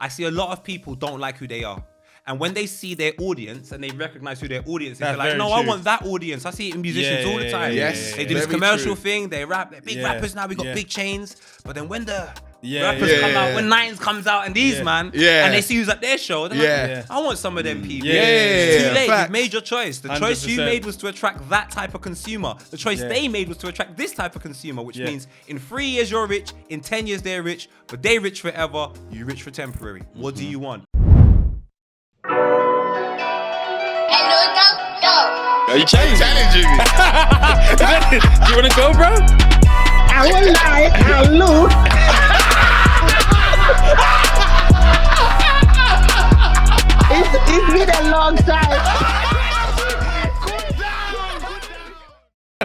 I see a lot of people don't like who they are. And when they see their audience and they recognize who their audience is, they're like, no, I want that audience. I see it in musicians all the time. Yes. They do this commercial thing, they rap, they're big rappers now, we got big chains. But then when the rappers come out, when Nines comes out and these and they see who's at their show, they're like, I want some of them people. Too late, you've made your choice. The 100%. Choice you made was to attract that type of consumer. The choice they made was to attract this type of consumer, which means in 3 years you're rich, in 10 years they're rich, but they rich forever, you rich for temporary. What do you want? Are you challenging me? Do you want to go, bro? I won't lie, I'll lose. It's been a long time.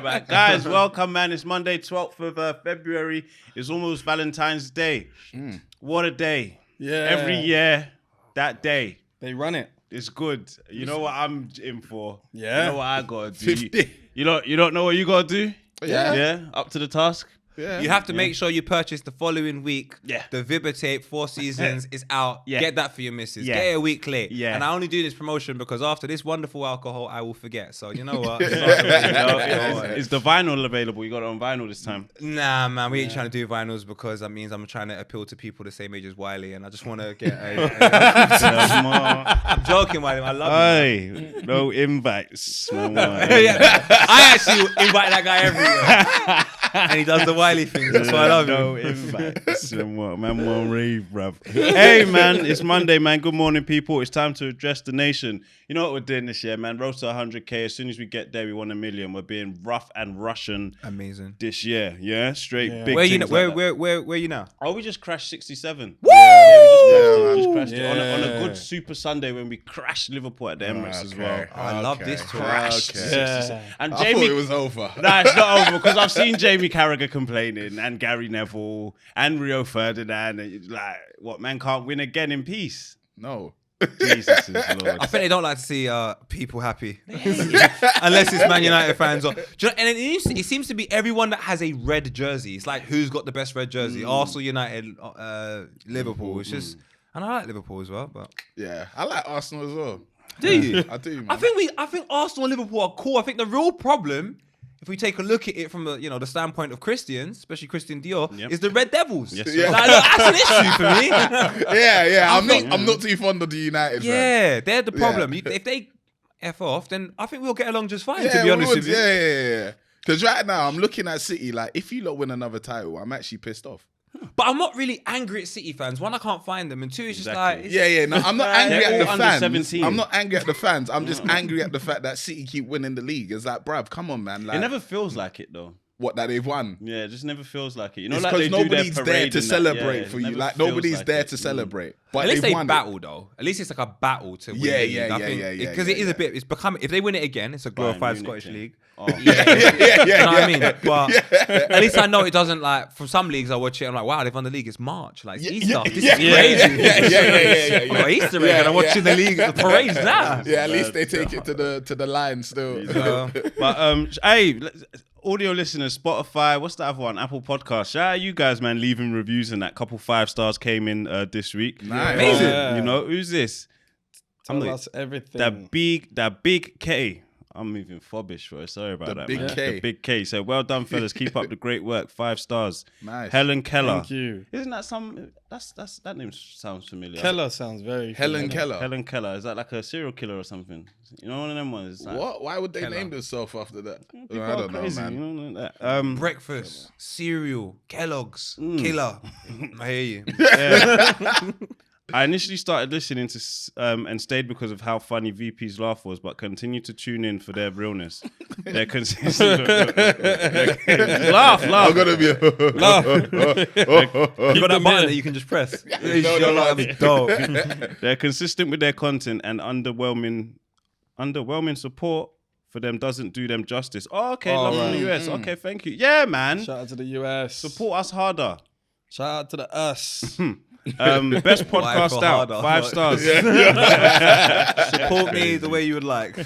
Right, guys, welcome, man. It's Monday, 12th of February. It's almost Valentine's Day. What a day. Yeah. Every year, that day. They run it. It's good. You know what I'm in for? Yeah. You know what I gotta do? 50. You don't know what you gotta do? Yeah. Yeah. Up to the task. Yeah. You have to make sure you purchase the following week. Yeah. The Vibber tape, 4 Seasons, is out. Yeah. Get that for your missus. Yeah. Get it a week late. Yeah. And I only do this promotion because after this wonderful alcohol, I will forget. So you know what? Is the vinyl available? You got it on vinyl this time? Nah, man, we ain't trying to do vinyls because that means I'm trying to appeal to people the same age as Wiley, and I just want to get I'm joking, Wiley. I love Hey, no invites. I actually invite that guy everywhere. And he does the Wiley thing. That's why I love no him. invites. Man won't rave, bruv. Hey, man, it's Monday, man. Good morning, people. It's time to address the nation. You know what we're doing this year, man? Road to 100K. As soon as we get there, we want 1 million. We're being rough and Russian. Amazing. This year, yeah? Straight big Where you things where, like that. where you now? Oh, we just crashed 67. Woo! We just crashed it on a good Super Sunday when we crashed Liverpool at the Emirates as well. Oh, I love this tour. Crashed 67. And I Jamie, thought it was over. Nah, it's not over because I've seen Jamie Carragher complaining and Gary Neville and Rio Ferdinand. And it's like, what, man can't win again in peace? No. Jesus is Lord. I think they don't like to see people happy, unless it's Man United fans. Or, do you know, and it seems to be everyone that has a red jersey. It's like who's got the best red jersey? Arsenal, United, Liverpool. It's just, and I like Liverpool as well. But Yeah, I like Arsenal as well. do you? I do, man. I think Arsenal and Liverpool are cool. I think the real problem, if we take a look at it from the standpoint of Christians, especially Christian Dior, is the Red Devils. Yes, Yeah. Like, look, that's an issue for me. Yeah. I'm not too fond of the United. Yeah, they're the problem. If they F off, then I think we'll get along just fine, Man. to be honest with you. Yeah. Because right now I'm looking at City. Like, if you lot win another title, I'm actually pissed off. But I'm not really angry at City fans. One, I can't find them. And two, it's just Exactly. like... Yeah. No, I'm not angry They're at the all under fans. 17. I'm not angry at the fans. I'm just angry at the fact that City keep winning the league. It's like, bruv, come on, man. Like, It never feels like it, though. what, that they've won? Yeah, it just never feels like it. You know, It's like because they do their nobody's there parade to and that. celebrate Yeah, for it you. never Like, feels nobody's like there it. to celebrate. But At least they've they won it. battle, though. At least it's like a battle to win the league. Because it is a bit... It's become... If they win it again, it's a glorified Munich, Scottish yeah. league. Oh. Yeah. You know what I mean? yeah. But at least I know it doesn't, like... From some leagues, I watch it, I'm like, wow, they've won the league. It's March. Like, it's Easter. This is crazy. Yeah. I've got Easter egg and I'm watching the league, the parades now. Yeah, at least they take it to the line still. But hey, audio listeners, Spotify, what's the other one? Apple Podcast. Shout out you guys, man, leaving reviews and that. Couple 5 stars came in this week. Nice. Amazing. Yeah. You know, who's this? Tell us everything. That big K. I'm moving fobbish for it. Sorry about that, big man. K. The big K. So well done, fellas. Keep up the great work. 5 stars. Nice. Helen Keller. Thank you. Isn't that some? That name sounds familiar. Keller sounds very Helen familiar. Keller. Helen Keller. Is that like a serial killer or something? You know, one of them ones. Like, What? Why would they name themselves after that? People I are don't know, crazy, man. You know, like that. Breakfast, cereal, Kellogg's, killer. I hear you. I initially started listening to and stayed because of how funny VP's laugh was, but continue to tune in for their realness. They're consistent. Laugh. I'm gonna be. You got that button that you can just press. Dope. They're consistent with their content, and underwhelming support for them doesn't do them justice. Oh, okay, love from the US. Okay, thank you. Yeah, man. Shout out to the US. Support us harder. Shout out to the us. Best podcast out, 5 stars. Support me the way you would like.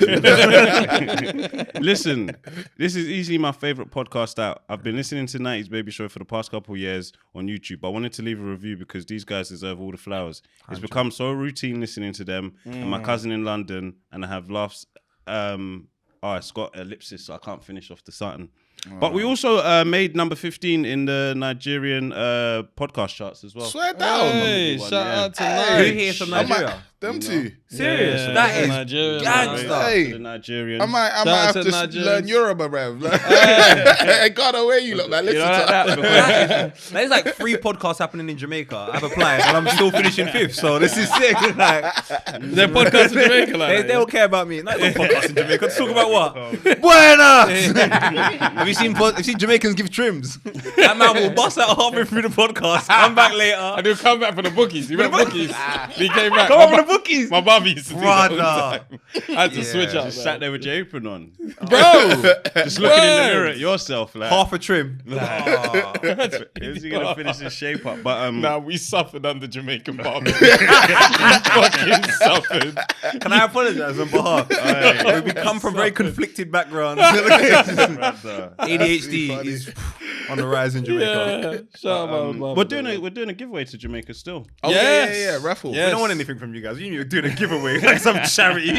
Listen, this is easily my favorite podcast out. I've been listening to 90s Baby Show for the past couple of years on YouTube. I wanted to leave a review because these guys deserve all the flowers. It's become so routine listening to them and my cousin in London, and I have laughs. It's got ellipsis, so I can't finish off the Sutton. But we also made number 15 in the Nigerian podcast charts as well. Swear down. Hey, shout out to Who here from Nigeria? Them two. Serious? Yeah, That is Nigerian, gangster. Hey. The Nigerians. I might have to learn Yoruba, bruv. God, where you look, man. Listen to that. There's like 3 podcasts happening in Jamaica. I've applied and I'm still finishing 5th, so this is sick. Like, They're podcasts in Jamaica, they don't care about me. Not podcasts in Jamaica. Let's talk about what? Buenas! Have you seen Jamaicans give trims? That man will bust out halfway through the podcast, come back later. And he'll come back for the bookies. He went bookies. He came back. Come on for the bookies. My Bobby used to do that all the Brother. time. I had to switch up. Just sat there with your apron on. Bro! Just looking in the mirror at yourself. Like, Half a trim. is he going to finish his shape up? But Nah, we suffered under Jamaican Bobby. We fucking suffered. Can I apologize on behalf? We come from very conflicted backgrounds. ADHD is on the rise in Jamaica. Shout out, we're doing a giveaway to Jamaica still. Oh, Yes. yeah, raffle. Yes. We don't want anything from you guys. You knew you were doing a giveaway like some charity.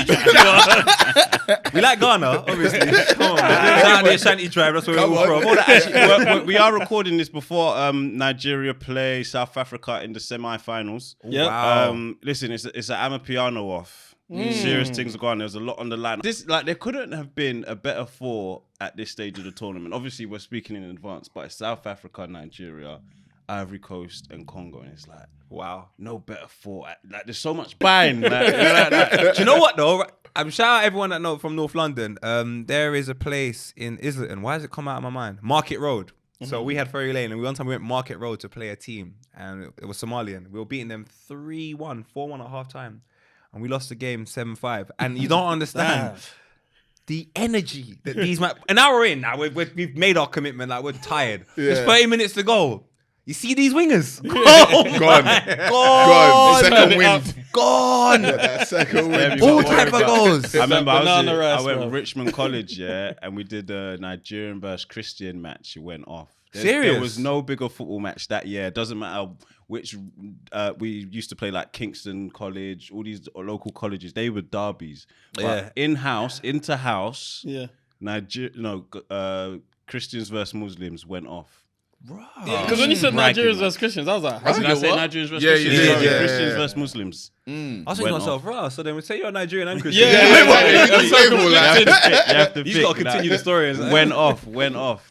We like Ghana, obviously. Come on, shout out the Ashanti tribe. That's where we're all from. We are recording this before Nigeria play South Africa in the semi-finals. Yep. Wow. Listen, it's an Amapiano off. Serious things are going on. There's a lot on the line. There couldn't have been a better 4 at this stage of the tournament. Obviously, we're speaking in advance, but it's South Africa, Nigeria, Ivory Coast, and Congo, and it's like, Wow. no better 4. There's so much buying. Do you know what though? I'm shout out everyone that know from North London. There is a place in Islington. Why does it come out of my mind? Market Road. So we had Ferry Lane, and one time we went Market Road to play a team, and it was Somalian. We were beating them 3-1, 4-1 at half time, and we lost the game 7-5. And you don't understand the energy that these men. An hour in now, we've made our commitment. Like we're tired. There's 30 minutes to go. You see these wingers? Gone. Second wind. Gone. That second wind. All type of goals. I remember I went bro. Richmond College, and we did a Nigerian versus Christian match. It went off. Serious? There was no bigger football match that year. It doesn't matter which. We used to play like Kingston College, all these local colleges. They were derbies. But in-house, inter-house, Christians versus Muslims went off. Because when you said Nigerians versus Christians, I was like, Did I say Nigerians versus Yeah, Christians? you did, Sorry, yeah. Christians versus Muslims. I was thinking Went to myself, right? So then we say you're Nigerian and Christian. Yeah. You have to You pick. got to continue the story. Went off.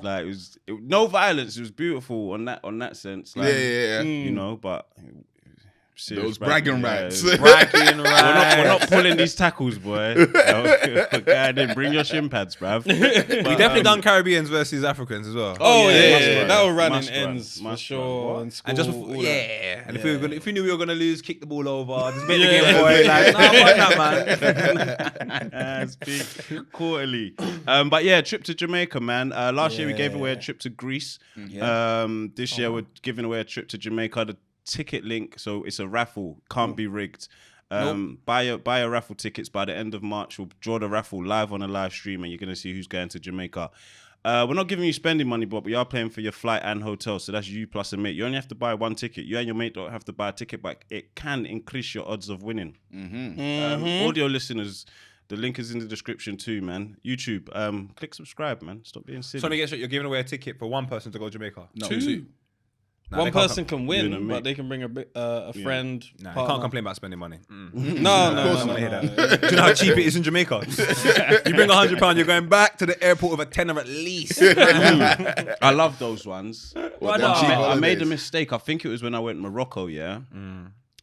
Like it was no violence. It was beautiful on that sense. Like, you know, but Those bragging rights. Bragging rights. We're not pulling these tackles, boy. Then bring your shin pads, bruv. We definitely done Caribbeans versus Africans as well. Oh, yeah. run. That will run in Must run. ends for Must sure. run. And And just school, before, all that. and if we knew we were gonna lose, kick the ball over, just make the game boy. Like, nah, fuck that, man. Speak quarterly. But yeah, trip to Jamaica, man. Last year we gave away a trip to Greece. This year we're giving away a trip to Jamaica. The ticket link, so it's a raffle, can't be rigged. Buy your raffle tickets. By the end of March, we'll draw the raffle live on a live stream, and you're gonna see who's going to Jamaica. We're not giving you spending money, but we are paying for your flight and hotel. So that's you plus a mate. You only have to buy one ticket. You and your mate don't have to buy a ticket, but it can increase your odds of winning. Audio listeners, the link is in the description too, man. YouTube, click subscribe, man. Stop being silly. So let me get straight. You're giving away a ticket for one person to go to Jamaica. No, 2. Nah, One they can't person can You win, know, mate. but they can bring a friend. Nah, you partner. can't complain about spending money. No. I wanna hear that. Do you know how cheap it is in Jamaica? You bring £100, you're going back to the airport with a tenner at least. I love those ones. Why them not? cheap I holidays. made a mistake. I think it was when I went to Morocco, yeah?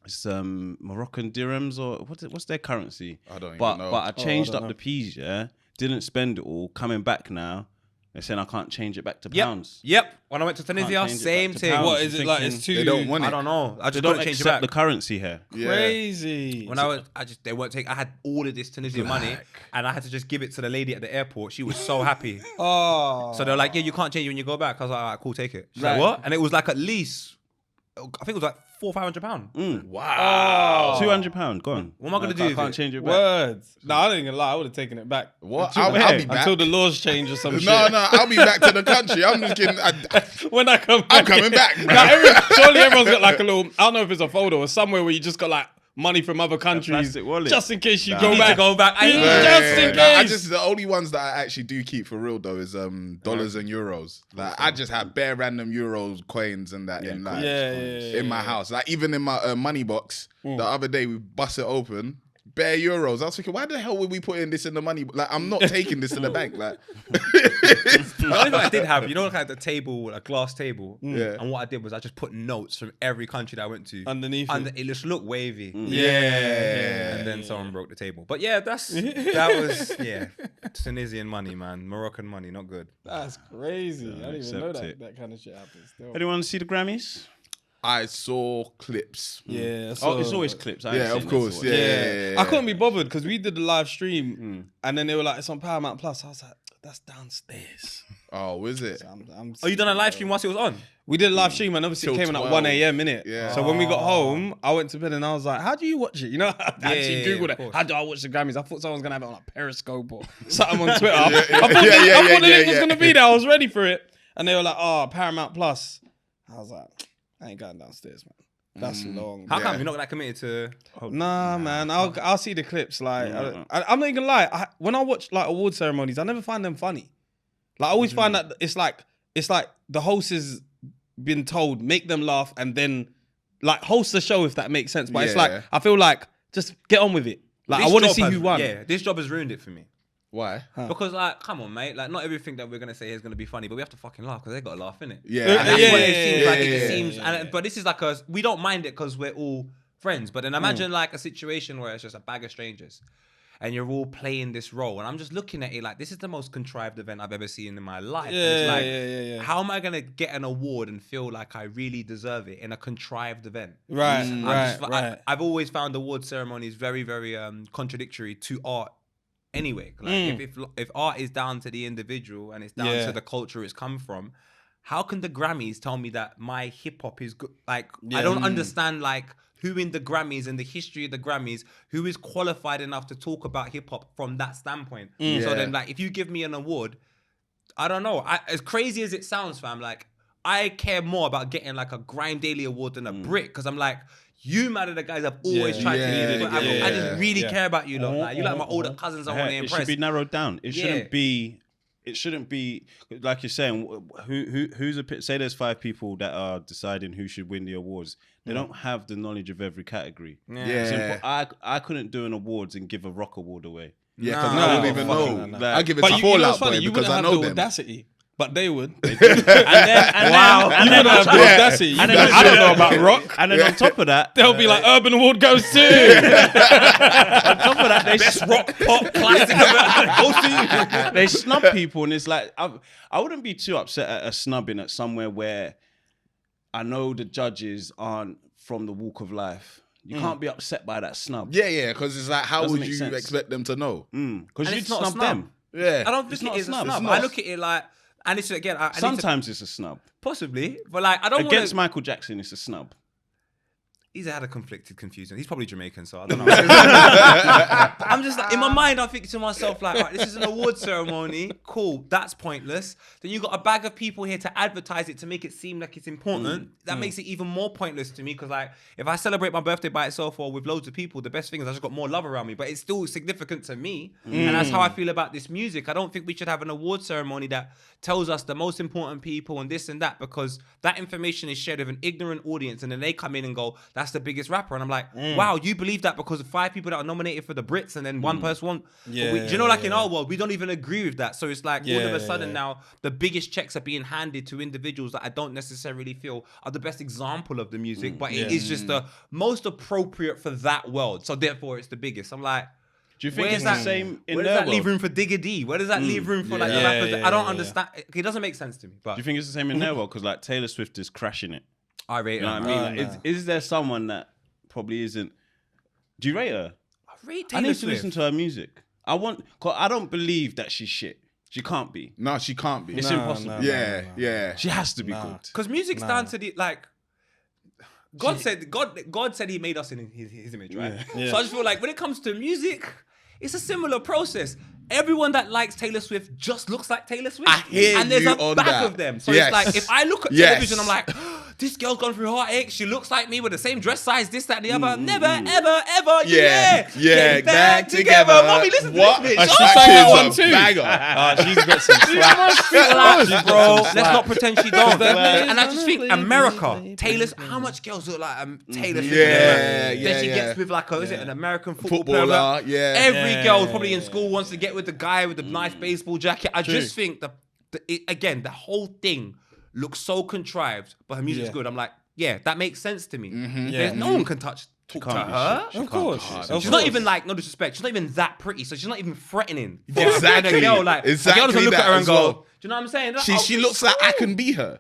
It's Moroccan dirhams, or what's their currency? I don't even but know. But I changed don't up know. the P's, yeah? Didn't spend it all. Coming back now, they're saying I can't change it back to pounds. Yep. When I went to Tunisia, change it same back to thing. pounds. What is it like? It's too. They don't want I it. don't know. I They just don't couldn't change it accept back. the currency here. Crazy. When they weren't taking. I had all of this Tunisian money, and I had to just give it to the lady at the airport. She was so happy. Oh. So they're like, "Yeah, you can't change it when you go back." I was like, "All right, cool, take it." She's Right. like, "What?" And it was like at least I think it was like £400-500. Wow. £200. Go on. What am I gonna do? I can't change it back. Words. No, I don't even lie. I would have taken it back. What? Until I'll be back. Until the laws change or some shit. No, I'll be back to the country. I'm just kidding. When I come back. I'm coming back, bro. Surely everyone's got like a little, I don't know if it's a folder or somewhere where you just got like money from other countries. plastic wallet. Just in case you You go need back. to go back. Just in case. The only ones that I actually do keep for real though is dollars and euros. Like I just have bare random euros coins and that in like in my house. Like even in my money box. The other day we bust it open. Bare euros. I was thinking, why the hell would we put in this in the money? Like, I'm not taking this to the bank. Like, The only thing I did have, you know, like the table, a glass table. Yeah. And what I did was I just put notes from every country that I went to Underneath it. It just looked wavy. yeah. And then someone broke the table. But yeah, that was Tunisian money, man. Moroccan money, not good. That's crazy. I didn't even know accept that kind of shit happens still. Anyone see the Grammys? I saw clips. Yeah. Oh, it's always clips. I ain't Yeah, seen of that course. to watch. Yeah. I couldn't be bothered because we did the live stream and then they were like, it's on Paramount Plus. I was like, that's downstairs. Oh, is it? Oh, you done a live stream whilst it was on? We did a live stream and obviously it Till came in at 12. 1 a.m. innit? Yeah. So when we got home, I went to bed and I was like, how do you watch it? You know, I actually Googled of it. course. How do I watch the Grammys? I thought someone was going to have it on like Periscope or something on Twitter. I thought Yeah, the link was yeah. going to be there. I was ready for it. And they were like, oh, Paramount Plus. I was like, I ain't going downstairs, man. That's long. How come you're not that committed to? Nah, man. I'll see the clips. Like, I'm not even gonna lie. When I watch like award ceremonies, I never find them funny. Like, I always find that it's like the host has been told make them laugh and then like host the show if that makes sense. But it's Yeah. like I feel like just get on with it. Like I want to see who won. Yeah, this job has ruined it for me. Why? Because like, come on, mate. Like, not everything that we're gonna say is gonna be funny, but we have to fucking laugh because they got to laugh, innit? Yeah. And that's what it seems like. yeah, It seems, but this is like we don't mind it because we're all friends. But then imagine like a situation where it's just a bag of strangers, and you're all playing this role, and I'm just looking at it like this is the most contrived event I've ever seen in my life. Yeah, and it's like, yeah. how am I gonna get an award and feel like I really deserve it in a contrived event? Right, right. I've always found award ceremonies very, very contradictory to art. Anyway, like if art is down to the individual and it's down to the culture it's come from, how can the Grammys tell me that my hip hop is good? Like, I don't understand like who in the Grammys and the history of the Grammys, who is qualified enough to talk about hip hop from that standpoint. So then, like, if you give me an award, I don't know. As crazy as it sounds, fam, like I care more about getting like a Grime Daily Award than a Brit because I'm like, you man are the guys I've always tried to lead. I just really care about you lot. Like, you like my older cousins I want to impress. It should be narrowed down. It shouldn't be. It shouldn't be like you're saying. Say there's 5 people that are deciding who should win the awards. They don't have the knowledge of every category. Simple. I couldn't do an awards and give a rock award away. Yeah, because I wouldn't even know. I give it to Fallout Boy because I know them. Audacity. But they would. And then have the audacity. And then I don't know about rock. And then on top of that, They'll be like, Urban Award goes to. on top of that, they Best rock pop classic. they snub people, and it's like I wouldn't be too upset at a snubbing at somewhere where I know the judges aren't from the walk of life. You can't be upset by that snub. Yeah, because it's like, how Doesn't would make you sense. expect them to know? Because you'd it's not a snub snub. them. Yeah, I don't think not it a is a snub. snub. It's not. I look at it like, and it's again, Sometimes it's a snub. possibly, but like I don't want Against to. Michael Jackson, it's a snub. He's had a conflicted confusion. He's probably Jamaican, so I don't know. I'm just like, in my mind, I'm thinking to myself, like, right, this is an award ceremony. Cool, that's pointless. Then you got a bag of people here to advertise it to make it seem like it's important. That makes it even more pointless to me because, like, if I celebrate my birthday by itself or with loads of people, the best thing is I just got more love around me. But it's still significant to me, and that's how I feel about this music. I don't think we should have an award ceremony that tells us the most important people and this and that because that information is shared with an ignorant audience, and then they come in and go, that's the biggest rapper. And I'm like, wow, you believe that because of 5 people that are nominated for the Brits and then one person won. Do you know, like in our world, we don't even agree with that. So it's like all of a sudden now the biggest checks are being handed to individuals that I don't necessarily feel are the best example of the music, but it is just the most appropriate for that world. So therefore it's the biggest. I'm like, Do you think it's the same in where their does that world? leave room for Digga D? Where does that leave room for like the rappers? I don't understand. It doesn't make sense to me. But Do you think it's the same in their world? Because like Taylor Swift is crashing it. I rate You know her. what I mean? Like, is there someone that probably isn't? Do you rate her? I rate I Taylor need Swift. to listen to her music. Cause I don't believe that she's shit. She can't be. No, she can't be. It's impossible. Yeah. She has to be good. Because music's down to the like. God said he made us in his image, right? Yeah. So I just feel like when it comes to music, it's a similar process. Everyone that likes Taylor Swift just looks like Taylor Swift. I hear and there's you a on bag that. of them. So Yes. it's like, if I look at Yes. television, I'm like, this girl's gone through heartache. She looks like me with the same dress size, this, that, and the other. Never, ever, ever. Yeah. Get back together. Mommy, listen to What? this bitch. She Oh, sang that That one is a too. banger. She's got some slaps. Relax, bro. some Let's slack. not pretend she don't. Slack. And I just think America, Taylor's, how much girls look like Taylor Swift? Yeah, Then she yeah. gets with like is it an American footballer? Footballer, yeah. Every girl probably in school wants to get with the guy with the nice baseball jacket. I just think the whole thing looks so contrived, but her music's good. I'm like, yeah, that makes sense to me. No one can talk to her. Of course. She's not even like, no disrespect, she's not even that pretty, so she's not even threatening. Exactly. A girl, like, a girl doesn't Exactly look at her that and as go, well. do you know what I'm saying? Like, She looks like I can be her.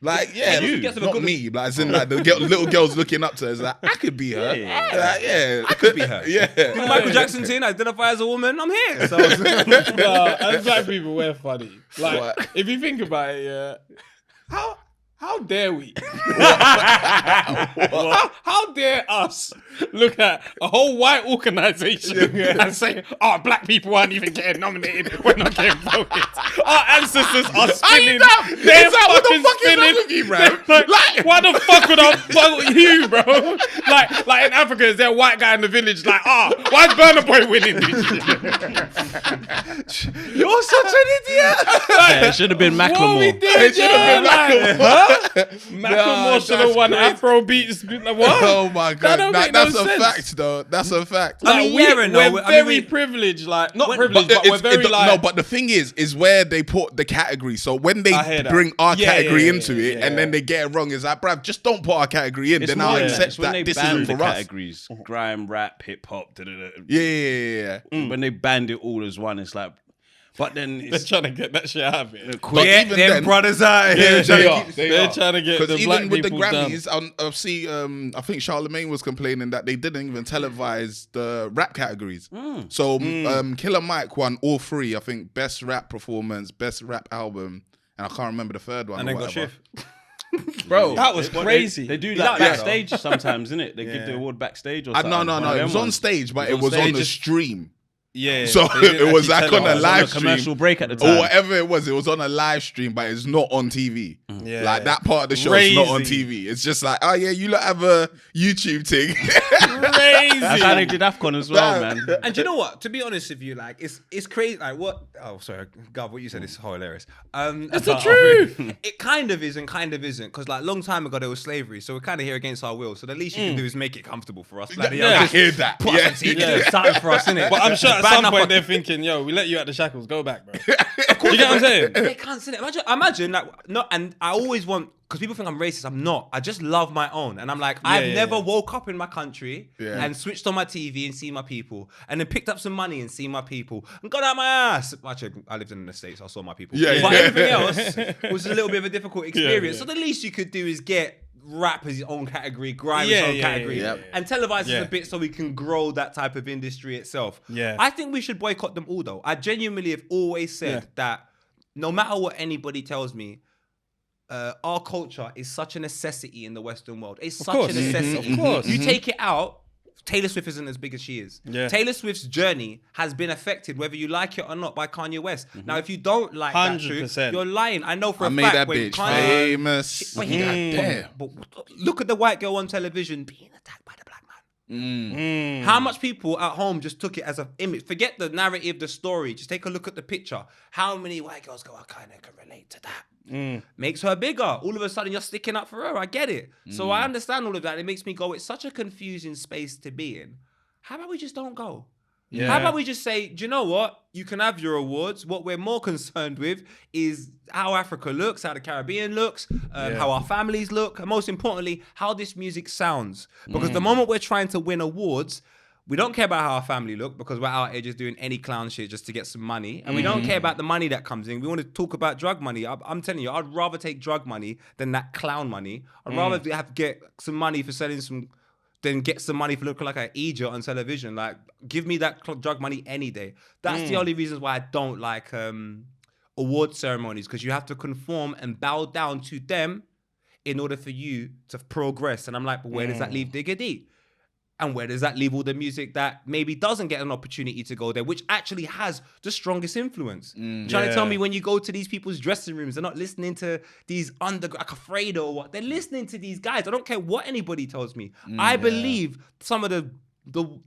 Like, yeah, she gets with a not good- me. Like, as in, like, the little girls looking up to her. It's like, I could be her. Yeah. I could be her. Yeah. Do Michael Jackson thing, identify as a woman, I'm here. So And black people, we're funny. Like, What? if you think about it, yeah, how dare we? how dare us look at a whole white organization and say, oh, black people aren't even getting nominated, we're not getting voted. Our ancestors are spinning. They're what the fucking fuck is wrong spinning. with you, bro? Like, why the fuck would I vote you, bro? Like in Africa, is there a white guy in the village like, why is Burna Boy winning this shit? you're such an idiot. Yeah, it should have been What we Macklemore. did, yeah, like, Macklemore Nah, should have that's won crazy. Afro beats. Like, what? Oh my That god, don't make no that's a sense. fact, though. That's a fact. I mean, Like, yeah and no. we're I mean, very privileged, like not privileged, but it's- we're very it- like no, but the thing is where they put the category. So when they I hear that. bring our Yeah, category yeah, into yeah, it, yeah. and then they get it wrong, it's like, bruv, just don't put our category in. Then I'll accept It's when that they this banned isn't the for us. categories. Grime, rap, hip hop. Yeah. When they banned it all as one, it's like, but then they're it's trying to get that shit out of it. But Yeah, even them then- brothers out here. They're trying to get the Because black even with the people down. Grammys, I'll see. I think Charlemagne was complaining that they didn't even televise the rap categories. So Killer Mike won all three. I think best rap performance, best rap album, and I can't remember the third one. And or then got whatever. shift. Bro, That was crazy. They do that that backstage sometimes, innit? They give the award backstage or something. no. One of It them was on ones. stage, but It it was was on on stage. the stream. Yeah. So they didn't it was actually like on tell a us. live a stream. commercial break at the Or time. whatever it was on a live stream, but it's not on TV. Yeah. Like that part of the show is not on Crazy. TV. It's just like, oh yeah, you lot have a YouTube thing. Crazy. That's how they did AFCON as well, Nah. man. And do you know what? To be honest with you, like it's crazy. Like what? Oh, sorry, God, what you said is hilarious. It's the truth. It kind of is and kind of isn't, because like long time ago there was slavery, so we're kind of here against our will. So the least you can do is make it comfortable for us. Like, I hear that. put us on TV, do something for us, innit? But I'm sure at Bad some enough point for- they're thinking, yo, we let you out the shackles, go back, bro. You get what I'm saying? They can't see it. Imagine that. No, and I always want, because people think I'm racist. I'm not. I just love my own, and I'm like, I've never woke up in my country and switched on my TV and seen my people, and then picked up some money and seen my people, and got out my ass. Actually, I lived in the States. I saw my people. Yeah, but yeah. everything else was a little bit of a difficult experience. yeah. So the least you could do is get rap as his own category, grime as his own category, and televise us a bit so we can grow that type of industry itself. Yeah. I think we should boycott them all, though. I genuinely have always said that no matter what anybody tells me, our culture is such a necessity in the Western world. It's such course. a necessity. Of course. You take it out, Taylor Swift isn't as big as she is. Yeah. Taylor Swift's journey has been affected, whether you like it or not, by Kanye West. Now, if you don't like that truth, 100%. you're lying. I know for I a made fact that when bitch Kanye... famous. But he Damn. but look at the white girl on television being attacked by the black man. How much people at home just took it as an image? Forget the narrative, the story. Just take a look at the picture. How many white girls go, I kind of can relate to that. Makes her bigger. All of a sudden, you're sticking up for her. I get it. So I understand all of that. It makes me go, it's such a confusing space to be in. How about we just don't go? Yeah. How about we just say, do you know what? You can have your awards. What we're more concerned with is how Africa looks, how the Caribbean looks, how our families look, and most importantly, how this music sounds. Because the moment we're trying to win awards, we don't care about how our family look, because we're out here just doing any clown shit just to get some money. And we don't care about the money that comes in. We want to talk about drug money. I'm telling you, I'd rather take drug money than that clown money. I'd rather have to get some money for selling some... then get some money for looking like an idiot on television. Like, give me that drug money any day. That's the only reasons why I don't like award ceremonies, because you have to conform and bow down to them in order for you to progress. And I'm like, but where does that leave Digga D? And where does that leave all the music that maybe doesn't get an opportunity to go there, which actually has the strongest influence? Trying to tell me when you go to these people's dressing rooms, they're not listening to these like Afredo or what. They're listening to these guys. I don't care what anybody tells me. I believe some of the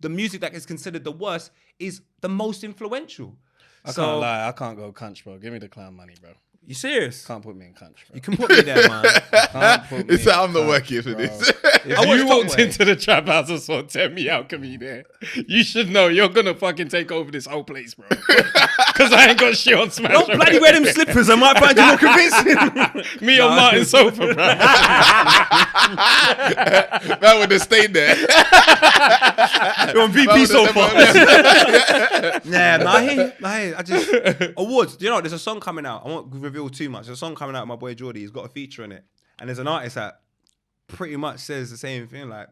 music that is considered the worst is the most influential. I can't lie. I can't go Cunch, bro. Give me the clown money, bro. You serious? Can't put me in Cunch, bro. You can put me there, man. It's like I'm not working for this. If you walked into the trap house and saw Temi Alchemy there, you should know you're gonna fucking take over this whole place, bro. Because I ain't got shit on Smash. Don't bloody wear them slippers. I might find you more convincing. Me on Martin's sofa, bro. Man would have stayed there. You're on VP sofa. I just awards. You know, there's a song coming out. I won't reveal too much. There's a song coming out. My boy Jordy, he's got a feature in it, and there's an artist that pretty much says the same thing, like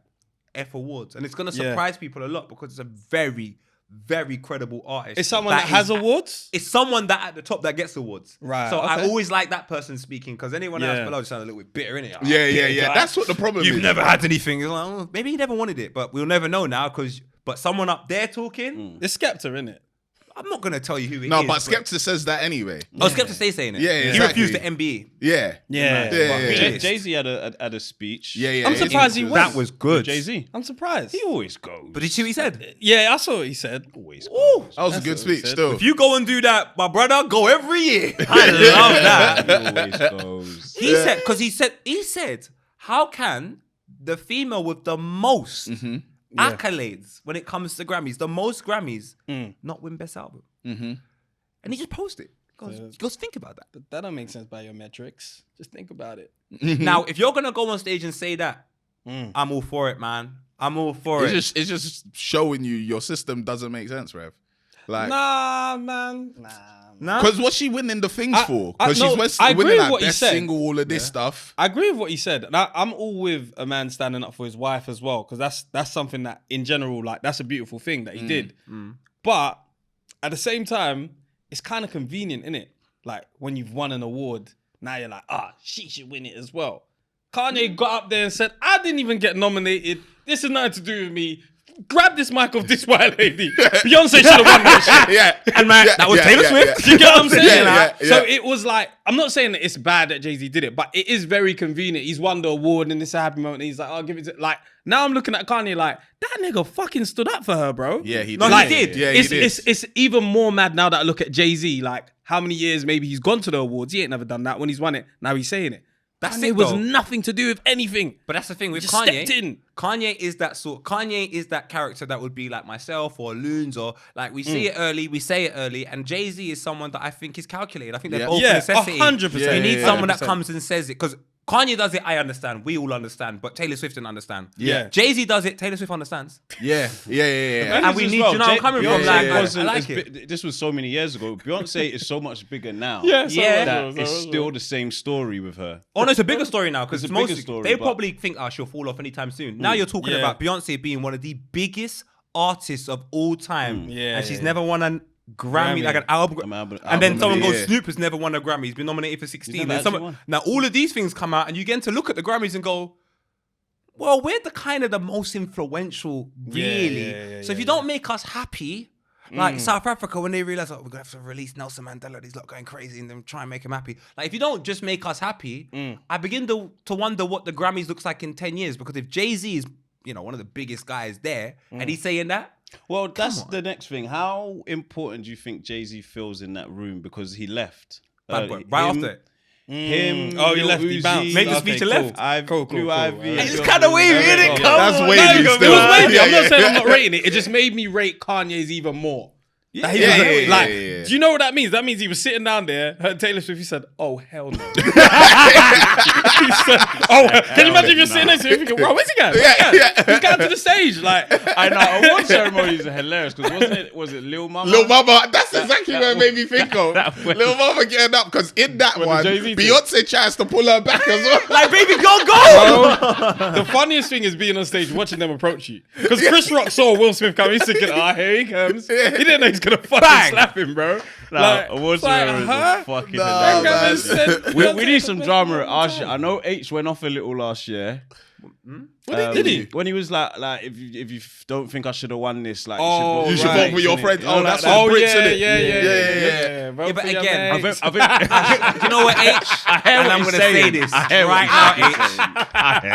F awards, and it's gonna surprise people a lot because it's a very, very credible artist. It's someone that has awards? It's someone that at the top that gets awards. Right. So okay. I always like that person speaking because anyone else below just sounds a little bit bitter, innit? Yeah. Like, That's what the problem is. You've never had anything. It's like, oh, maybe he never wanted it, but we'll never know now but someone up there talking. It's Skepta, innit? I'm not going to tell you who it is. No, but Skepta says that anyway. Oh, Skepta stays saying it. Yeah, He exactly. refused the MBE. Yeah. Jay-Z had a speech. Yeah. I'm surprised he went. That was good. Jay-Z. I'm surprised. He always goes. But did you see what he said? Yeah, I saw what he said. Always goes. That was a good speech still. If you go and do that, my brother, go every year. I love that. He always goes. He said, because he said, how can the female with the most accolades when it comes to Grammys, the most Grammys, not win Best Album? And he just posted. He goes, think about that. But that don't make sense by your metrics. Just think about it. Now, if you're going to go on stage and say that, I'm all for it, man. I'm all for it. It's just showing you your system doesn't make sense, Rev. Like, nah, man. Nah. Because what's she winning the things for? Because she's I agree winning with like what he best said. single, all of this stuff. I agree with what he said. And I'm all with a man standing up for his wife as well, because that's something that, in general, like that's a beautiful thing that he did. But at the same time, it's kind of convenient, innit? Like when you've won an award, now you're like, she should win it as well. Kanye got up there and said, I didn't even get nominated. This is nothing to do with me. Grab this mic off this white lady. Beyonce should have won that shit. And man, that was Taylor Swift. You get what I'm saying? So Yeah. it was like, I'm not saying that it's bad that Jay-Z did it, but it is very convenient. He's won the award and it's a happy moment. And he's like, I'll give it to, like, now I'm looking at Kanye like, that nigga fucking stood up for her, bro. Yeah, he did. No, Like, he did. Yeah, he did. It's even more mad now that I look at Jay-Z, like how many years maybe he's gone to the awards. He ain't never done that. When he's won it, now he's saying it. That's Kanye it, was though. nothing to do with anything. But that's the thing with Just Kanye. stepped in. Kanye is that character that would be like myself or Loons, or like we see it early, we say it early, and Jay-Z is someone that I think is calculated. I think they're both necessity. 100%. You need Yeah, someone that 100%. comes and says it, because Kanye does it, I understand. We all understand, but Taylor Swift didn't understand. Yeah. Jay-Z does it, Taylor Swift understands. Yeah. And we need, you know where I'm coming from. Like, I like it. This was so many years ago. Beyonce is so much bigger now. Yeah. That it's still the same story with her. Oh no, it's a bigger story now, because It's a bigger most story, they but- probably think she'll fall off anytime soon. Now you're talking about Beyonce being one of the biggest artists of all time, and she's never won a Grammy, like an album. And then someone goes, Snoop has never won a Grammy. He's been nominated for 16. never And actually won. now all of these things come out, and you get to look at the Grammys and go, well, we're the kind of the most influential, really. So if you don't make us happy, like South Africa, when they realize, we're gonna have to release Nelson Mandela, these lot going crazy, and then try and make him happy. Like, if you don't just make us happy, I begin to wonder what the Grammys looks like in 10 years. Because if Jay-Z is, one of the biggest guys there, and he's saying that, Well, that's the next thing. How important do you think Jay-Z feels in that room because he left? right after it. Him. Oh, he Lil left. He Uzi, bounced. Made the speech and left. Blue Ivy. It's kind of wavy, isn't it? That's wavy It still. was wavy. I'm not Yeah. saying I'm not rating it. It just made me rate Kanye's even more. Yeah. Do you know what that means? That means he was sitting down there, heard Taylor Swift, he said, oh, hell no. He said, can you imagine if you're sitting next to him thinking, bro, where's he going? He's going to the stage. Like, I know. Award ceremonies are hilarious because was it Lil Mama? Lil Mama, that's exactly what it made me think of. Lil Mama getting up, because in that one, Jay-Z Beyonce tries to pull her back as well. Like, baby, go! bro, the funniest thing is being on stage watching them approach you. Because Chris Rock saw Will Smith come, he's thinking, here he comes. He didn't know he's gonna fucking slap him, bro. Awards ceremony was fucking hilarious. We need some drama at our shit. I know H went off a little last year. Did he? When he was like, if you don't think I should have won this, like, you should vote for your friend. Oh, that's all Brits, isn't it? Yeah. But again, I think, you know what, H? And I'm gonna say this right now, H.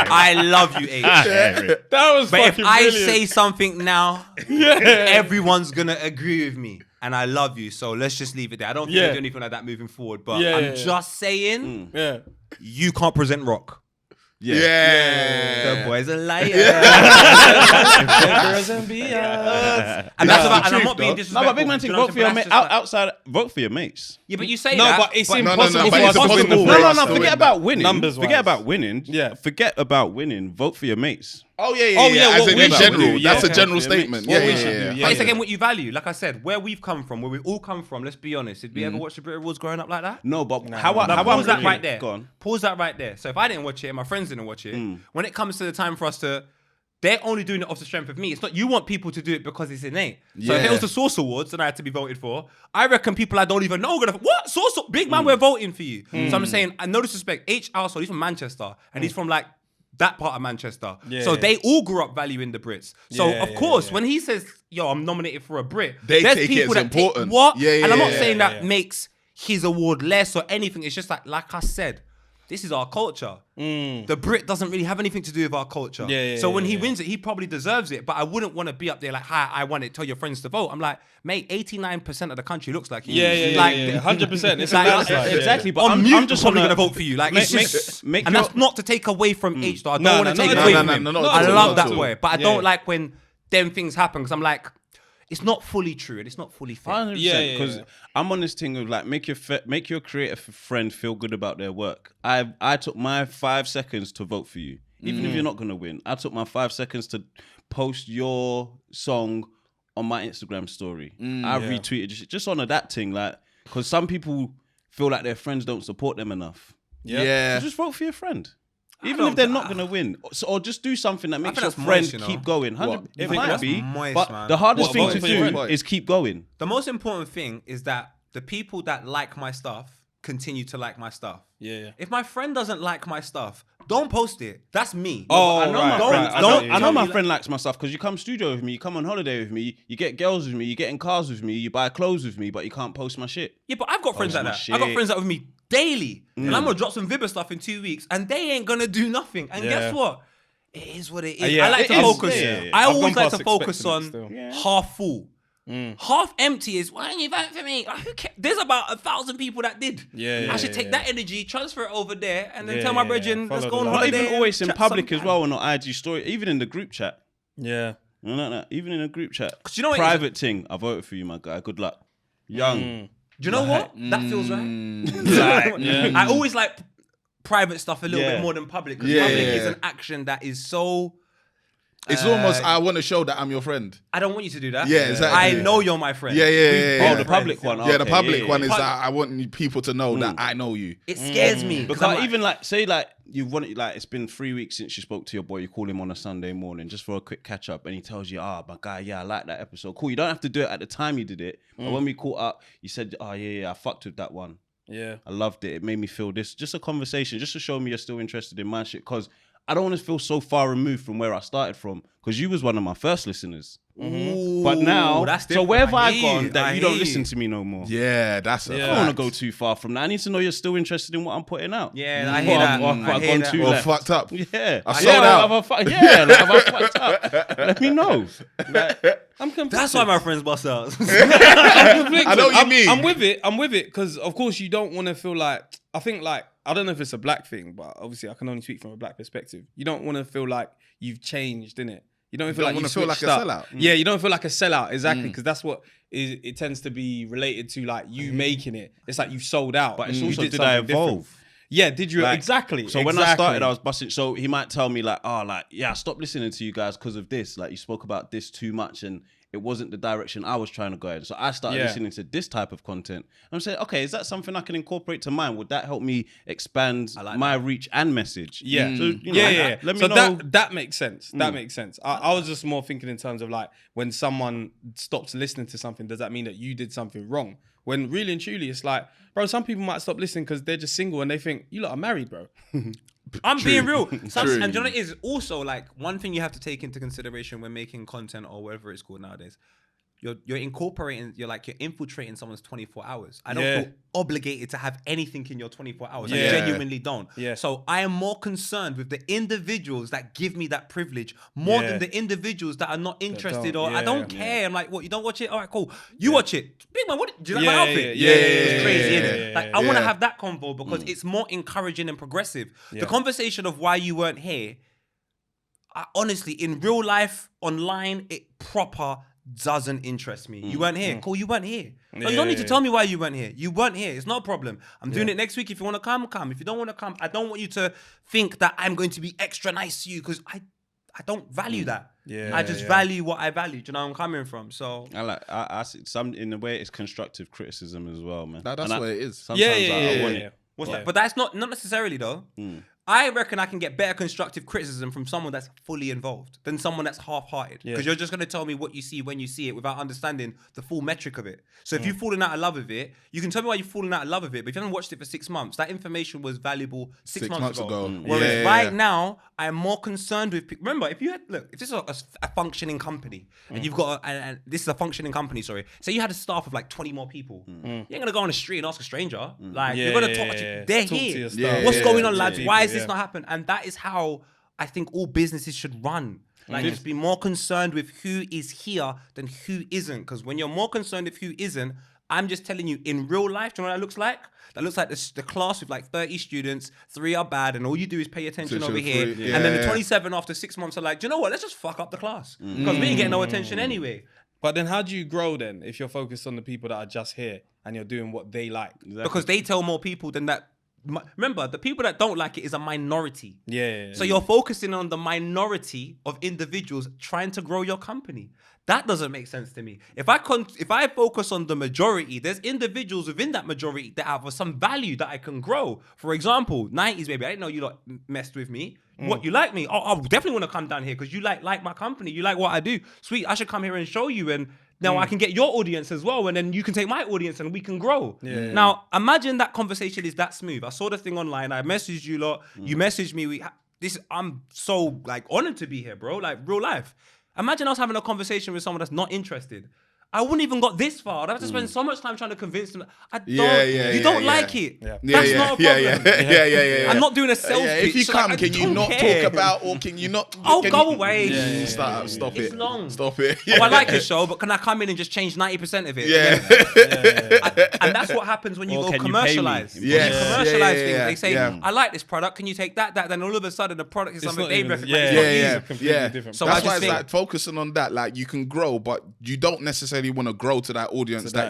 I love you, H. That was but if fucking I brilliant. say something now, everyone's gonna agree with me. And I love you, so let's just leave it there. I don't think we'll do anything like that moving forward. But I'm just saying, you can't present rock. Yeah. The boy's a liar. And that's about. And I'm not being disrespectful. No, but big man, think vote for your mates. Outside, vote for your mates. Yeah, but you say no, that. but it's impossible. but it's impossible. No. Forget about winning. Numbers-wise. Forget about winning. Yeah. Forget about winning. Vote for your mates. Oh yeah. As what in we general, should do, that's a yeah. general statement. What we Yeah. should do, But it's again what you value. Like I said, where we've come from, where we all come from. Let's be honest. Did we ever watch the Brit Awards growing up like that? No, but Now, how pause that right there. Go on. Pause that right there. So if I didn't watch it and my friends didn't watch it, when it comes to the time for us to, they're only doing it off the strength of me. It's not you want people to do it because it's innate. So if it was the Source Awards and I had to be voted for, I reckon people I don't even know are gonna what Source big man we're voting for you. So I'm saying, and no disrespect, H also he's from Manchester and he's from like that part of Manchester. They all grew up valuing the Brits. So of course when he says, yo, I'm nominated for a Brit, They there's take it people as that important. take what? Yeah, and I'm not yeah, saying that makes his award less or anything. It's just like I said, this is our culture. The Brit doesn't really have anything to do with our culture. So when he wins it, he probably deserves it. But I wouldn't want to be up there like, hi, I won it, tell your friends to vote. I'm like, mate, 89% of the country looks like you. 100%. It's like, exactly. But I'm just probably gonna going to vote for you. Like, it's just, make and your- that's not to take away from H, though. I No, don't want to no, take no, away no, from no, him. no, no, I not love at that all. boy. But I don't like when them things happen because I'm like, it's not fully true and it's not fully fair. 100%, because I'm on this thing of like make your creative friend feel good about their work. I took my 5 seconds to vote for you, even if you're not gonna win. I took my 5 seconds to post your song on my Instagram story. I retweeted just on that thing, like because some people feel like their friends don't support them enough. Yeah. So just vote for your friend. Even if they're not going to win. Or just do something that makes your friend keep going. It might be, but the hardest thing to do is keep going. The most important thing is that the people that like my stuff continue to like my stuff. If my friend doesn't like my stuff, don't post it. That's me. I know my friend likes my stuff because you come studio with me, you come on holiday with me, you get girls with me, you get in cars with me, you buy clothes with me, but you can't post my shit. Yeah, but I've got friends like that. I've got friends that with me daily. And I'm going to drop some Vibber stuff in 2 weeks and they ain't going to do nothing. And guess what? It is what it is. I like to focus. I always like to focus on half full. Half empty is, why don't you vote for me? Like, who cares? There's about 1,000 people that did. I should take that energy, transfer it over there, and then tell my brethren, let's go on holiday. Not even always in public as well on our IG story, even in the group chat. No, even in a group chat. You know what private thing, I voted for you, my guy. Good luck. Young. Do you know what? That feels right. I always like private stuff a little bit more than public, because public is an action that is so... It's almost, I want to show that I'm your friend. I don't want you to do that. Yeah, exactly. I know you're my friend. Yeah. The public one. Yeah, the public one is that I want people to know that I know you. It scares me. Because even like, say like, you want it, like it's been 3 weeks since you spoke to your boy, you call him on a Sunday morning just for a quick catch up and he tells you, my guy, I like that episode. Cool, you don't have to do it at the time you did it. But when we caught up, you said, I fucked with that one. I loved it. It made me feel this. Just a conversation, just to show me you're still interested in my shit. Because I don't want to feel so far removed from where I started from, because you was one of my first listeners. But now, so where have I gone that you don't listen to me no more? Yeah, that's I don't want to go too far from that. I need to know you're still interested in what I'm putting out. Yeah, I hear that. I've gone too Or left. fucked up. Yeah. I sold out. Have I fucked up? Let me know. I'm confused. That's why my friends bust out. I know what you mean. I'm with it because of course you don't want to feel like, I think like, I don't know if it's a black thing, but obviously I can only speak from a black perspective. You don't want to feel like you've changed, innit? You don't feel like want to feel like a sellout. Yeah, you don't feel like a sellout, exactly, because that's what it tends to be related to, like you making it. It's like you've sold out. But it's also, did I evolve? Yeah, did you? Like, exactly. So when I started, I was busting. So he might tell me like, oh, like, yeah, I stopped listening to you guys because of this. Like, you spoke about this too much and it wasn't the direction I was trying to go in. So I started listening to this type of content. I'm saying, okay, is that something I can incorporate to mine? Would that help me expand my reach and message? Yeah. So, you know, let me know. That makes sense. That makes sense. I was just more thinking in terms of like, when someone stops listening to something, does that mean that you did something wrong? When really and truly, it's like, bro, some people might stop listening because they're just single and they think, you lot are married, bro. I'm being real. And you know what it is? Also, like, one thing you have to take into consideration when making content or whatever it's called nowadays, you're incorporating, you're infiltrating someone's 24 hours. I don't feel obligated to have anything in your 24 hours. I genuinely don't. Yeah. So I am more concerned with the individuals that give me that privilege more than the individuals that are not interested or I don't care. I'm like, what, you don't watch it? All right, cool. You watch it. Big man, do you like my outfit? It's crazy, innit? Like, I want to have that convo because it's more encouraging and progressive. The conversation of why you weren't here, honestly, in real life, online, it proper doesn't interest me. You weren't here. Cool, you weren't here. No, you don't need to tell me why you weren't here. You weren't here. It's not a problem. I'm doing it next week. If you want to come, come. If you don't want to come, I don't want you to think that I'm going to be extra nice to you because I don't value that. I just value what I value. Do you know where I'm coming from? So I see some in a way it's constructive criticism as well, man. That's what it is. Sometimes I want it. What's that? But that's not necessarily though. I reckon I can get better constructive criticism from someone that's fully involved than someone that's half-hearted. Because you're just going to tell me what you see when you see it without understanding the full metric of it. So if you've fallen out of love with it, you can tell me why you've fallen out of love with it. But if you haven't watched it for 6 months, that information was valuable six months ago. Whereas right now, I am more concerned with... Remember, if this is a functioning company, and you've got... And this is a functioning company, sorry. Say you had a staff of like 20 more people. You ain't going to go on the street and ask a stranger. Like, you're going to talk to... They're here. What's going on, lads? Why is this not happening? And that is how I think all businesses should run. Like, just be more concerned with who is here than who isn't. Because when you're more concerned with who isn't, I'm just telling you, in real life, do you know what that looks like? That looks like the class with like 30 students, 3 are bad, and all you do is pay attention over here. And then the 27 after 6 months are like, do you know what? Let's just fuck up the class. Because we ain't getting no attention anyway. But then how do you grow then if you're focused on the people that are just here and you're doing what they like? Exactly. Because they tell more people than that. Remember, the people that don't like it is a minority. So you're focusing on the minority of individuals trying to grow your company. That doesn't make sense to me. If I focus on the majority, there's individuals within that majority that have some value that I can grow. For example, 90s baby, I didn't know you lot messed with me. What, you like me? Oh, I definitely want to come down here because you like my company. You like what I do. Sweet, I should come here and show you, and now I can get your audience as well, and then you can take my audience and we can grow. Now, imagine that conversation is that smooth. I saw the thing online. I messaged you lot. You messaged me. I'm so like honored to be here, bro. Like real life. Imagine us having a conversation with someone that's not interested. I wouldn't even got this far. I'd have to spend so much time trying to convince them. You don't like it. That's not a problem. I'm not doing a self pitch. If you come, can you not talk about, or can you not? Oh, go away. Stop it. It's long. Stop it. Oh, I like your show, but can I come in and just change 90% of it? And that's what happens when you go commercialize. When you commercialize things, they say, I like this product. Can you take that? Then all of a sudden the product is something they recognize. Completely different. So that's why it's like focusing on that. Like, you can grow, but you don't necessarily want to grow to that audience. Do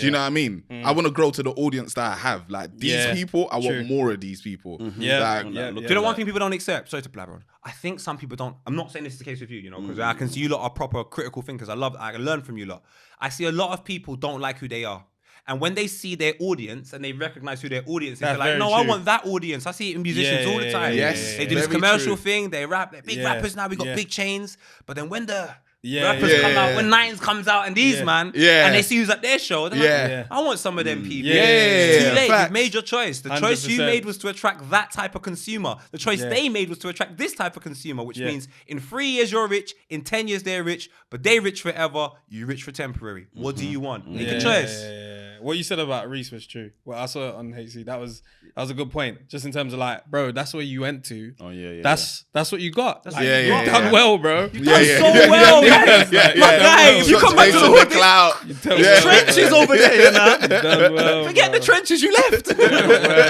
you know what I mean? I want to grow to the audience that I have. Like, these people, I want more of these people. Do you know one thing people don't accept? Sorry to blabber on. I think some people don't. I'm not saying this is the case with you, you know, because I can see you lot are proper critical thinkers. I learn from you lot. I see a lot of people don't like who they are. And when they see their audience and they recognize who their audience is, they're like, no, I want that audience. I see it in musicians all the time. They do this commercial thing, they rap, they're big rappers now, we got big chains. But then when the rappers come out, when Nines comes out and these and they see who's at their show, they're like, I want some of them people. It's too late. You've made your choice. The 100%. Choice you made was to attract that type of consumer. The choice they made was to attract this type of consumer, which means in 3 years you're rich, in 10 years they're rich, but they rich forever, you rich for temporary. What do you want? Make a choice. What you said about Reese was true. Well, I saw it on HC. That was a good point. Just in terms of like, bro, that's where you went to. Oh yeah. That's what you got. You've done well, bro. You've done so well, man. My guy, you come back to the hood. Cloud. Trenches over there, you know. Done well, forget bro. The trenches you left.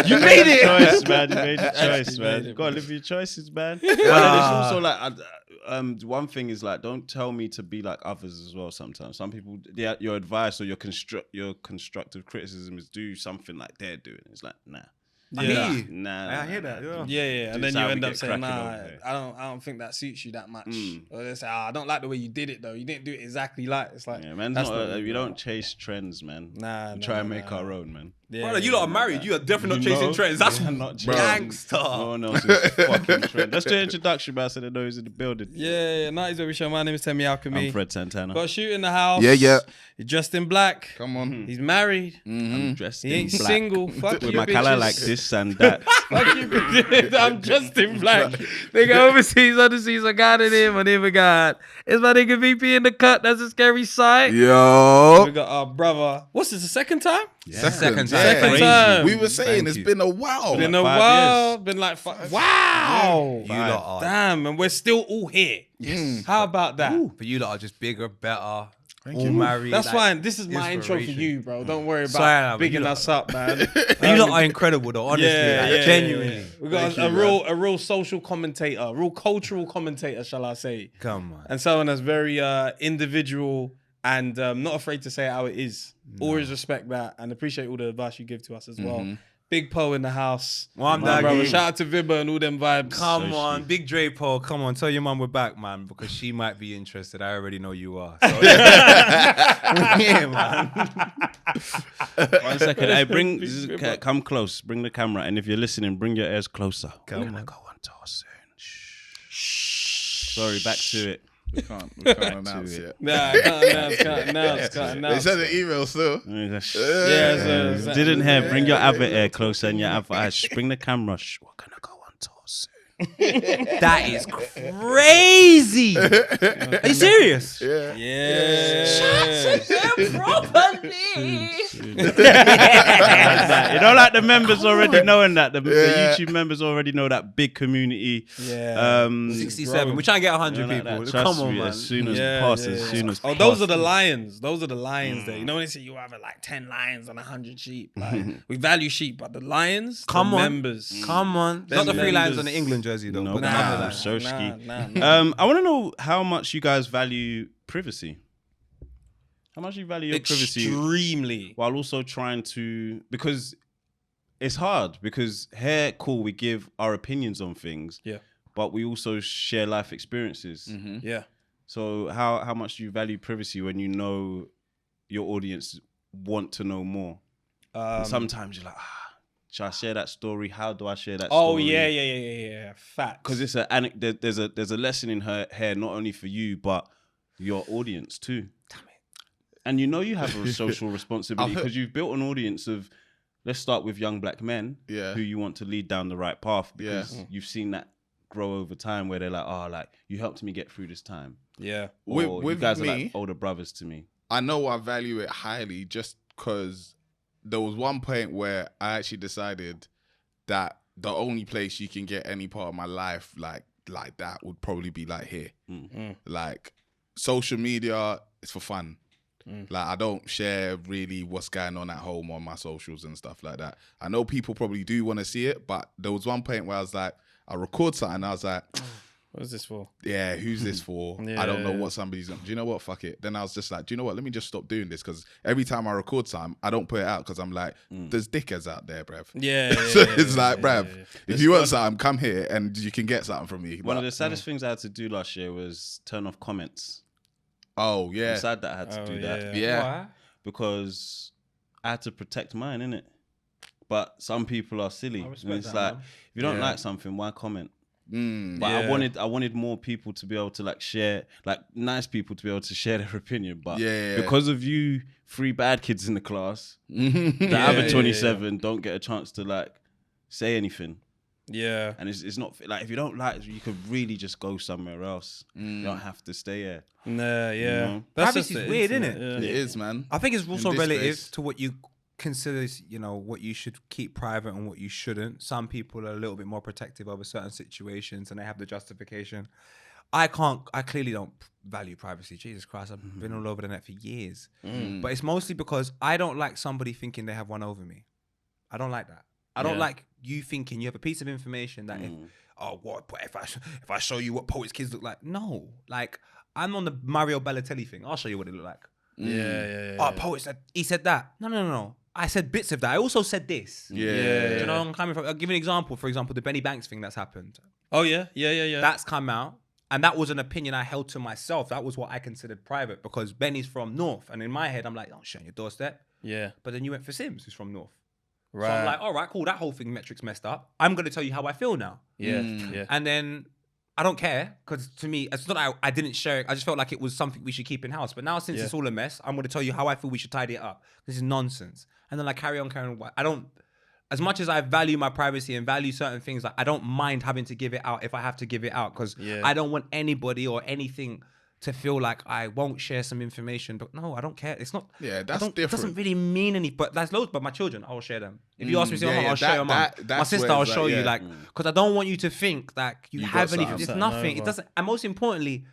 You made it. Choice, man. You made the choice, man. You gotta live your choices, man. But it's also like, one thing is like, don't tell me to be like others as well. Sometimes some people, your advice or your constructive criticism is do something like they're doing. It's like, nah. I hear you. Nah, I hear that. Yeah. And then how you we end get up saying, cracking nah, over here. I don't think that suits you that much. Or they say, I don't like the way you did it though. You didn't do it exactly like. It's like, Yeah, man. We don't chase trends, man. We try and make our own, man. Yeah, Brother, you lot are married. You are definitely not chasing trends. That's not gangster. No one else is fucking trend. Let's do an introduction, man, so they know who's in the building. Yeah, 90s Every Show. My name is Temi Alchemy. I'm Fred Santana. Got a shoot in the house. Yeah. He's dressed in black. Come on. He's married. I'm dressed He ain't in black. single. Fuck With you, my color bitches. like this and that. Fuck you, bitches. I'm dressed in black. Nigga overseas, underseas, I got it in. My name is God. It's my nigga VP in the cut. That's a scary sight. Yo. We got our brother. What's this, the second time? Second Second time. time. We were saying Thank it's you. been a while. Been a 5 while. years. Been like, wow. You lot are. Damn, and we're still all here. Yes. How about that? But you lot are just bigger, better, all you. married. That's like, fine. This is my intro for inspiration. you, bro. Don't worry about Sorry, but bigging you us up, man. You lot are incredible, though. Honestly, like, genuinely. We got a real social commentator, a real cultural commentator, shall I say? Come on. And someone that's very individual and not afraid to say it how it is. Always respect that and appreciate all the advice you give to us as well. Big Poe in the house. One My daggy. brother. Shout out to Vibba and all them vibes. Come on, Big Dre Paul. Come on, tell your mum we're back, man, because she might be interested. I already know you are. So, yeah, man. 1 second. Hey, come close. Bring the camera. And if you're listening, bring your ears closer. We're gonna go on tour soon. Shh. Sorry, back to it. We can't announce it. Nah, can't announce. They sent an email still. Yeah, Didn't hear. Bring your other ear closer and your other eye. Bring the camera. We're gonna go on tour soon. That is crazy. Are you serious? Yeah. Properly. You know, like the members already knowing that. The YouTube members already know that big community. Yeah. 67. We're trying to get 100 Like people. that. Come Trust on, me, man. as soon as Yeah, possible. yeah, As soon as Oh, those are the lions. Those are the lions there. You know when they say you have like 10 lions on 100 sheep. Like, we value sheep, but the lions, Come the on. members. Come on. Them Not the 3 lines members. on the England jersey, though. No, but the nah. other lines. So ski. Nah. I want to know how much you guys value privacy. How much you value your privacy Extremely. while also trying to, because it's hard, because here, cool, we give our opinions on things, Yeah. but we also share life experiences. Yeah. So how much do you value privacy when you know your audience want to know more? And sometimes you're like, should I share that story? How do I share that Oh, story? yeah. Fact. Because it's there's a lesson in her here, not only for you, but your audience too. Damn it. And you know you have a social responsibility because you've built an audience of, let's start with young black men who you want to lead down the right path because you've seen that grow over time where they're like, oh, like, you helped me get through this time. Yeah. Or With you guys me, are like older brothers to me. I know I value it highly just because there was one point where I actually decided that the only place you can get any part of my life like that would probably be like here. Like social media is for fun. Like I don't share really what's going on at home on my socials and stuff like that. I know people probably do want to see it, but there was one point where I was like, I record something and I was like, What is this for? yeah, who's this for? I don't know what somebody's. Do you know what? Fuck it. Then I was just like, do you know what? Let me just stop doing this because every time I record something, I don't put it out because I'm like, there's dickheads out there, bruv. Yeah. So it's like, bruv, if you want something, come here and you can get something from me. One of the saddest things I had to do last year was turn off comments. Oh I'm yeah, sad that I had to do that. yeah. Why? Because I had to protect mine, innit? But some people are silly. And respect it's that, like, man. if you don't like something, why comment? But Yeah. I wanted more people to be able to like share, like nice people to be able to share their opinion. But Yeah. because of you, 3 bad kids in the class, the other 27 don't get a chance to like say anything. Yeah. And it's not like, if you don't like, you could really just go somewhere else. You don't have to stay here. Nah, yeah. You know? That's Privacy's just weird, internet, innit? It is, man. I think it's also this relative space. to what you consider, you know, what you should keep private and what you shouldn't. Some people are a little bit more protective over certain situations and they have the justification. I clearly don't value privacy. Jesus Christ, I've been all over the net for years. But it's mostly because I don't like somebody thinking they have one over me. I don't like that. I don't like you thinking you have a piece of information that if I show you what Poet's kids look like. No, like I'm on the Mario Balotelli thing. I'll show you what it look like. Yeah. Oh, Poet said he said that. No. I said bits of that. I also said this. Yeah. You know, I'm coming from. I'll give you an example. For example, the Benny Banks thing that's happened. Oh yeah. That's come out. And that was an opinion I held to myself. That was what I considered private because Benny's from North. And in my head, I'm like, don't shut your doorstep. Yeah. But then you went for Sims, who's from North. Right. So I'm like, all right, cool. That whole thing, metrics messed up. I'm going to tell you how I feel now. Yeah. Yeah. And then I don't care because to me, it's not that I didn't share it. I just felt like it was something we should keep in house. But now since it's all a mess, I'm going to tell you how I feel we should tidy it up. This is nonsense. And then I carry on. I don't, as much as I value my privacy and value certain things, like I don't mind having to give it out if I have to give it out because I don't want anybody or anything to feel like I won't share some information. But no, I don't care. It's not. Yeah, that's different. It doesn't really mean any. But that's loads. But my children, I will share them. If you ask me, I'll show your mum. My sister, I'll show you. Like, because I don't want you to think that you have anything. It's nothing. It doesn't. And most importantly,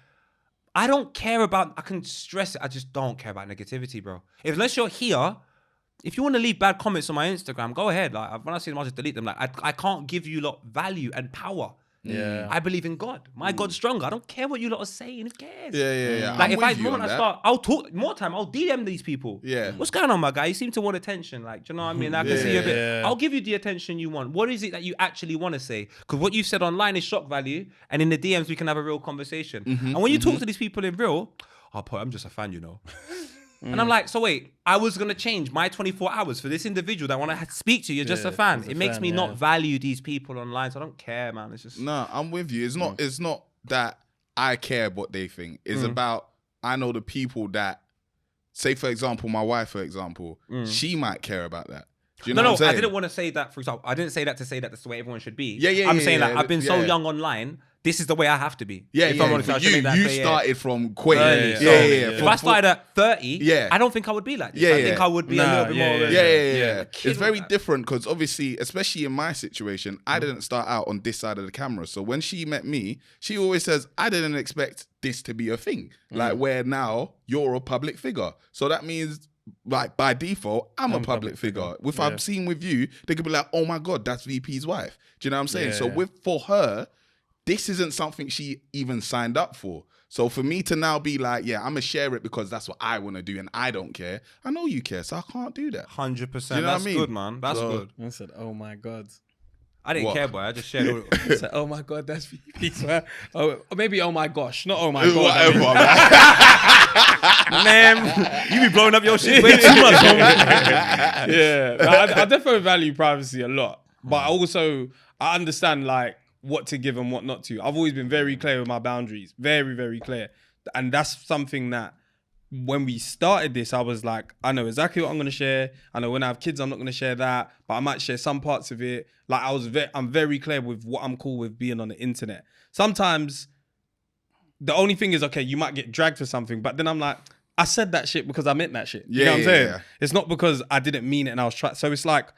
I don't care about. I can stress it. I just don't care about negativity, bro. Unless you're here. If you want to leave bad comments on my Instagram, go ahead. Like when I see them, I'll just delete them. Like I can't give you lot value and power. Yeah. I believe in God. My God's stronger. I don't care what you lot are saying. Who cares? Yeah. Like I'll talk more time. I'll DM these people. Yeah. What's going on, my guy? You seem to want attention. Like, do you know what I mean? I can see you a bit. Yeah. I'll give you the attention you want. What is it that you actually want to say? Because what you've said online is shock value, and in the DMs we can have a real conversation. And when you talk to these people in real, I'm just a fan, you know. And I'm like, so wait, I was going to change my 24 hours for this individual that I want to speak to. You're just a fan. It makes me not value these people online. So I don't care, man. It's just... No, I'm with you. It's not that I care what they think. It's about, I know the people that, say for example, my wife, for example, she might care about that. Do you know what I'm saying? I didn't want to say that, for example. I didn't say that to say that that's the way everyone should be. I'm saying that I've been so young online. This is the way I have to be. If I'm honest, you started from Quake. If I started at 30, I don't think I would be like this. I think I would be a little bit more. It's very different because obviously, especially in my situation, I didn't start out on this side of the camera. So when she met me, she always says, I didn't expect this to be a thing. Like where now you're a public figure. So that means like by default, I'm a public figure. If I'm seen with you, they could be like, oh my God, that's VP's wife. Do you know what I'm saying? So for her, this isn't something she even signed up for. So for me to now be like, I'm going to share it because that's what I want to do and I don't care. I know you care, so I can't do that. 100%. You know that's what I mean? Good, man. That's good. I said, oh my God. I didn't care, boy. I just shared all I said, oh my God, that's VP's wife. Oh, maybe oh my gosh. Not oh my God. Whatever, man. You be blowing up your shit way too much. I definitely value privacy a lot. But also, I understand like, what to give and what not to. I've always been very clear with my boundaries. Very, very clear. And that's something that when we started this, I was like, I know exactly what I'm going to share. I know when I have kids, I'm not going to share that, but I might share some parts of it. Like I'm very clear with what I'm cool with being on the internet. Sometimes the only thing is, okay, you might get dragged for something, but then I'm like, I said that shit because I meant that shit. You know what I'm saying? It's not because I didn't mean it and I was trying. So it's like,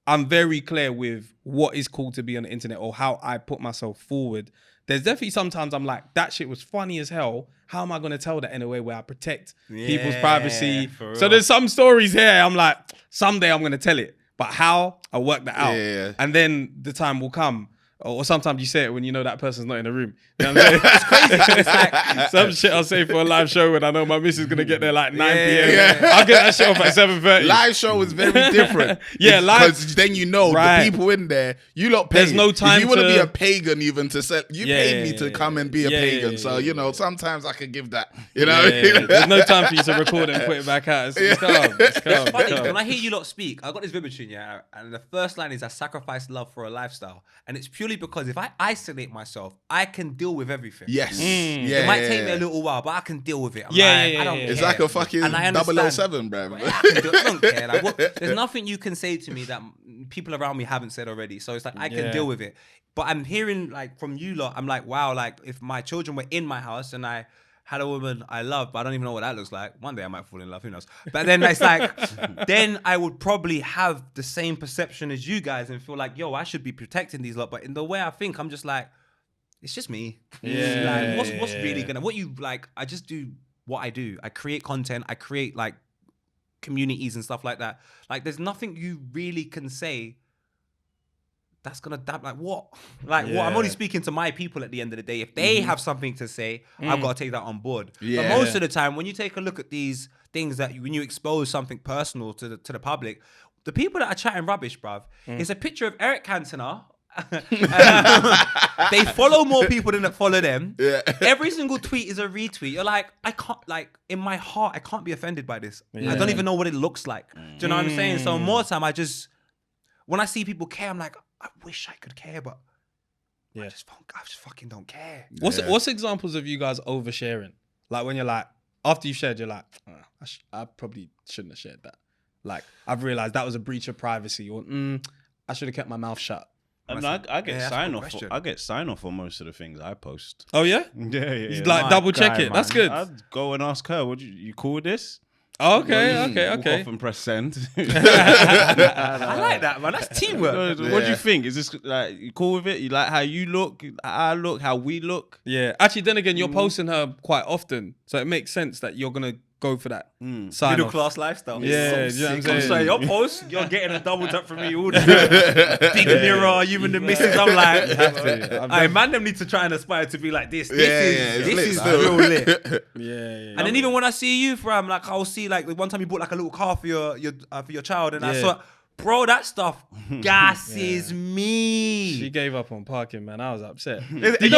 I'm very clear with what is cool to be on the internet or how I put myself forward. There's definitely sometimes I'm like, that shit was funny as hell. How am I going to tell that in a way where I protect people's privacy? So there's some stories here. I'm like, someday I'm going to tell it. But how? I'll work that out. And then the time will come. Or sometimes you say it when you know that person's not in the room. You know what I'm saying? It's crazy. It's like some shit I'll say for a live show when I know my missus is gonna get there like 9 p.m. I'll get that shit off at 7:30. Live show is very different. Live because then you know the people in there. You lot pay. There's no time. If you want to be a pagan, even to say you paid me to come and be a pagan. So you know sometimes I can give that. You know, there's no time for you to record and put it back out. It's calm. It's calm. When I hear you lot speak, I got this Viber tune, and the first line is, "I sacrifice love for a lifestyle," and it's purely because if I isolate myself, I can deal with everything. Yes. It might take me a little while, but I can deal with it. I don't care. It's like a fucking 007, bro. I don't care. Like, there's nothing you can say to me that people around me haven't said already. So it's like, I can deal with it. But I'm hearing like from you lot, I'm like, wow, like if my children were in my house and I had a woman I love, but I don't even know what that looks like. One day I might fall in love, who knows? But then it's like, then I would probably have the same perception as you guys and feel like, yo, I should be protecting these lot. But in the way I think, I'm just like, it's just me. What's really gonna, I just do what I do. I create content. I create like communities and stuff like that. Like there's nothing you really can say that's gonna damn, like what? Like what? I'm only speaking to my people at the end of the day. If they have something to say, I've got to take that on board. But most of the time, when you take a look at these things when you expose something personal to the public, the people that are chatting rubbish, bruv, it's a picture of Eric Cantona. They follow more people than that follow them. Yeah. Every single tweet is a retweet. You're like, I can't, like, in my heart, I can't be offended by this. I don't even know what it looks like. Do you know what I'm saying? So more time, when I see people care, I'm like, I wish I could care, but I just fucking don't care. What's examples of you guys oversharing? Like when you're like, after you've shared, you're like, I probably shouldn't have shared that. Like, I've realized that was a breach of privacy, or I should have kept my mouth shut. And I get sign off. I get sign off on most of the things I post. Oh yeah, yeah. Like double check it. Man. That's good. I'd go and ask her, you cool with this? Oh, okay. Walk off and press send. I like that, man. That's teamwork. What do you think? Is this like you cool with it? You like how you look, I look, how we look? Yeah. Actually, then again, you're posting her quite often, so it makes sense that you're gonna go for that middle class lifestyle. Yeah, you know what I'm saying? Your post, you're getting a double tap from me all the time. Big mirror, you and the missus. I'm like, man, them need to try and aspire to be like this. This is real lit. Yeah. And then even when I see you, fam, like I'll see like one time you bought like a little car for your child, and I saw. Bro, that stuff gasses me. She gave up on parking, man. I was upset. Have you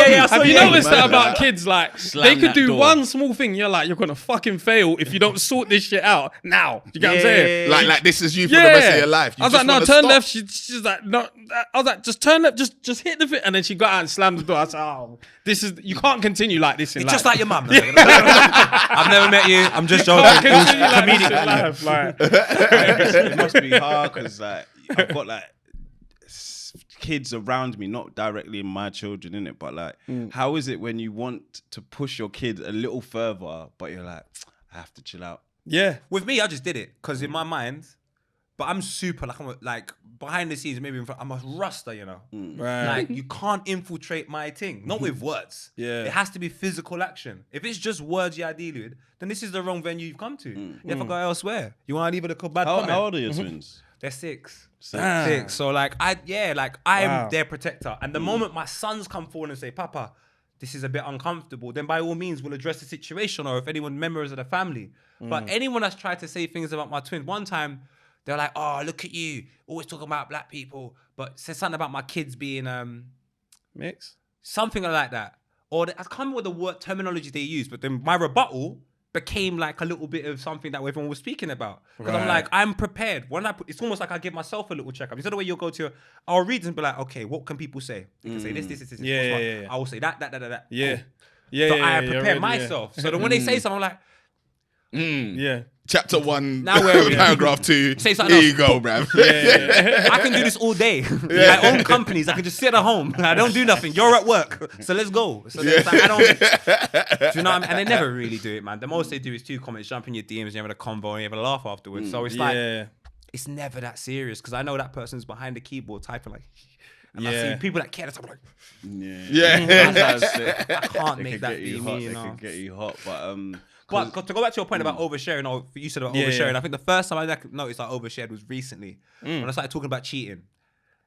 noticed that about kids? Like, they could do one small thing. You're like, you're going to fucking fail if you don't sort this shit out now. You get what I'm saying? Like this is you for the rest of your life. I was like, no, turn left. She's like, no. I was like, just turn left. Just hit the fit. And then she got out and slammed the door. I said, oh, you can't continue like this in life. Just like your mum. I've never met you. I'm just joking. It must be hard because like I've got like kids around me, not directly in my children, in it, but like, how is it when you want to push your kid a little further, but you're like, I have to chill out? Yeah. With me, I just did it because in my mind, but I'm super like behind the scenes, maybe in front, I'm a rasta, you know. Right. Like you can't infiltrate my thing, not with words. Yeah. It has to be physical action. If it's just words you're dealing with, then this is the wrong venue you've come to. You have to go elsewhere. You want to leave it a bad comment. How old are your twins? They're 6. 6. So like I am their protector. And the moment my sons come forward and say, Papa, this is a bit uncomfortable, then by all means we'll address the situation, or if anyone members of the family. But anyone that's tried to say things about my twins, one time they're like, oh, look at you, always talking about black people, but said something about my kids being mixed, something like that. Or I can't remember what the word terminology they used, but then my rebuttal became like a little bit of something that everyone was speaking about. Because I'm like, I'm prepared. When it's almost like I give myself a little checkup. Instead of the way you'll go to, I'll read and be like, okay, what can people say? They can say this. Yeah. I will say that. Yeah. Cool. Yeah. So I prepare myself. So then when they say something, I'm like, yeah. Chapter 1, now paragraph 2. Say something Here else. you go, bruv. I can do this all day. I own companies. I can just sit at home. I don't do nothing. You're at work. So let's go. So it's like, I don't... Do you know what I mean? And they never really do it, man. The most they do is 2 comments, jump in your DMs, and you have a convo, and you have a laugh afterwards. So it's like, it's never that serious, because I know that person's behind the keyboard typing like... And I see people that care, I'm like... I can't make that be me, you know? They can get you hot, but... But to go back to your point about oversharing, or you said about oversharing, I think the first time I noticed I overshared was recently when I started talking about cheating.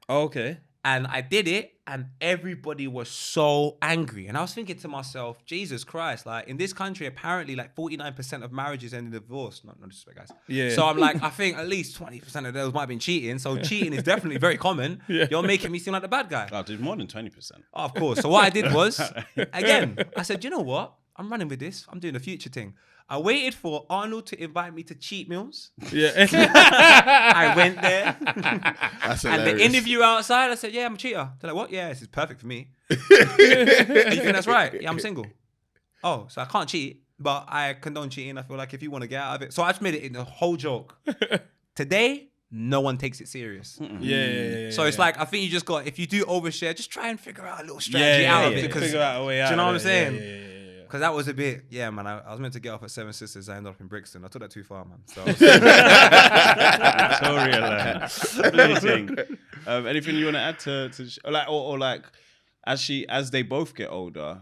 Okay. And I did it, and everybody was so angry. And I was thinking to myself, Jesus Christ, like in this country, apparently like 49% of marriages end in divorce. No disrespect, guys. Yeah. So I'm like, I think at least 20% of those might have been cheating. So cheating is definitely very common. You're making me seem like the bad guy. Oh, there's more than 20%. Oh, of course. So what I did was, again, I said, you know what? I'm running with this. I'm doing the future thing. I waited for Arnold to invite me to cheat meals. Yeah. I went there. That's and hilarious. the interview outside, I said, yeah, I'm a cheater. They're like, what? Yeah, this is perfect for me. You think that's right? Yeah, I'm single. Oh, so I can't cheat, but I condone cheating. I feel like if you want to get out of it. So I just made it in a whole joke. Today, no one takes it serious. Yeah. So it's like, I think you just got, if you do overshare, just try and figure out a little strategy out of it. Figure out a way out. Do you know what I'm saying? Yeah. Because that was a bit, man, I was meant to get off at Seven Sisters. I ended up in Brixton. I took that too far, man. So Amazing. Anything you want to add to like, or like, as they both get older?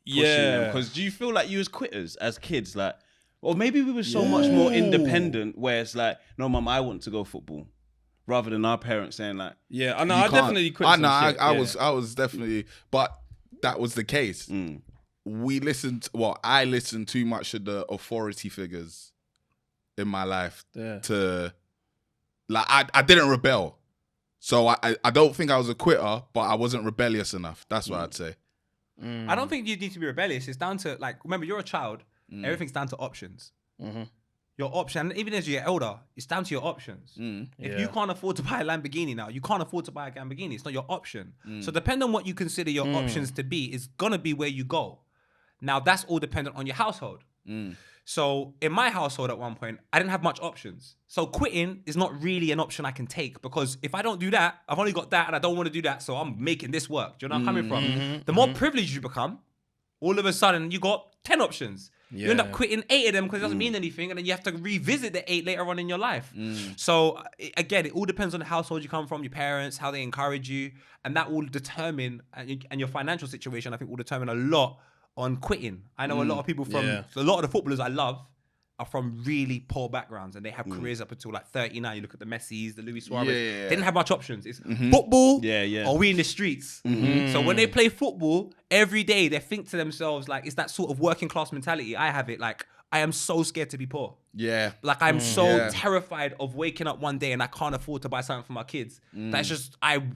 Yeah. Because do you feel like you as quitters as kids, like, or maybe we were so much more independent, where it's like, no, mum, I want to go football, rather than our parents saying like, yeah, I know, I definitely quit. I know, I was definitely, but that was the case. I listened too much to the authority figures in my life to like I didn't rebel. So I don't think I was a quitter, but I wasn't rebellious enough. That's what I'd say. I don't think you need to be rebellious. It's down to, like, remember, you're a child. Everything's down to options. Your option, and even as you get older, it's down to your options. If you can't afford to buy a Lamborghini now, you can't afford to buy a Lamborghini. It's not your option. So depending on what you consider your options to be, is gonna be where you go. Now that's all dependent on your household. So in my household at one point, I didn't have much options. So quitting is not really an option I can take, because if I don't do that, I've only got that and I don't want to do that, so I'm making this work. Do you know where I'm coming from? The more privileged you become, all of a sudden you got 10 options. You end up quitting 8 of them because it doesn't mean anything, and then you have to revisit the 8 later on in your life. So again, it all depends on the household you come from, your parents, how they encourage you, and that will determine, and your financial situation, I think, will determine a lot on quitting. I know a lot of people from, a lot of the footballers I love are from really poor backgrounds, and they have careers up until like 39. You look at the Messis, the Luis Suarez. They didn't have much options. It's football, or we in the streets. So when they play football, every day they think to themselves, like, it's that sort of working class mentality. I have it, like, I am so scared to be poor. Like, I'm so terrified of waking up one day and I can't afford to buy something for my kids. That's just,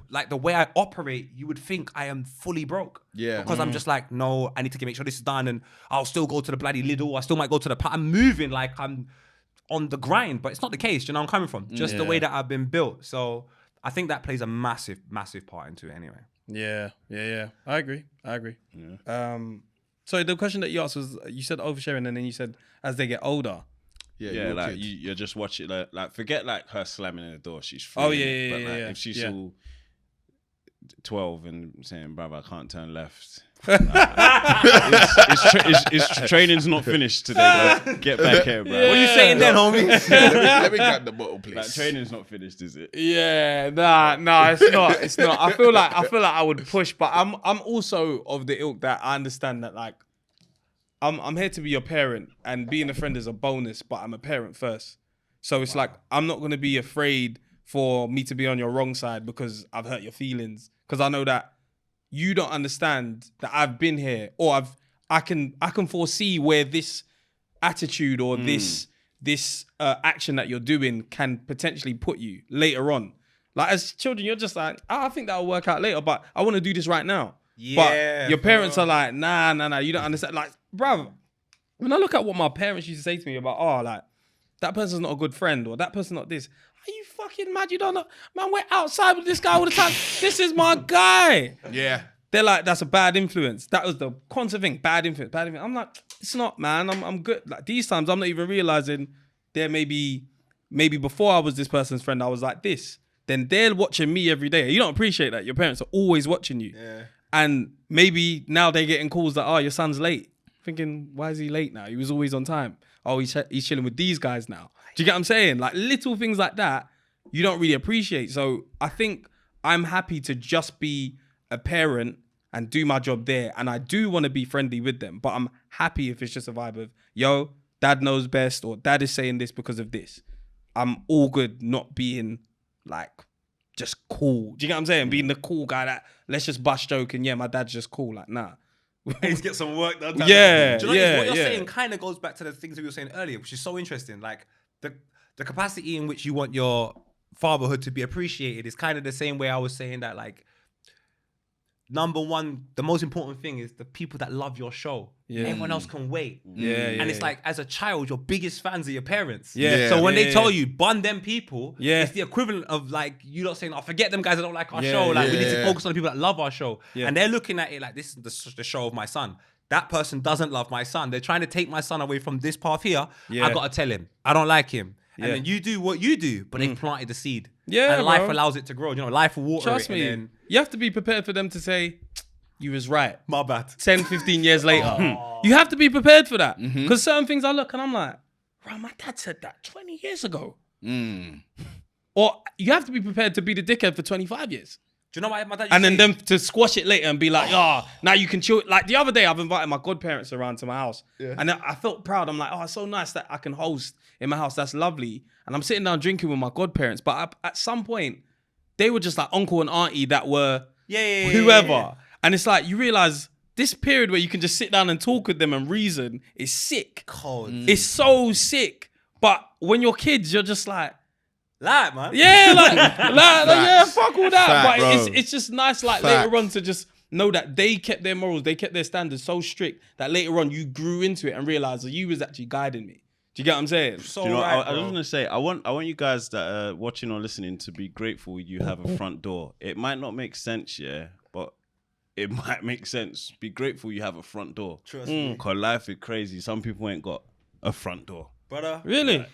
like, the way I operate, you would think I am fully broke. Because I'm just like, no, I need to make sure this is done, and I'll still go to the bloody Lidl. I still might go to I'm moving like I'm on the grind, but it's not the case. You know where I'm coming from? Just the way that I've been built. So I think that plays a massive, massive part into it anyway. I agree. So the question that you asked was, you said oversharing, and then you said as they get older. Like you're just watching, like forget like her slamming in the door. She's free. But if she's all 12 and saying, "Brother, I can't turn left." It's training's not finished today. Bro. Get back here, bro. What are you saying then, homie? Let me grab the bottle, please. Like, training's not finished, is it? Nah, it's not. I feel like I would push, but I'm also of the ilk that I understand that, like, I'm here to be your parent, and being a friend is a bonus, but I'm a parent first. So it's like, I'm not going to be afraid for me to be on your wrong side because I've hurt your feelings, because I know that you don't understand that I've been here, or I can foresee where this attitude or this action that you're doing can potentially put you later on. Like, as children, you're just like, I think that'll work out later, but I want to do this right now. But your parents are like, nah, you don't understand. Like, bruv, when I look at what my parents used to say to me about, like, that person's not a good friend, or that person's not this. Are you fucking mad? You don't know? Man, we're outside with this guy all the time. This is my guy. They're like, that's a bad influence. That was the constant thing. Bad influence. I'm like, it's not, man. I'm good. Like, these times, I'm not even realizing there maybe before I was this person's friend, I was like this. Then they're watching me every day. You don't appreciate that. Your parents are always watching you. And maybe now they're getting calls that, oh, your son's late. Thinking, why is he late now? He was always on time. Oh, he's chilling with these guys now. Do you get what I'm saying? Like, little things like that, you don't really appreciate. So I think I'm happy to just be a parent and do my job there. And I do want to be friendly with them, but I'm happy if it's just a vibe of, yo, dad knows best, or dad is saying this because of this. I'm all good not being like just cool. Do you get what I'm saying? Being the cool guy that, let's just bust joke and, yeah, my dad's just cool. Like, nah. Let's get some work done. Yeah, Do you know what you're yeah. saying kind of goes back to the things that we were saying earlier, which is so interesting. Like, the capacity in which you want your fatherhood to be appreciated is kind of the same way I was saying that, like, number one, the most important thing is the people that love your show. Everyone else can wait. And it's like, as a child, your biggest fans are your parents. So when they tell you, bun them people, it's the equivalent of, like, you not saying, oh, forget them guys that don't like our show. Like, we need to focus on the people that love our show. And they're looking at it like, this is the show of my son. That person doesn't love my son. They're trying to take my son away from this path here. I got to tell him, I don't like him. And then you do what you do, but they've planted the seed. And life allows it to grow. You know, life will water Trust it. me. And then, you have to be prepared for them to say, you was right. my bad. 10, 15 years later. You have to be prepared for that. Because certain things I look and I'm like, right, my dad said that 20 years ago. Or you have to be prepared to be the dickhead for 25 years. Do you know what my dad used And to then say? them to squash it later and be like, now you can chill. Like, the other day, I've invited my godparents around to my house. And I felt proud. I'm like, oh, it's so nice that I can host in my house. That's lovely. And I'm sitting down drinking with my godparents. But at some point, they were just like uncle and auntie that were whoever. And it's like, you realize this period where you can just sit down and talk with them and reason is sick. Cold. It's so sick. But when you're kids, you're just like, Like, man. Yeah, yeah, fuck all that. Fact, but bro. it's just nice, like Fact. later on to just know that they kept their morals, they kept their standards so strict that later on you grew into it and realized that you was actually guiding me. Do you get what I'm saying? So Do you know, right, I was gonna say, I want you guys that are watching or listening to be grateful you have a front door. It might not make sense, yeah, but it might make sense. Be grateful you have a front door. Trust me. Cause life is crazy. Some people ain't got a front door. Brother. Really?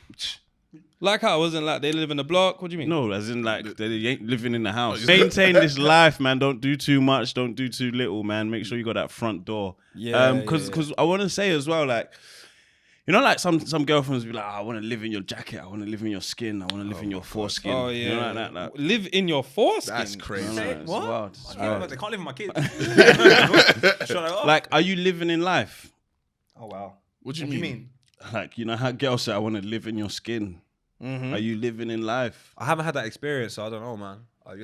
Like how it wasn't like they live in the block? What do you mean? No, as in like they ain't living in the house. Maintain this life, man. Don't do too much. Don't do too little, man. Make sure you got that front door. Yeah. Because I want to say as well, like, you know, like some girlfriends be like, I want to live in your jacket. I want to live in your skin. I want to live in your foreskin. Oh yeah. You know, like that. Like, live in your foreskin. That's crazy. it's What? wild. It's What? wild. They can't live with my kids. Like, are you living in life? Oh wow. What do you mean? Like, you know how girls say, I want to live in your skin. Are you living in life? I haven't had that experience, so I don't know, man. I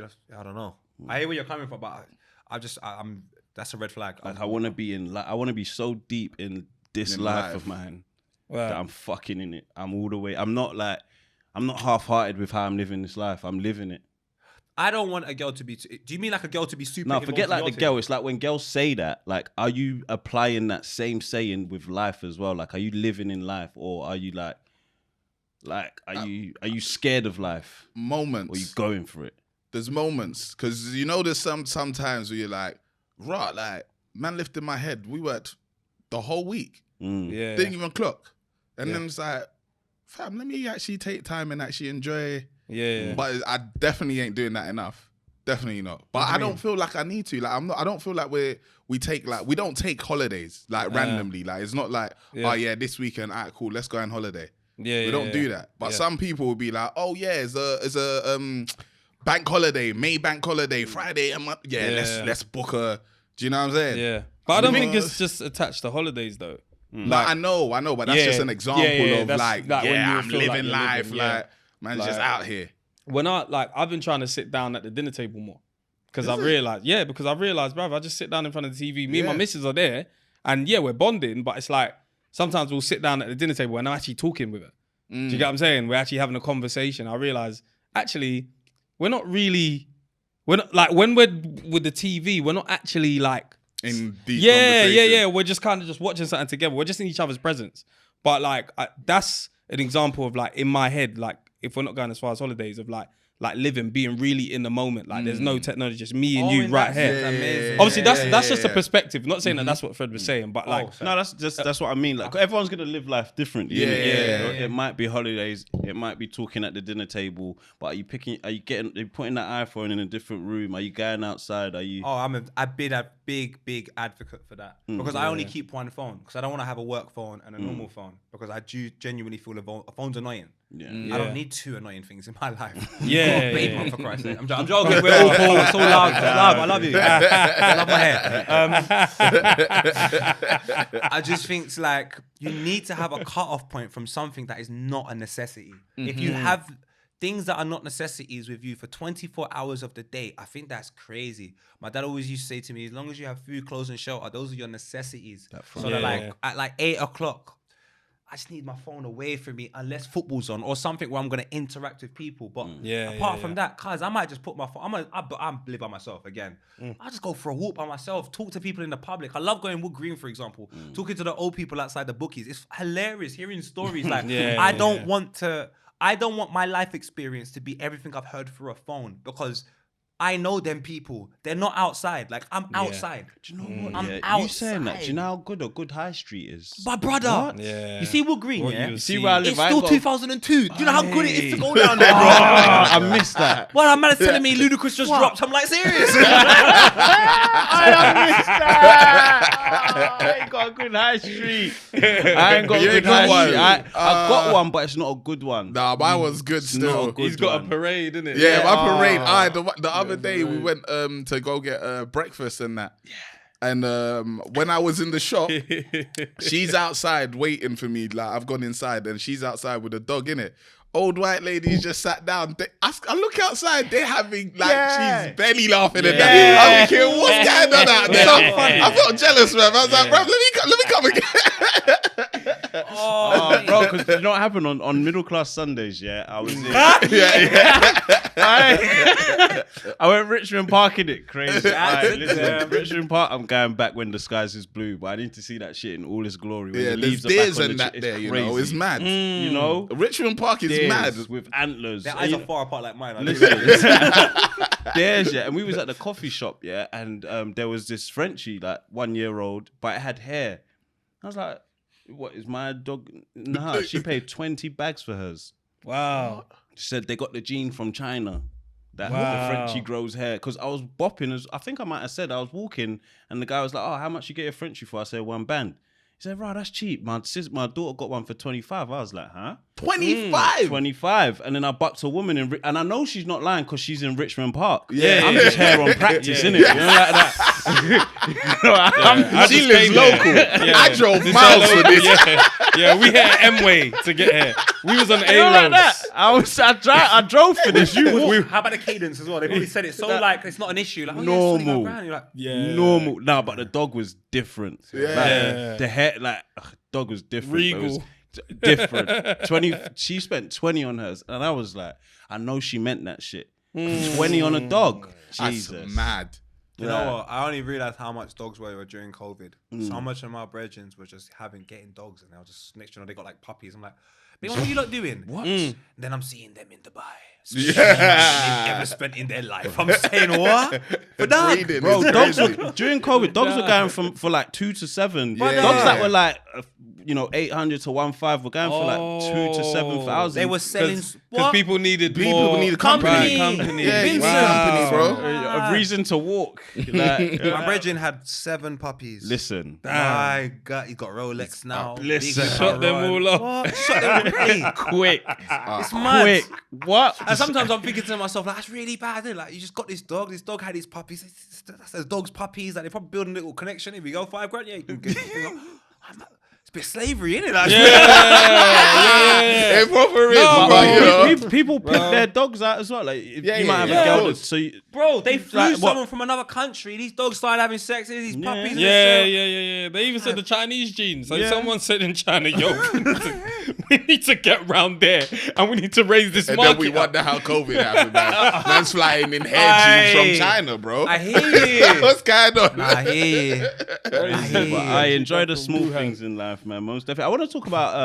don't know. I hear where you're coming from, but I'm. That's a red flag. Like, I want to be in. Like, I want to be so deep in this In life life. of mine Wow. that I'm fucking in it. I'm all the way. I'm not half-hearted with how I'm living this life. I'm living it. I don't want a girl to be. Do you mean like a girl to be super? No, involved forget in like your the thing? girl. It's like when girls say that. Like, are you applying that same saying with life as well? Like, are you living in life, or are you are you scared of life, Moments. or are you going for it? There's moments, because you know there's sometimes where you're like, right, like, man lifted my head. We worked the whole week. Yeah. Didn't even clock. And then it's like, fam, let me actually take time and actually enjoy. Yeah. But I definitely ain't doing that enough. Definitely not. But I don't feel like I need to. Like, I don't feel like we don't take holidays like randomly. Like, it's not like, oh yeah, this weekend, all right, cool, let's go on holiday. Yeah. We don't do that. But some people will be like, oh yeah, it's a bank holiday, May bank holiday, Friday, let's book a. Do you know what I'm saying? Yeah. But I don't think it's just attached to holidays though. Like, I know, but that's just an example of that's like when you I'm feel like living you're life, living, yeah. like man's Like- just out here. When I've been trying to sit down at the dinner table more because I've realized, bruv, I just sit down in front of the TV. Me and my missus are there, and yeah, we're bonding. But it's like sometimes we'll sit down at the dinner table and I'm actually talking with her. Do you get what I'm saying? We're actually having a conversation. I realize actually we're not like when we're with the TV, we're not actually like In deep yeah. conversation. We're just kind of just watching something together. We're just in each other's presence. But like that's an example of like in my head, like if we're not going as far as holidays of like living, being really in the moment. Like there's no technology, just me and you right here. Amazing. Obviously, that's just a perspective. Not saying that that's what Fred was saying, but like No, that's what I mean. Like, everyone's gonna live life differently. Yeah, innit? yeah. It might be holidays. It might be talking at the dinner table. But are you putting that iPhone in a different room? Are you going outside? Are you? Oh, I've been a big advocate for that because I only keep one phone because I don't want to have a work phone and a normal phone because I do genuinely feel a phone's annoying. Yeah. I don't need two annoying things in my life. Yeah, I've got a baby, yeah. for Christ's sake. I'm joking. We're all cool. It's all love. It's love. I love you. I love my hair. I just think it's like you need to have a cut-off point from something that is not a necessity. If you have things that are not necessities with you for 24 hours of the day, I think that's crazy. My dad always used to say to me, as long as you have food, clothes, and shelter, those are your necessities. So they're like, at like 8 o'clock, I just need my phone away from me unless football's on or something where I'm going to interact with people. But apart from that, cuz I might just put my phone, I live by myself again. I just go for a walk by myself, talk to people in the public. I love going Wood Green, for example, talking to the old people outside the bookies. It's hilarious hearing stories. Like, I don't want my life experience to be everything I've heard through a phone because I know them people. They're not outside. Like, I'm outside. Do you know what? I'm outside. You saying that? Do you know how good a good high street is? My brother. What? Yeah. You see Wood Green, What yeah? you You see where I live? It's I still got- 2002. Do you know how good it is to go down there, bro? I missed that. Well, a man's telling me Ludacris just dropped. I'm like, serious? I ain't got a good high street. I ain't got a You good ain't got high one. street. I got one, but it's not a good one. Nah, mine was good Not still. a good He's got one. a parade, innit? Yeah, my parade. The other day we went to go get breakfast and that. Yeah. And when I was in the shop, she's outside waiting for me. Like, I've gone inside and she's outside with a dog in it. Old white ladies just sat down. I look outside, they're having she's barely laughing at that. I'm thinking, what's going on out there? So funny. I felt jealous, man. I was like, bro, let me come again. Oh, bro, because you know what happened on middle class Sundays? Yeah, I was in. I went Richmond Park in it. Crazy. Right, listen, Richmond Park. I'm going back when the skies is blue, but I need to see that shit in all its glory. When the leaves there's are deers and that there. You know, it's mad. You know, Richmond Park is mad with antlers. Their eyes are far apart like mine. Listen, there's and we was at the coffee shop, and there was this Frenchie, like 1 year old, but it had hair. I was like, "What is my dog?" Nah, she paid 20 bags for hers. Wow. She said they got the gene from China. That the Frenchie grows hair. Because I was bopping, I think I might have said, I was walking, and the guy was like, "Oh, how much you get a Frenchie for?" I said, £1. He said, "Right, that's cheap. My daughter got one for 25. I was like, huh? 25? 25. And then I bucked a woman and I know she's not lying because she's in Richmond Park. Yeah. I'm just here on practice, innit? You know, like that. She lives local. I drove miles for this. Yeah, we had M-Way to get here. We was on Like A-Roads. that. I drove for this. How about the cadence as well? They probably said it so like it's not an issue. Like, normal. You're like, Normal. No, but the dog was different. Yeah. Like, the hair, dog was different. Regal. It was different. 20. She spent 20 on hers, and I was like, I know she meant that shit. 20 on a dog. Jesus, That's mad. You know what? I only realized how much dogs were during COVID. So much of my brethren were just getting dogs, and they were just next to they got like puppies. I'm like, what are you lot doing? What? Then I'm seeing them in Dubai. They've ever spent in their life. I'm saying what? But dog, bro, dogs were, during COVID, dogs were going for like 2 to 7. Yeah. Dogs that were like 800 to 1.5 were going for like 2 to 7,000. they were selling Because people needed company. company. Yeah, you need company, bro. A reason to walk. Like, my brethren had 7 puppies. listen, My God, he's got Rolex now. Listen. Big Shut them all up. What? Shut them all up. quick, It's mad. quick. What? And sometimes I'm thinking to myself, like, that's really bad, isn't it? Like, you just got this dog. This dog had his puppies. That's the dog's puppies. Like, they probably building a little connection. Here we go, $5,000. Yeah, you can get it. It's a bit slavery, isn't it? Like, It proper is. But people pick their dogs out as well. Like, you might have a girl that, so bro, they flew like, someone from another country. These dogs started having sex with these puppies. Yeah. They even said the Chinese genes. Like someone said in China, yo, we need to get round there and we need to raise this And market. then we wonder how COVID happened, man. Man's flying in hair jeans from China, bro. I hear you. What's going on? I hear you. But I enjoy the small things in life, man. Most definitely. I want to talk about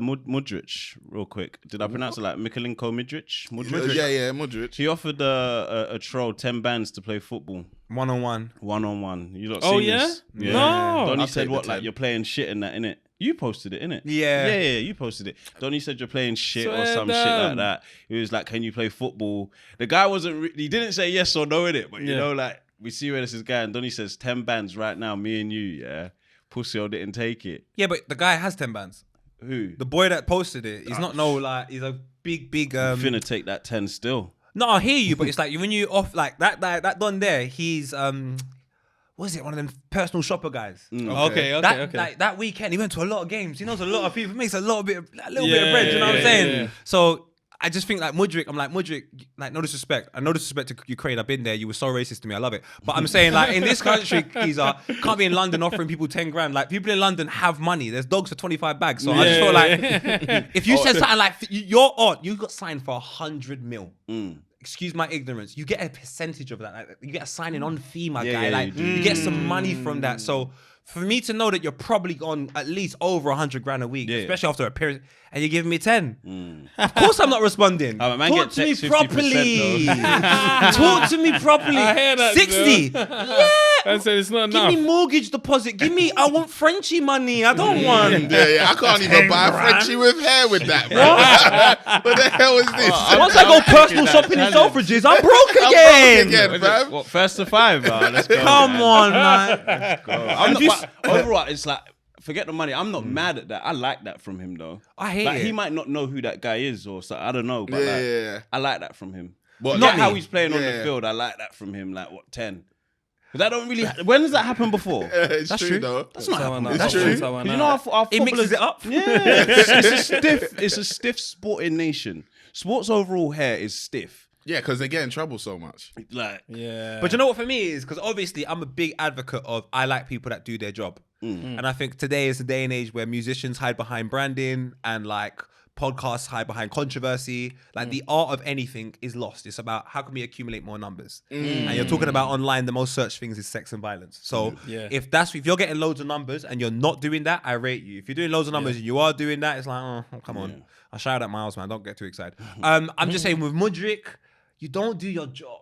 Mudrich real quick. Did I pronounce it like Mikolenko Mudrich? Yeah, Modric. He offered a troll 10 bands to play football. One-on-one. You lot Oh, seen yeah? this? No. Donny I'll said take what, the like 10. you're playing shit in that, innit? You posted it, innit? Yeah. Yeah, you posted it. Donny said you're playing shit or Swear some shit down. like that. He was like, can you play football? The guy he didn't say yes or no in it, but you know, like, we see where this is going. Donny says 10 bands right now, me and you, yeah. Pussy didn't take it. Yeah, but the guy has 10 bands. Who? The boy that posted it, he's not he's a big Finna take that 10 still. No, I hear you, but it's like when you off like that Don there, he's what is it? One of them personal shopper guys. Okay. Like that weekend, he went to a lot of games. He knows a lot of people. Makes a little bit of bread. You know what I'm saying? Yeah. So I just think like Mudryk. I'm like Mudryk. Like no disrespect. No disrespect to Ukraine. I've been there. You were so racist to me. I love it. But I'm saying like in this country, can't be in London offering people 10 grand. Like people in London have money. There's dogs for 25 bags. So I just feel like if you said something like you got signed for 100 mil. Excuse my ignorance. You get a percentage of that. Like, you get a signing on fee, my guy. Like you get some money from that. So for me to know that you're probably on at least over 100 grand a week, especially after a period, and you're giving me 10, of course I'm not responding. Talk to me properly. Talk to me properly. I hear that, 60. Yeah. I said it's not Give enough. me mortgage deposit. I want Frenchie money. I don't want. Yeah. I can't even buy a Frenchie with hair with that, bro. What the hell is this? Once I go personal shopping in Selfridges, I'm broke again. Fam. What, first to 5? Let's go. Come man. on, man. Let's go. I'm not, but overall, it's like, forget the money. I'm not mad at that. I like that from him, though. I hate like, it. He might not know who that guy is or so. I don't know. But Yeah. I like that from him. But Not me. how he's playing on the Yeah. field. I like that from him. Like, what, 10? Because I don't really... When has that happened before? It's That's true, true. though. That's not happened It's before. true. 'Cause you know our It mixes footballers- it up. Yeah, it's a stiff sporting nation. Sports overall hair is stiff. Yeah, because they get in trouble so much. Like, Yeah. But you know what for me is? Because obviously I'm a big advocate of I like people that do their job. And I think today is the day and age where musicians hide behind branding and like podcasts hide behind controversy. Like the art of anything is lost. It's about how can we accumulate more numbers. And you're talking about online, the most searched things is sex and violence. So if you're getting loads of numbers and you're not doing that, I rate you. If you're doing loads of numbers and you are doing that, it's like, oh come on. I shout at Miles, man. Don't get too excited. I'm just saying with Mudryk, you don't do your job.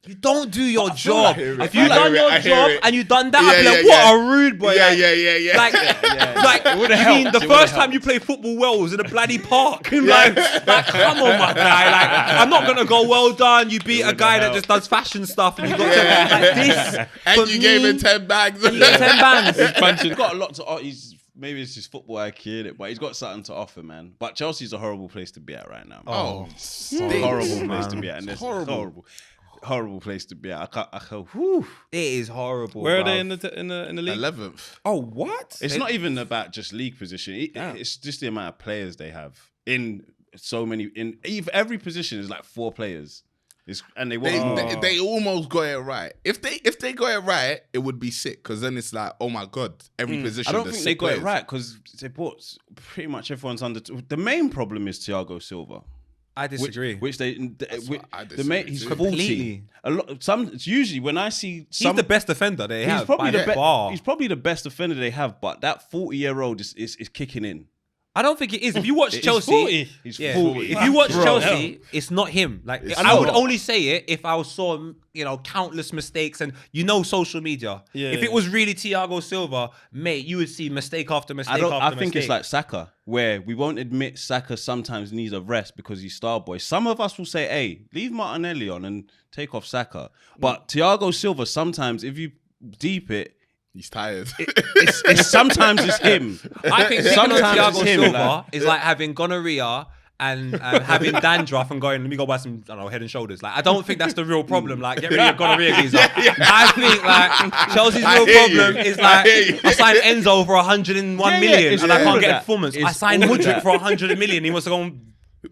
You don't do your job. If you done your job and you done that, I'd be like, what a rude boy. Like, you mean the first time you play football well was in a bloody park? Like, come on, my guy. Like, I'm not gonna go, well done. You beat a guy that just does fashion stuff, and you got to like this. And you gave him 10 bags. And you get 10 bands. He's got a lot to. Maybe it's just football IQ, but he's got something to offer, man. But Chelsea's a horrible place to be at right now. Oh, horrible place to be at. And it's horrible place to be at. I can't. Whew. It is horrible. Where are they in the league? 11th. Oh, what? It's not even about just league position. It's just the amount of players they have in so many. In every position is like 4 players. They almost got it right. If they got it right, it would be sick. Because then it's like, oh my god, every position. I don't think they got it right because they bought pretty much everyone's under. The main problem is Thiago Silva. I disagree. I disagree. He's completely. 40. It's usually when I see he's the best defender they have. He's probably the best defender they have. But that 40-year-old is kicking in. I don't think it is. If you watch Chelsea, he's 40. If you watch Chelsea, it's not him. Like I would only say it if I saw countless mistakes and social media. If it was really Thiago Silva, mate, you would see mistake after mistake after mistake. I think it's like Saka, where we won't admit Saka sometimes needs a rest because he's star boy. Some of us will say, "Hey, leave Martinelli on and take off Saka." But Thiago Silva, sometimes if you deep it. He's tired. Sometimes it's him. I think sometimes Thiago Silva is like having gonorrhea and having dandruff and going, let me go buy some, Head and Shoulders. Like, I don't think that's the real problem. Like, get rid of your gonorrhea, geezer. I think like Chelsea's real problem is like, I signed Enzo for 101 million and I can't get a performance. I signed Mudryk for 100 million. He wants to go and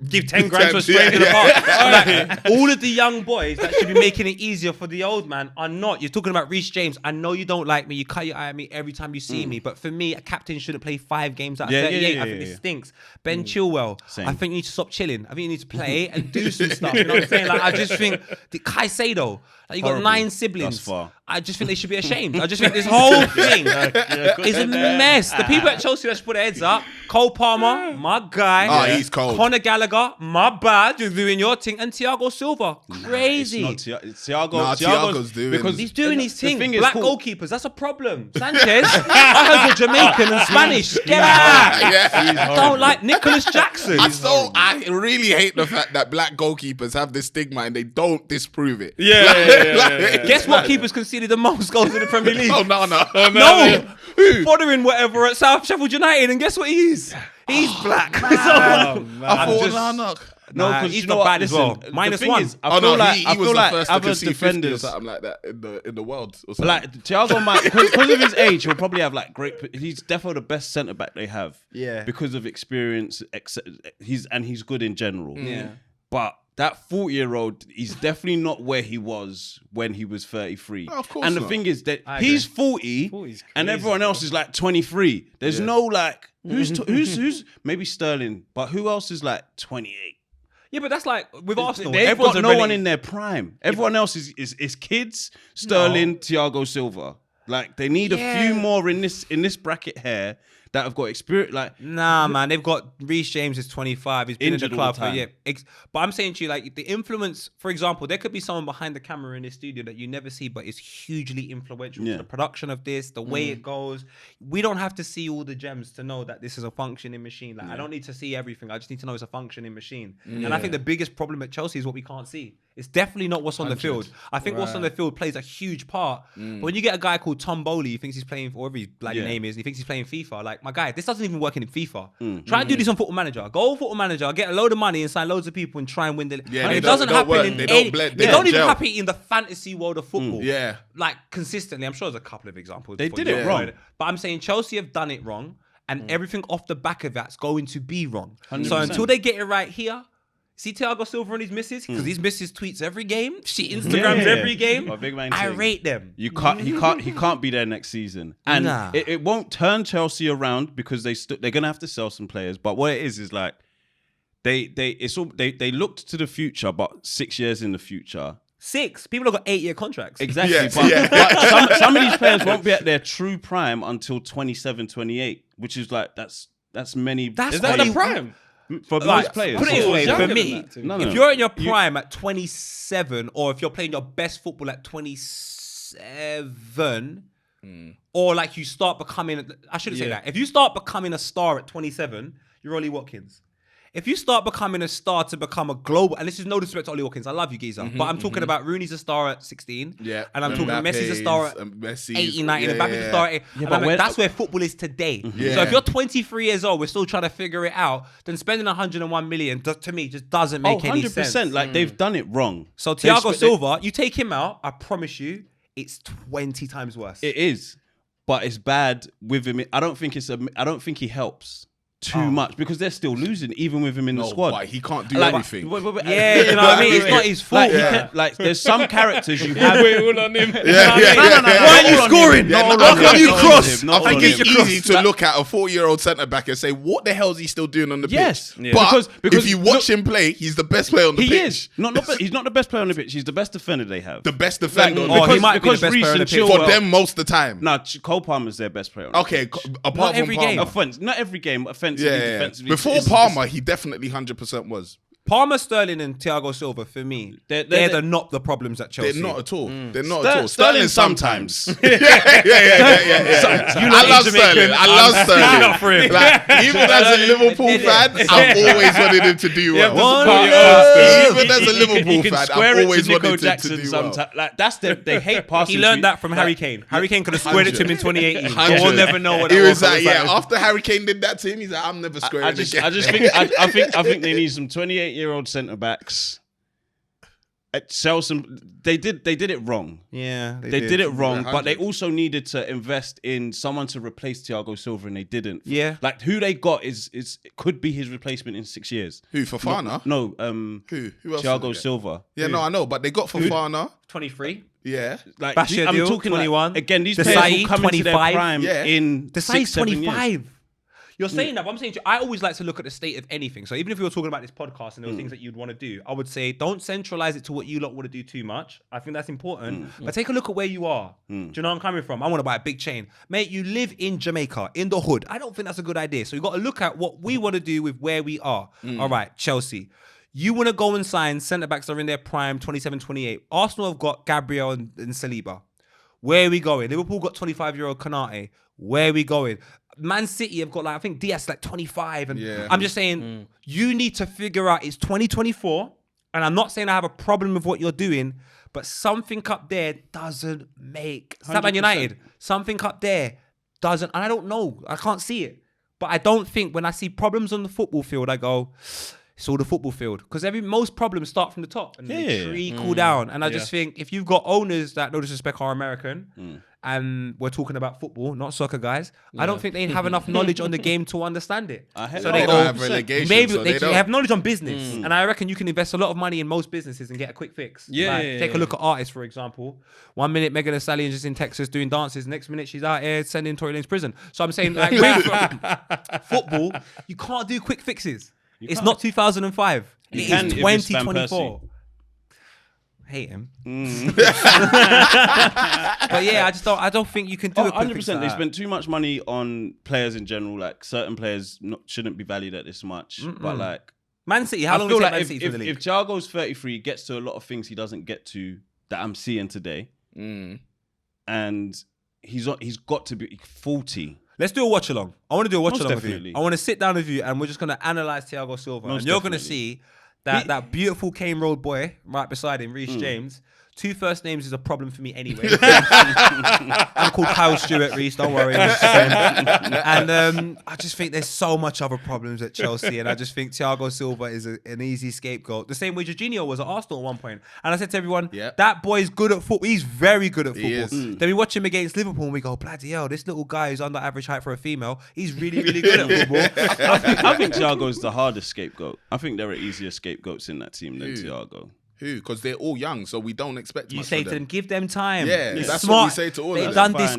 give 10 grand to a stranger in the park. Like, all of the young boys that should be making it easier for the old man are not. You're talking about Reece James. I know you don't like me. You cut your eye at me every time you see me. But for me, a captain shouldn't play 5 games out of 38. I think it stinks. Ben Chilwell. Same. I think you need to stop chilling. I think you need to play and do some stuff. You know what I'm saying? Like, I just think Caicedo. Like, you got 9 siblings. I just think they should be ashamed. I just think this whole thing is a mess. The people at Chelsea that should put their heads up. Cole Palmer, my guy. Oh, he's cold. Conor Gallagher, my bad. You're doing your thing. And Thiago Silva, crazy. Thiago's doing because he's doing his thing. Black goalkeepers, that's a problem. Sanchez, I heard you're Jamaican and Spanish. Get out. Don't like Nicholas Jackson. I really hate the fact that black goalkeepers have this stigma and they don't disprove it. Guess what keepers conceded the most goals in the Premier League? Oh, no. Who? Following whatever at South Sheffield United, and guess what he is? He's black. No, because he's not bad as well. -1. I feel like other defenders or something like that in the world. Or something. Like Thiago might, because of his age, he'll probably have like great. He's definitely the best centre back they have. Yeah, because of experience. He's good in general. Yeah, but that 40-year-old, he's definitely not where he was when he was 33. Oh, of course and the thing is that he's 40 and everyone else is like 23. There's no like who's maybe Sterling, but who else is like 28? Yeah, but that's like with Arsenal. They've got no one in their prime. Everyone else is kids. Sterling, Thiago Silva. Like they need a few more in this bracket here that have got experience. Like man, they've got Reece James is 25. He's been in the club for a year. But I'm saying to you, like the influence. For example, there could be someone behind the camera in this studio that you never see, but is hugely influential to the production of this, the way it goes. We don't have to see all the gems to know that this is a functioning machine. Like I don't need to see everything. I just need to know it's a functioning machine. And I think the biggest problem at Chelsea is what we can't see. It's definitely not what's on the field. I think what's on the field plays a huge part. But when you get a guy called Tom Bowley, he thinks he's playing, or whatever his bloody name is, he thinks he's playing FIFA. Like, my guy, this doesn't even work in FIFA. Try and do this on Football Manager. Go on Football Manager, get a load of money and sign loads of people and try and win the... Yeah, it doesn't happen They don't even happen in the fantasy world of football. Yeah. Like, consistently. I'm sure there's a couple of examples. They did it wrong. But I'm saying Chelsea have done it wrong and everything off the back of that's going to be wrong. 100%. So until they get it right here, See Thiago Silva and his missus? Because his missus tweets every game. She Instagrams every game. Big man I thing. rate them. He can't be there next season. And it won't turn Chelsea around because they're gonna have to sell some players. But what it is like they looked to the future, but 6 years in the future. 6 people have got 8-year contracts. Exactly. But some of these players won't be at their true prime until 27, 28, which is like that's many. That's Is that the prime? For most players. Put it this way, for Younger me, than that, if you're in your prime at 27, or if you're playing your best football at 27, or like you start becoming, I shouldn't say that. If you start becoming a star at 27, you're Ollie Watkins. If you start becoming a star to become a global, and this is no disrespect to Ollie Watkins, I love you, geezer, but I'm talking about Rooney's a star at 16, and I'm talking Messi's a star at 18, 19, Mbappe's a star at 8, and that's where football is today. So if you're 23 years old, we're still trying to figure it out, then spending 101 million, to me, just doesn't make any sense. 100%, like they've done it wrong. So Thiago Silva, you take him out, I promise you, it's 20 times worse. It is, but it's bad with him. I don't think he helps too much because they're still losing even with him in the squad. But he can't do everything. Yeah, you know what I mean? It's not his fault. Like there's some characters you have. All on him. Why are you scoring? How come you cross? I think it's him. easy to look at a 40-year-old centre-back and say, what the hell is he still doing on the pitch? Yes. Yeah. But Because if you watch him play, he's the best player on the pitch. He is. He's not the best player on the pitch. He's the best defender they have. The best defender on the Oh, pitch. he might be the best player on the pitch. For them most of the time. No, Cole Palmer's their best player. Okay, apart from every Palmer. game. Not every game. Offensively, defensively. Before Palmer, he definitely 100% was. Palmer, Sterling, and Thiago Silva, for me, they're not the problems at Chelsea. They're not at all. They're not at all. Sterling sometimes. sometimes. I love Sterling. I love Sterling. Not for him. Like, even as a Liverpool fan, I've always wanted him to do well. Even as a Liverpool fan, I've always wanted him to do well. Like that's they hate passing. He learned that from Harry Kane. Harry Kane could have squared it to him in 2018. We'll never know what He that was like, like. after Harry Kane did that to him, he's like, I'm never squaring it again. I think they need some 28-year-old centre backs. Sell some. They did it wrong. Yeah, they did it wrong. But they also needed to invest in someone to replace Thiago Silva, and they didn't. Yeah, like who they got is could be his replacement in 6 years. Who, Fofana? No, who else? Thiago Silva. Yeah, no, I know, but they got Fofana. 23. Yeah, like Bashir I'm Deal, talking 21. Like, again, these Desai, players will come into their 25. prime in Desai's 6-7 years. 25. You're saying that, but I'm saying to you, I always like to look at the state of anything. So even if we were talking about this podcast and there were things that you'd want to do, I would say don't centralize it to what you lot want to do too much. I think that's important. But take a look at where you are. Do you know where I'm coming from? I want to buy a big chain. Mate, you live in Jamaica, in the hood. I don't think that's a good idea. So you've got to look at what we want to do with where we are. All right, Chelsea. You want to go and sign centre-backs that are in their prime, 27, 28. Arsenal have got Gabriel and Saliba. Where are we going? Liverpool got 25-year-old Konate. Where are we going? Man City have got, like, I think Diaz like 25. And I'm just saying, you need to figure out, it's 2024, and I'm not saying I have a problem with what you're doing, but something up there doesn't make... Man United, something up there doesn't... And I don't know. I can't see it. But I don't think when I see problems on the football field, I go... It's all the football field, because most problems start from the top and they trickle down. And I just think if you've got owners that, no disrespect, are American, and we're talking about football, not soccer guys, I don't think they have enough knowledge on the game to understand it. So they don't have relegation. Maybe so they have knowledge on business, and I reckon you can invest a lot of money in most businesses and get a quick fix. Take a look at artists, for example. 1 minute Megan Thee Stallion's just in Texas doing dances, next minute she's out here sending Tory Lanez prison. So I'm saying, like, football, you can't do quick fixes. It's not 2005. It is 2024. Hate him. But yeah, I don't think you can do it. 100%. They spent too much money on players in general. Like certain players shouldn't be valued at this much. But like Man City, how long did it take Man City to the league? If Thiago's 33, he gets to a lot of things he doesn't get to that I'm seeing today. And he's got to be 40. Let's do a watch along. I want to do a watch Most along with definitely. you. I want to sit down with you and we're just going to analyze Thiago Silva. Most and you're going to definitely. see that beautiful Kane Road boy right beside him, Reece James, 2 first names is a problem for me anyway. I'm called Kyle Stewart Reese, don't worry. And I just think there's so much other problems at Chelsea, and I just think Thiago Silva is an easy scapegoat. The same way Jorginho was at Arsenal at one point. And I said to everyone, that boy's good at football. He's very good at football. Then we watch him against Liverpool and we go, bloody hell, this little guy who's under average height for a female, he's really, really good at football. I think Thiago's the hardest scapegoat. I think there are easier scapegoats in that team than Thiago. Who? Because they're all young, so we don't expect. You say to them, give them time. Yeah, that's smart. what we say to all of them. They've done this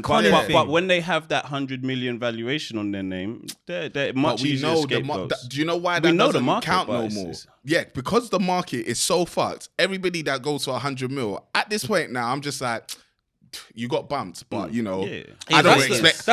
but when they have that 100 million valuation on their name, they're much easier scapegoats. Do you know why that doesn't count no more? Yeah, because the market is so fucked. Everybody that goes for 100 mil at this point now, I'm just like, you got bumped, but you know, I don't expect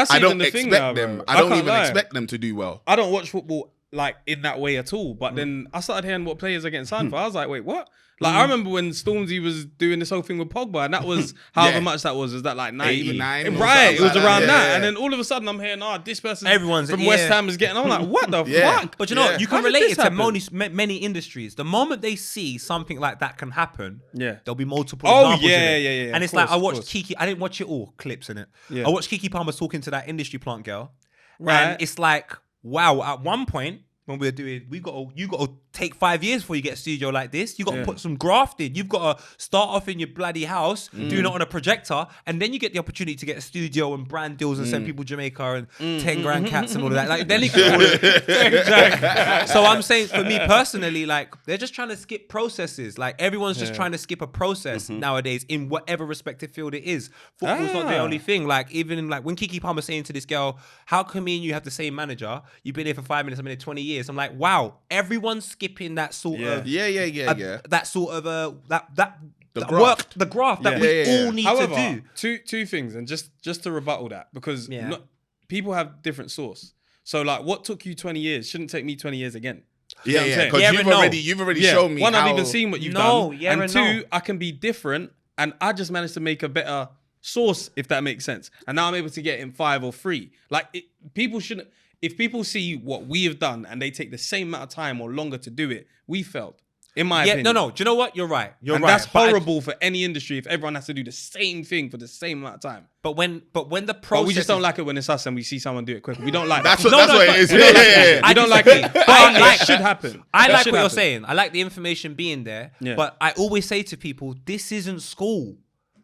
them to do well. I don't watch football like in that way at all. But then I started hearing what players are getting signed for. I was like, wait, what? Like I remember when Stormzy was doing this whole thing with Pogba, and that was however much that was. Is that like 89? Right, it was around that. And then all of a sudden I'm hearing, this person from West Ham is getting. I'm like, what the fuck? But you know, you can relate it to many industries. The moment they see something like that can happen, there'll be multiple examples. Yeah. And it's like I watched Kiki. I didn't watch it all, clips in it. I watched Kiki Palmer talking to that industry plant girl, and it's like, wow. At one point, when we were doing, you got to take 5 years before you get a studio like this. You got to put some graft in. You've got to start off in your bloody house, doing it on a projector, and then you get the opportunity to get a studio and brand deals and send people Jamaica and 10 grand cats and all of that. Like then you can all it. So I'm saying, for me personally, like they're just trying to skip processes. Like everyone's just trying to skip a process nowadays in whatever respective field it is. Football's not the only thing. Like even like when Kiki Palmer saying to this girl, "How come me and you have the same manager? You've been here for 5 minutes, I'm in here 20 years." I'm like, wow, everyone's skipping that sort of that sort of the graft that we all need to do. Two things, and just to rebuttal that, because people have different source. So like, what took you 20 years shouldn't take me 20 years again. Because you've already shown me. One, I've even seen what you've done, and two, I can be different, and I just managed to make a better source, if that makes sense. And now I'm able to get in 5 or 3. Like people shouldn't. If people see what we have done and they take the same amount of time or longer to do it, we failed. In my opinion. No. Do you know what? You're right. And that's horrible for any industry if everyone has to do the same thing for the same amount of time. But when the process, we just don't like it when it's us and we see someone do it quicker. We don't like that's that. That's what it is. We don't like it. But it should happen. I like what you're saying. I like the information being there. Yeah. But I always say to people, this isn't school.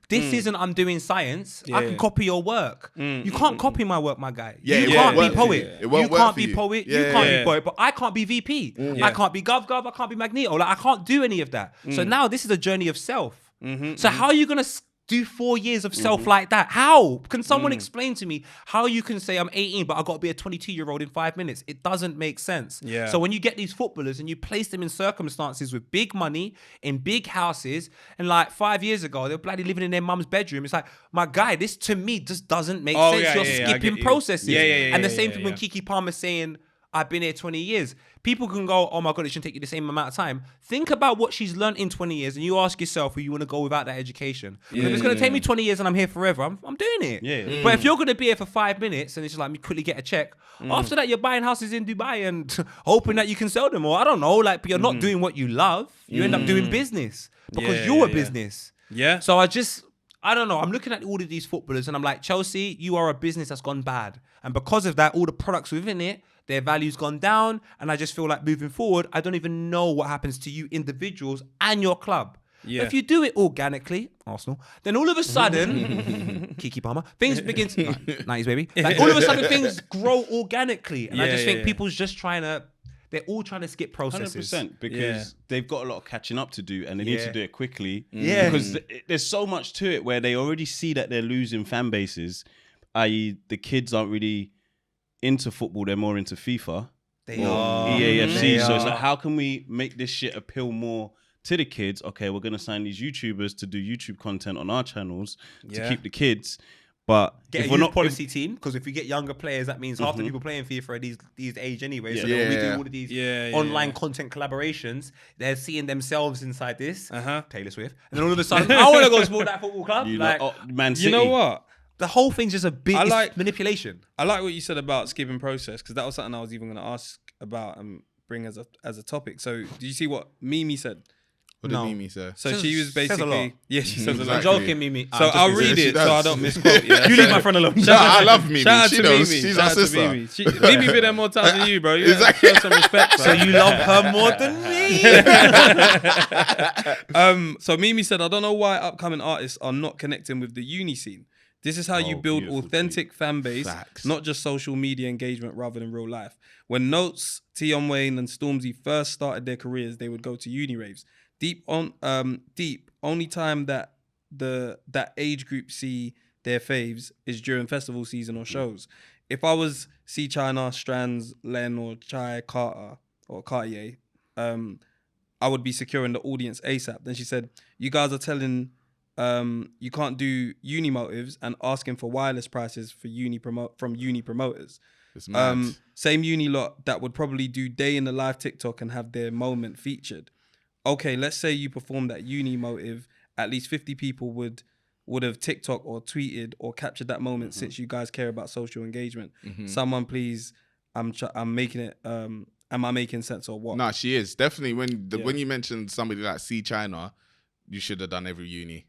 This isn't I'm doing science. I can copy your work. You can't copy my work, my guy. You can't be poet. You can't be poet. You can't be poet. But I can't be VP. I can't be Gov. I can't be Magneto. Like I can't do any of that. So now this is a journey of self. So how are you gonna do 4 years of self like that? How? Can someone explain to me how you can say I'm 18 but I've got to be a 22-year-old in 5 minutes? It doesn't make sense. Yeah. So when you get these footballers and you place them in circumstances with big money, in big houses, and like 5 years ago, they were bloody living in their mum's bedroom. It's like, my guy, this to me just doesn't make sense. You're skipping processes. And the same thing when Kiki Palmer's saying, I've been here 20 years. People can go, oh my God, it shouldn't take you the same amount of time. Think about what she's learned in 20 years and you ask yourself who you want to go without that education. If it's going to take me 20 years and I'm here forever, I'm doing it. But if you're going to be here for 5 minutes and it's just like me quickly get a check, after that you're buying houses in Dubai and hoping that you can sell them, or I don't know, like you're not doing what you love. You end up doing business because you're a business. Yeah. So I don't know. I'm looking at all of these footballers and I'm like, Chelsea, you are a business that's gone bad. And because of that, all the products within it, their value's gone down. And I just feel like moving forward, I don't even know what happens to you individuals and your club. Yeah. If you do it organically, Arsenal, then all of a sudden, Kiki Palmer, things begin to, 90s baby. Like, all of a sudden things grow organically. And I just think people's just they're all trying to skip processes. 100%, because they've got a lot of catching up to do and they need to do it quickly. Yeah. Because there's so much to it where they already see that they're losing fan bases, i.e. the kids aren't really into football, they're more into FIFA. They are. EAFC. So it's like, how can we make this shit appeal more to the kids? Okay, we're going to sign these YouTubers to do YouTube content on our channels to keep the kids. But get if a youth policy team, because if we get younger players, that means half the people playing FIFA are these age anyway. So when we do all of these online content collaborations, they're seeing themselves inside this. Taylor Swift, and then all of a sudden, I want to go support that football club. Man City. You know what? The whole thing's just a big manipulation. I like what you said about skipping process, because that was something I was even going to ask about and bring as a topic. So, do you see what Mimi said? What did Mimi say? So she was basically... Yeah, she says a lot. I'm joking, Mimi. So I'll read it so I don't misquote. Yeah. You leave my friend alone. I love Mimi. Shout out She to knows. Mimi. She's Shout our out to sister. Mimi. Mimi been there more times than you, bro. You Exactly. show some respect, bro. So you love her more than me? So Mimi said, I don't know why upcoming artists are not connecting with the uni scene. This is how you build authentic fan base, not just social media engagement rather than real life. When Notes, Tion Wayne and Stormzy first started their careers, they would go to uni raves. Deep, only time that that age group see their faves is during festival season or shows. If I was C China, Strands, Len or Chai Carter or Cartier, I would be securing the audience ASAP. Then she said, you guys are telling you can't do uni motives and asking for wireless prices for from uni promoters. Same uni lot that would probably do day in the live TikTok and have their moment featured. Okay, let's say you performed that uni motive, at least 50 people would have TikTok or tweeted or captured that moment since you guys care about social engagement. Someone please, I'm making it, am I making sense or what? No, she is. Definitely when you mentioned somebody like C China, you should have done every uni.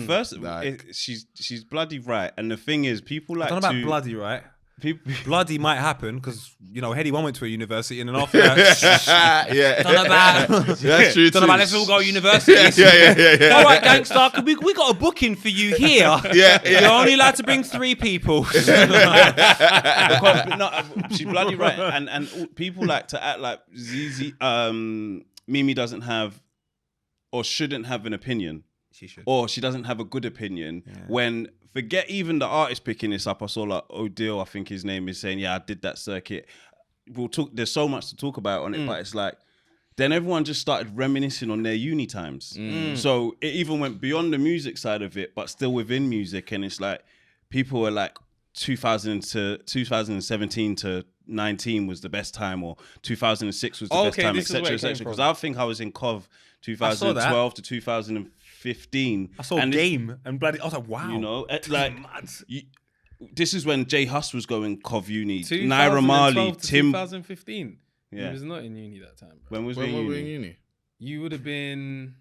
First, she's bloody right. And the thing is, people like I don't know about bloody right. Bloody might happen because Heady one went to a university and then after that, don't know about. That's true. Don't know about. Let's all go to university. Yeah. All right, gangster, we got a booking for you here. You're only allowed to bring 3 people. She's bloody right. And people like to act like Mimi doesn't have or shouldn't have an opinion. She should. Or she doesn't have a good opinion when. Forget even the artist picking this up. I saw like Odile, I think his name is, saying, yeah, I did that circuit. We'll talk. There's so much to talk about on it, but it's like, then everyone just started reminiscing on their uni times. So it even went beyond the music side of it, but still within music. And it's like, people were like, 2017 to 19 was the best time, or 2006 was the best time, etc., etc. Because I think I was in COV 2012 to 2015. I saw Game and bloody. I was like, wow. Like this is when J Hus was going COV uni. Naira Marley, Tim. 2015. Yeah, he was not in uni that time. Bro. When were we in uni? You would have been.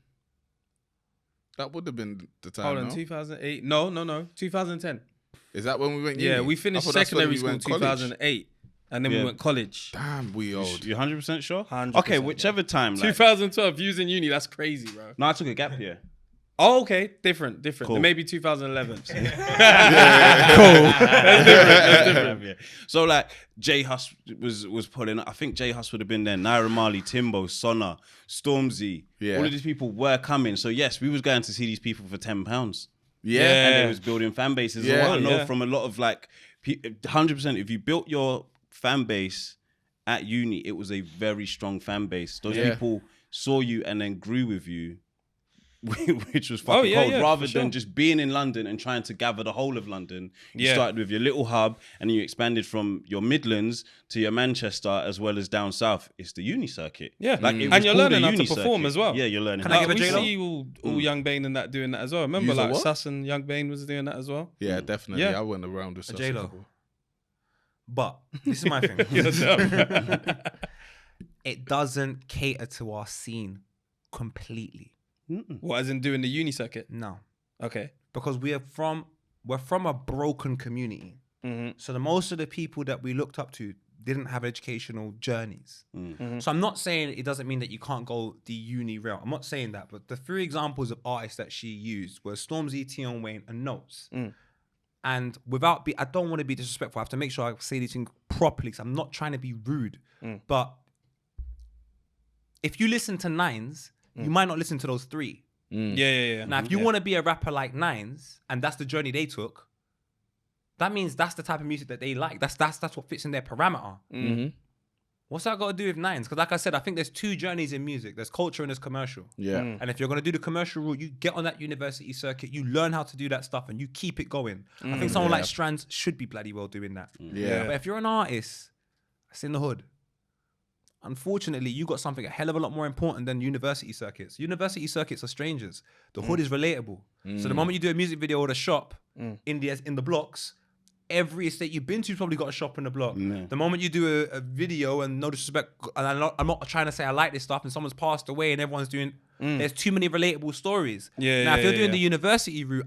That would have been the time. Hold on, 2008. No, 2010. Is that when we went uni? Yeah, we finished secondary school 2008. And then we went college. Damn, we old. You 100% sure? 100%, okay, whichever time. Like, 2012, you was in uni. That's crazy, bro. No, I took a gap year. Oh, okay. Different. Cool. Maybe 2011. Cool. That's different. Yeah. So like J Hus was pulling up. I think J Hus would have been there. Naira Marley, Timbo, Sonna, Stormzy. Yeah. All of these people were coming. So yes, we was going to see these people for £10. Yeah. And they was building fan bases. Yeah. I know from a lot of like 100%, if you built your fan base at uni, it was a very strong fan base. Those people saw you and then grew with you. Which was fucking cold. Rather than just being in London and trying to gather the whole of London, you started with your little hub and then you expanded from your Midlands to your Manchester as well as down south. It's the uni circuit. Yeah, like and you're learning how to perform as well. Yeah, you're learning. Can I give a J-Lo? We see all Young Bane and that doing that as well. Remember, like Sus and Young Bane was doing that as well. Yeah, definitely. I went around with Sus. J-Lo. But this is my thing. It doesn't cater to our scene completely. What, as in doing the uni circuit? No. Okay. Because we're from a broken community. So the most of the people that we looked up to didn't have educational journeys. So I'm not saying it doesn't mean that you can't go the uni route. I'm not saying that. But the 3 examples of artists that she used were Stormzy, Tion Wayne, and Notes. And I don't want to be disrespectful. I have to make sure I say these things properly because I'm not trying to be rude. But if you listen to Nines, you might not listen to those 3. Yeah. Now, if you want to be a rapper like Nines, and that's the journey they took, that means that's the type of music that they like. That's what fits in their parameter. What's that got to do with Nines? Because like I said, I think there's 2 journeys in music. There's culture and there's commercial. Yeah. And if you're going to do the commercial route, you get on that university circuit, you learn how to do that stuff, and you keep it going. I think someone like Strands should be bloody well doing that. But if you're an artist, that's in the hood. Unfortunately, you got something a hell of a lot more important than university circuits. University circuits are strangers. The hood is relatable. So the moment you do a music video or a shop in the blocks, every estate you've been to, probably got a shop in the block. The moment you do a video, and no disrespect, and I'm not trying to say I like this stuff, and someone's passed away and everyone's doing, there's too many relatable stories. Now, if you're doing the university route,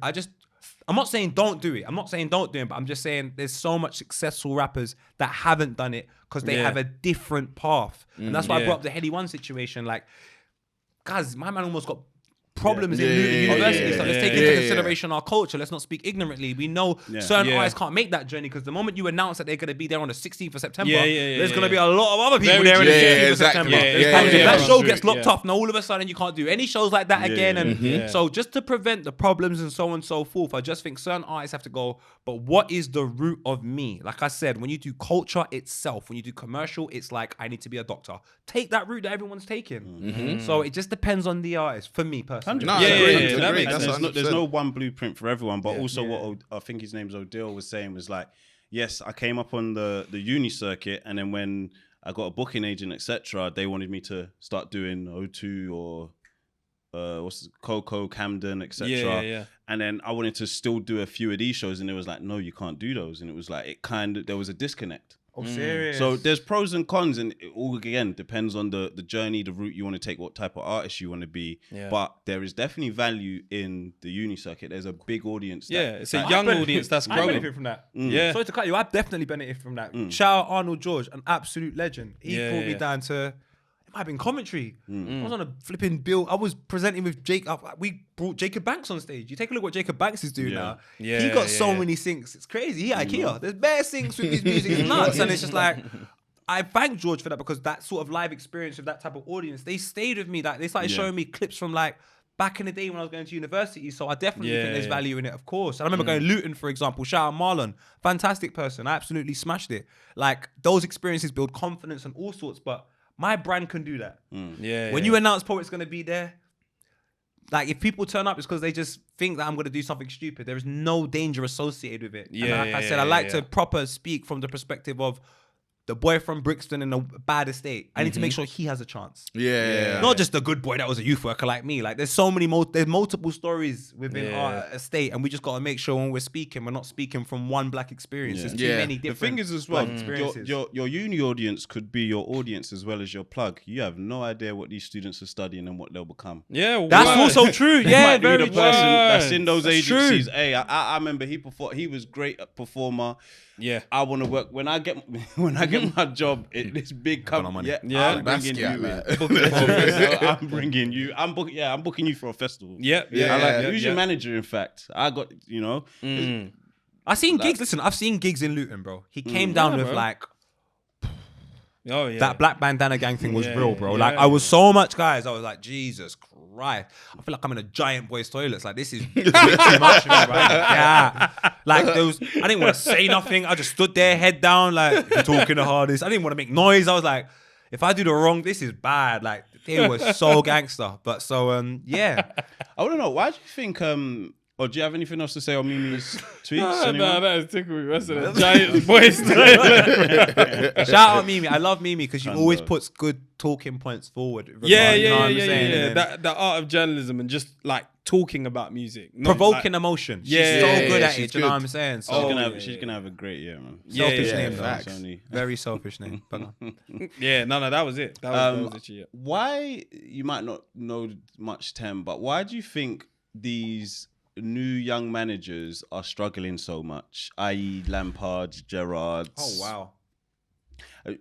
I'm not saying don't do it. I'm not saying don't do it, but I'm just saying there's so much successful rappers that haven't done it because they have a different path. And that's why I brought up the Heady One situation. Like, guys, my man almost got problems in university. So let's take into consideration our culture. Let's not speak ignorantly. We know certain artists can't make that journey because the moment you announce that they're going to be there on the 16th of September, there's going to be a lot of other people there on the 16th of September. And if that show gets locked off, now all of a sudden you can't do any shows like that again. And so just to prevent the problems and so on and so forth, I just think certain artists have to go, but what is the root of me? Like I said, when you do culture itself, when you do commercial, it's like, I need to be a doctor. Take that route that everyone's taking. So it just depends on the artist, for me personally. No, that makes sense. There's no one blueprint for everyone, but also what I think his name's Odile was saying was like, yes, I came up on the uni circuit, and then when I got a booking agent, etc., they wanted me to start doing O2 or Coco, Camden, etc. And then I wanted to still do a few of these shows, and it was like, no, you can't do those, and it was like there was a disconnect. Oh, serious. So there's pros and cons, and it all again depends on the journey, the route you want to take, what type of artist you want to be. But there is definitely value in the uni circuit. There's a big audience. It's a young audience that's growing. I benefit from that. Sorry to cut you. I definitely benefit from that. Shout out Arnold George, an absolute legend. He pulled me down to. Might have been commentary. I was on a flipping bill. I was presenting with Jake. We brought Jacob Banks on stage. You take a look what Jacob Banks is doing now. He got so many syncs. It's crazy. He IKEA. There's bare syncs with his music. It's nuts. And it's just like, I thank George for that because that sort of live experience with that type of audience, they stayed with me. Like they started showing me clips from like back in the day when I was going to university. So I definitely think there's value in it, of course. And I remember going to Luton, for example. Shout out Marlon. Fantastic person. I absolutely smashed it. Like those experiences build confidence and all sorts, but my brand can do that. When you announce Poet's going to be there, like if people turn up, it's because they just think that I'm going to do something stupid. There is no danger associated with it. And like I said, I like to proper speak from the perspective of the boy from Brixton in a bad estate. I need to make sure he has a chance. Not just the good boy that was a youth worker like me. Like there's so many there's multiple stories within our estate, and we just got to make sure when we're speaking, we're not speaking from one black experience. There's too many different. The thing is as well, your uni audience could be your audience as well as your plug. You have no idea what these students are studying and what they'll become. That's also true. Yeah, very true. That's in those agencies. Hey, I remember he was great performer. I want to work when I get my job at this big company. I'm bringing you. I'm bringing you. I'm booking you for a festival. Who's your manager? In fact, I got I seen gigs. Listen, I've seen gigs in Luton, bro. He came down with like. That black bandana gang thing was real, bro. I was so much, guys. I was like, Jesus Christ. I feel like I'm in a giant boys' toilets. Like, this is way too much for me, right? Like, I didn't want to say nothing. I just stood there, head down, like, talking the hardest. I didn't want to make noise. I was like, if I do the wrong, this is bad. Like, they were so gangster. But so, I want to know, why do you think, or do you have anything else to say on Mimi's tweets? No, that is tickle. That's a giant boys' toilet. Shout out Mimi. I love Mimi because she always puts good talking points forward. Yeah. The art of journalism and just like talking about music, provoking emotion. She's so good at it. You know what I'm saying? So she's gonna have a great year, man. Selfish name, though. Very selfish name. But no, that was it. That was it. Why, you might not know much, Tem, but why do you think these new young managers are struggling so much, i.e. Lampard, Gerrard? Oh, wow.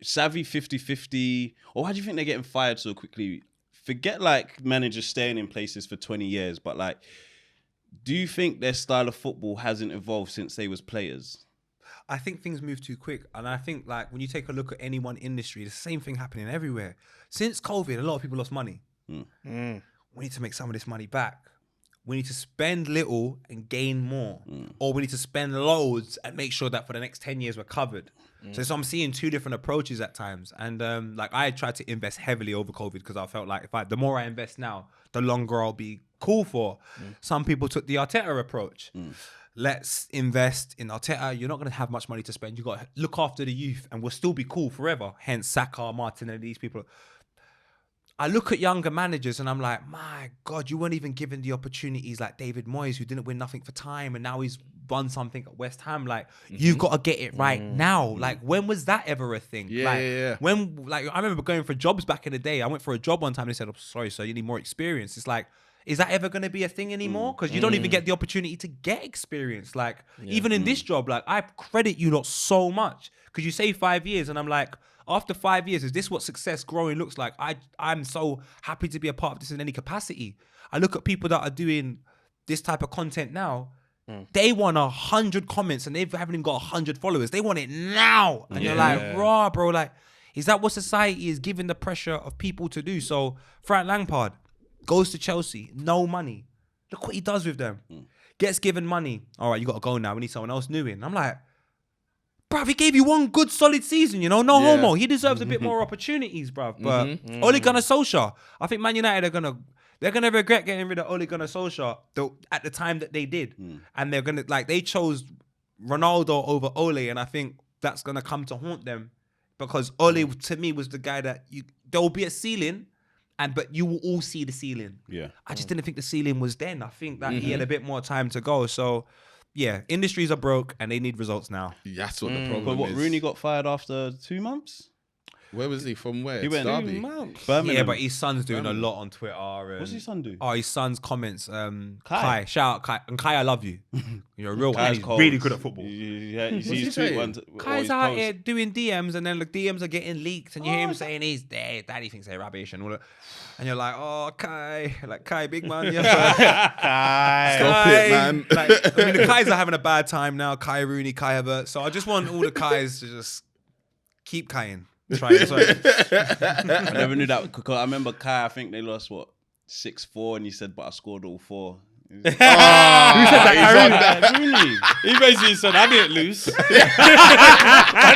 Savvy 50-50, or why do you think they're getting fired so quickly? Forget like managers staying in places for 20 years, but like, do you think their style of football hasn't evolved since they was players? I think things move too quick. And I think like when you take a look at any one industry, the same thing happening everywhere. Since COVID, a lot of people lost money. We need to make some of this money back. We need to spend little and gain more. Or we need to spend loads and make sure that for the next 10 years we're covered. So I'm seeing two different approaches at times. And like I tried to invest heavily over COVID because I felt like the more I invest now, the longer I'll be cool for. Some people took the Arteta approach. Let's invest in Arteta. You're not going to have much money to spend. You've got to look after the youth and we'll still be cool forever. Hence Saka, Martin and these people. I look at younger managers and I'm like, my God, you weren't even given the opportunities like David Moyes, who didn't win nothing for time, and now he's won something at West Ham. Like, you've got to get it right now. Like, when was that ever a thing? When, like, I remember going for jobs back in the day. I went for a job one time. They said, "Oh, sorry, sir, you need more experience." It's like, is that ever going to be a thing anymore? Because you don't even get the opportunity to get experience. Like, even in this job, like, I credit you lot so much. Because you say 5 years, and I'm like, after 5 years, is this what success growing looks like? I'm so happy to be a part of this in any capacity. I look at people that are doing this type of content now. They want 100 comments, and they haven't even got 100 followers. They want it now. And you're like, raw, bro. Like, is that what society is giving the pressure of people to do? So Frank Lampard goes to Chelsea, no money. Look what he does with them. Gets given money. All right, you got to go now. We need someone else new in. I'm like, bruv, he gave you one good solid season, you know? No homo. He deserves a bit more opportunities, bruv. But Ole Gunnar Solskjaer, I think Man United they're gonna regret getting rid of Ole Gunnar Solskjaer at the time that they did. And they're gonna, like, they chose Ronaldo over Ole, and I think that's gonna come to haunt them. Because Ole, to me, was the guy that there will be a ceiling, but you will all see the ceiling. Yeah. I just didn't think the ceiling was then. I think that he had a bit more time to go. So, yeah, industries are broke and they need results now. That's what the problem but what, is. Rooney got fired after 2 months? Where was he? From where? He went Derby. Birmingham. Yeah, but his son's doing a lot on Twitter. What's his son do? Oh, his son's comments. Kai. Shout out Kai. And Kai, I love you. You're a real Kai's he's really good at football. Yeah, you see his tweet one. Kai's out here doing DMs, and then the DMs are getting leaked, and you hear him saying he's dead. Daddy thinks they're rubbish and all that. And you're like, oh, Kai. Like, Kai, big man. Kai. Stop it, man. Like, I mean, the Kais are having a bad time now. Kai Rooney, Kai Havertz. So I just want all the Kais to just keep Kaiing. I never knew that. Because I remember Kai, I think they lost, 6-4, and he said, but I scored all 4. Who said that? Rooney. He basically said, I didn't lose. I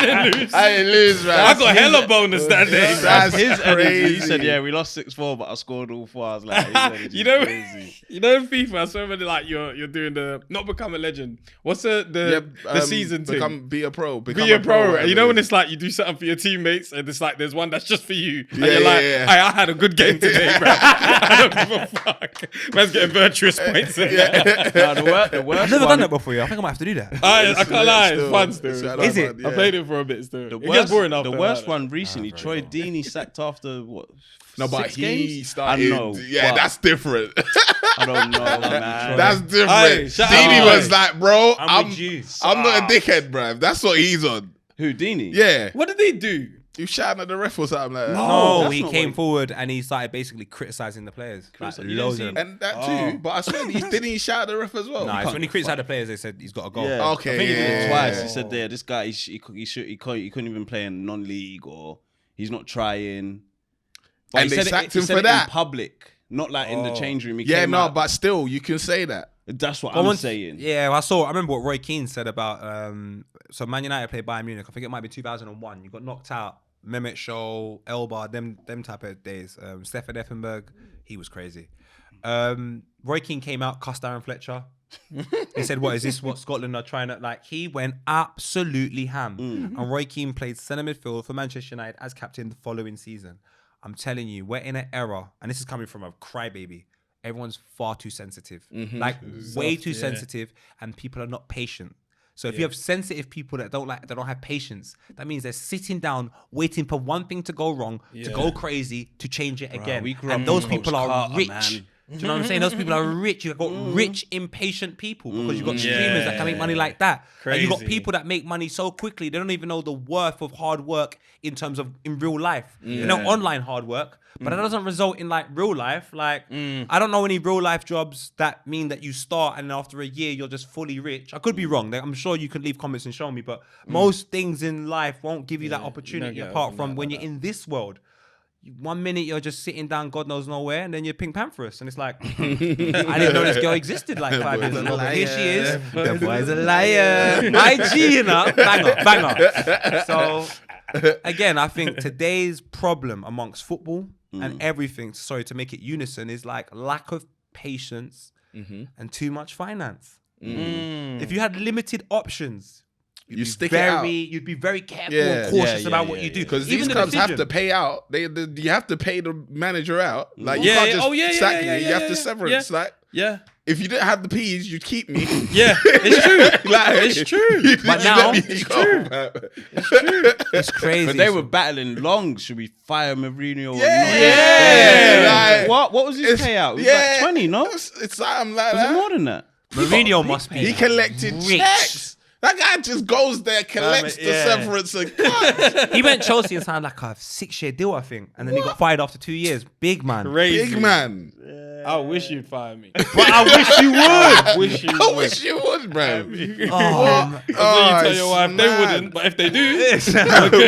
didn't lose, man. I got hella bonus that day. That's his crazy. He said, yeah, we lost 6-4, but I scored all 4. I was like, you know, in FIFA, I swear when like you're doing the not become a legend. What's the season thing? Be a pro. Be a pro. You know when it's like you do something for your teammates, and it's like there's one that's just for you. And you're like, I had a good game today, bro. I don't give a fuck. Man's getting virtuous points. The worst I've never done that before. I think I might have to do that. I can't lie, it's fun still. Is it? I played it for a bit still. It gets boring after. The worst one recently, Troy Deeney sacked after what? No, but 6 he games? started. I know, that's different. I don't know, man. That's different. Deeney was like, bro, I'm not a dickhead, bruv. That's what he's on. Who, Deeney? Yeah. What did they do? You shouting at the ref or something like that? No, he came forward and he started basically criticizing the players. Loads of them. And that too. But I swear, didn't he shout at the ref as well? No, it's when he criticized the players, they said he's got to go. Yeah. Okay. I think he did it twice. He said, this guy, he couldn't even play in non-league, or he's not trying. But and they sacked him for that in public, not like in the change room. But still, you can say that. That's what I'm saying. Yeah, I remember what Roy Keane said about. So Man United played Bayern Munich. I think it might be 2001. You got knocked out. Mehmet Scholl, Elba, them type of days. Stefan Effenberg, he was crazy. Roy Keane came out, cussed Aaron Fletcher. He said, what is this, what Scotland are trying to, like, he went absolutely ham. And Roy Keane played centre midfield for Manchester United as captain the following season. I'm telling you, we're in an era, and this is coming from a crybaby. Everyone's far too sensitive. Like, way too sensitive, and people are not patient. So if you have sensitive people that don't have patience, that means they're sitting down waiting for one thing to go wrong, to go crazy, to change it again. And those people are rich. Man. Do you know what I'm saying? Those people are rich. You've got rich, impatient people because you've got streamers that can make money like that. And you've got people that make money so quickly, they don't even know the worth of hard work in terms of in real life. You know, online hard work. But that doesn't result in like real life. Like, I don't know any real life jobs that mean that you start and after a year you're just fully rich. I could be wrong. I'm sure you can leave comments and show me, but most things in life won't give you that opportunity apart from when you're in this world. 1 minute you're just sitting down, God knows nowhere, and then you're Pink Pantheress, and it's like, I didn't know this girl existed like 5 years ago. Here she is. The boy's a liar. IG, you know, banger. So again, I think today's problem amongst football and everything, to make it unison, is like lack of patience and too much finance. If you had limited options, you'd be very careful and cautious about what you do. Because these clubs have to pay out. You have to pay the manager out. Like, you can't just sack me. You have to severance. Like, Yeah. If you didn't have the peas, you'd keep me. Yeah, it's true. Like, it's true. But now, it's true. It's true. It's crazy. But they were battling long. Should we fire Mourinho? Or Yeah. Like, what was his payout? It was like 20, no? It's something like Was that. it more than that? Mourinho must be. He collected rich. checks. That guy just goes there, collects the severance and cuts. He went Chelsea and signed like a 6-year deal, I think, and then he got fired after 2 years. Big man. Crazy. Big man. I wish you'd fire me. But I wish you would. I wish you would, bro. Oh, You tell your wife they wouldn't, but if they do,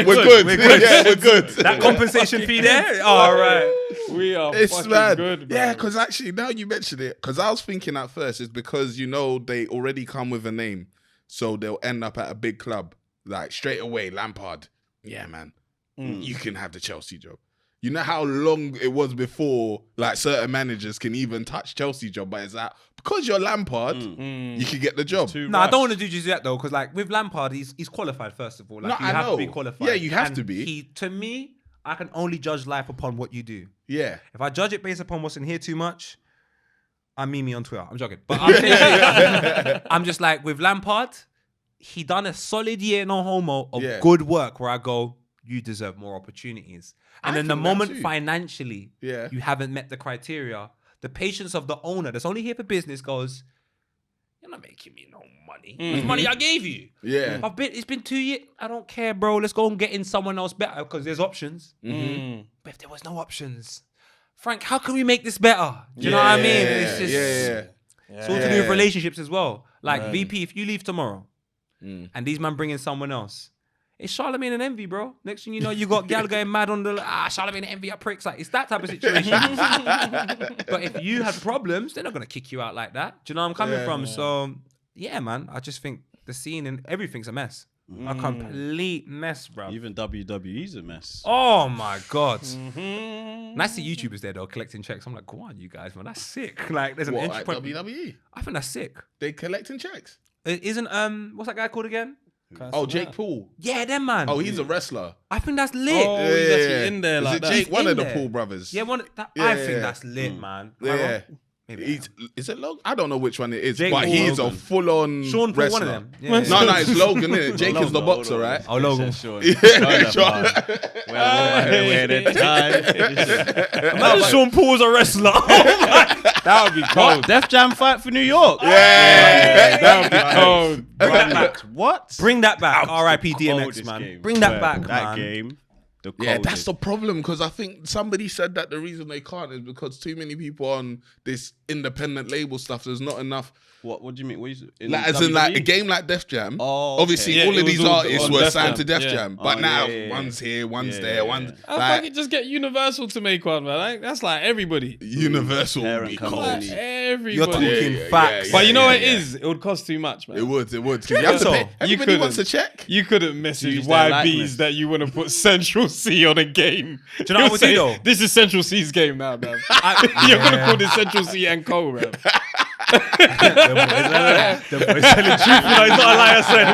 We're good. Yeah, we're good. that compensation fee there. All right. we are It's fucking mad. good, bro. Yeah, because actually, now you mention it, because I was thinking at first, it's because, they already come with a name. So they'll end up at a big club. Like, straight away, Lampard. Yeah, man. You can have the Chelsea job. You know how long it was before, like, certain managers can even touch Chelsea job, but it's like, because you're Lampard, you can get the job. No, I don't want to do just that though, because like with Lampard, he's qualified first of all. Like No, you I have know. to be qualified. Yeah, you have And to be. To me, I can only judge life upon what you do. Yeah. If I judge it based upon what's in here too much, I'm me on Twitter. I'm joking. But I'm just like, with Lampard, he done a solid year, no homo, of good work where I go, you deserve more opportunities. And then the moment financially you haven't met the criteria, the patience of the owner that's only here for business goes, you're not making me no money. It's money I gave you. Yeah. It's been 2 years. I don't care, bro. Let's go and get in someone else better because there's options. But if there was no options, Frank, how can we make this better? Do you know what I mean? It's just it's all to do with relationships as well. Like VP, if you leave tomorrow and these man bring in someone else, it's Charlemagne and Envy, bro. Next thing you know, you got gal going mad on the Charlemagne and Envy are pricks. Like, it's that type of situation. But if you had problems, they're not gonna kick you out like that. Do you know where I'm coming from? So yeah, man. I just think the scene and everything's a mess. A complete mess, bro. Even WWE's a mess. Oh my god. And I see YouTubers there though collecting checks. I'm like, go on, you guys, man. That's sick. Like, there's an What, entry like point. WWE? I think that's sick. They collecting checks. Isn't what's that guy called again? Oh, Jake Paul. Yeah, them man. Oh, he's a wrestler. I think that's lit. Oh, he's actually in there Is like it that. Jake? One in of the there. Paul brothers. Yeah, I think that's lit, man. Am I wrong? Yeah. Maybe Is it Logan? I don't know which one it is, Jake but Paul. he's a full-on Sean Paul, wrestler. one of them. Yeah, No, it's Logan, isn't it? Jake is the boxer, right? Oh, Logan. Sean. Yeah, Sean. Imagine Sean Paul's a wrestler. That would be cold. Def Jam fight for New York. That would be cold. Bring that back. What? Bring that back. R.I.P. DMX, Coldest man. game. Bring that Swear, back, that man. game. The Yeah, coldest. that's the problem, because I think somebody said that the reason they can't is because too many people on this independent label stuff. There's not enough. What do you mean? What is it? Like, as in, like a game like Def Jam. Oh, okay. Obviously, Yeah, all it of was these all artists on were Def signed to Jam. Def Yeah. Jam, but Oh, now yeah. one's here, one's Yeah, there, yeah, one's yeah. I like fucking just get Universal to make one, man. Like, that's like everybody. Universal. would Parent be company. cold. Like, everybody. You're talking yeah, facts. yeah, But you know what it yeah. is? It would cost too much, man. It would. You have to pay. Everybody couldn't. wants a check. You couldn't message Use their YBs likeness. that you want to put Central C on a game. Do you know what I would do, though? This is Central C's game now, man. You're going to call this Central C and Co, man. The boy's telling truth, you know, he's not a liar, saying.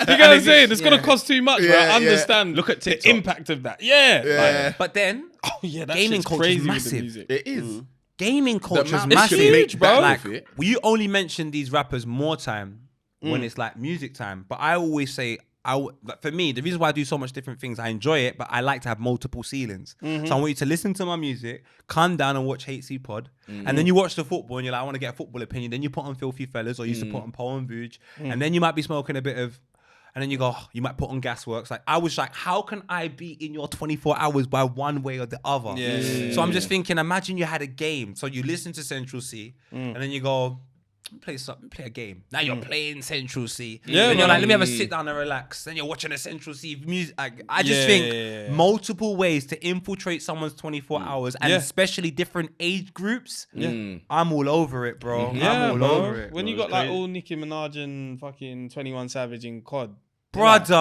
You get what I'm saying? It's going to cost too much, Yeah, man. yeah. Understand Look at the TikTok. impact of that. Yeah. Yeah. But then, Oh, yeah, that Gaming shit's culture is crazy with the massive. music. It is. gaming culture is amount they massive. can make bro. back Like, with it. you only mention these rappers more time when it's like music time. But I always say, like, for me, the reason why I do so much different things, I enjoy it, but I like to have multiple ceilings. So I want you to listen to my music, calm down and watch HC Pod, and then you watch the football and you're like, I want to get a football opinion. Then you put on Filthy Fellas, or you used to put on Poe and Vuj, and then you might be smoking a bit of, and then you go, you might put on Gasworks. Like, I was like, how can I be in your 24 hours by one way or the other? So I'm just thinking, imagine you had a game. So you listen to Central C, and then you go, play a game. Now you're playing Central C. Yeah, then you're man. like, let me have a sit down and relax. Then you're watching a Central C music. I just think multiple ways to infiltrate someone's 24 hours, and especially different age groups. I'm all over it, bro. I'm all over it. When you got like all Nicki Minaj and fucking 21 Savage in COD. Brother.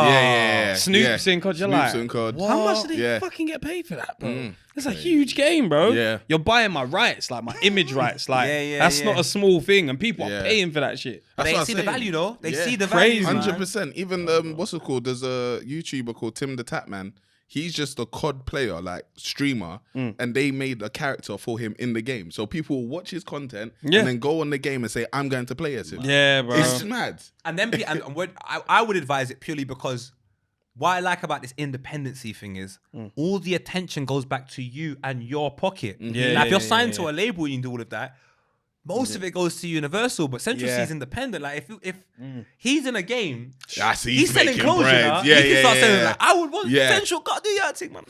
Snoops in COD, you're Snoops like, in COD. how much do they Yeah. fucking get paid for that, bro? It's a huge game, bro. Yeah. You're buying my rights, like my image rights. Like, that's not a small thing, and people are paying for that shit. That's They what I'm see the saying. value though. They see the Crazy. value. man. 100%. Even what's it called? There's a YouTuber called Tim the Tap Man. he's just a COD player, like streamer, and they made a character for him in the game. So people will watch his content and then go on the game and say, I'm going to play as him. Yeah, bro. It's mad. And then I would advise it purely because what I like about this independency thing is all the attention goes back to you and your pocket. Now, if you're signed to a label, you can do all of that. Most of it goes to Universal, but Central C is independent. Like if he's in a game, he's selling clothes. He can start selling. Like, I would want Central. Gotta do your thing, man.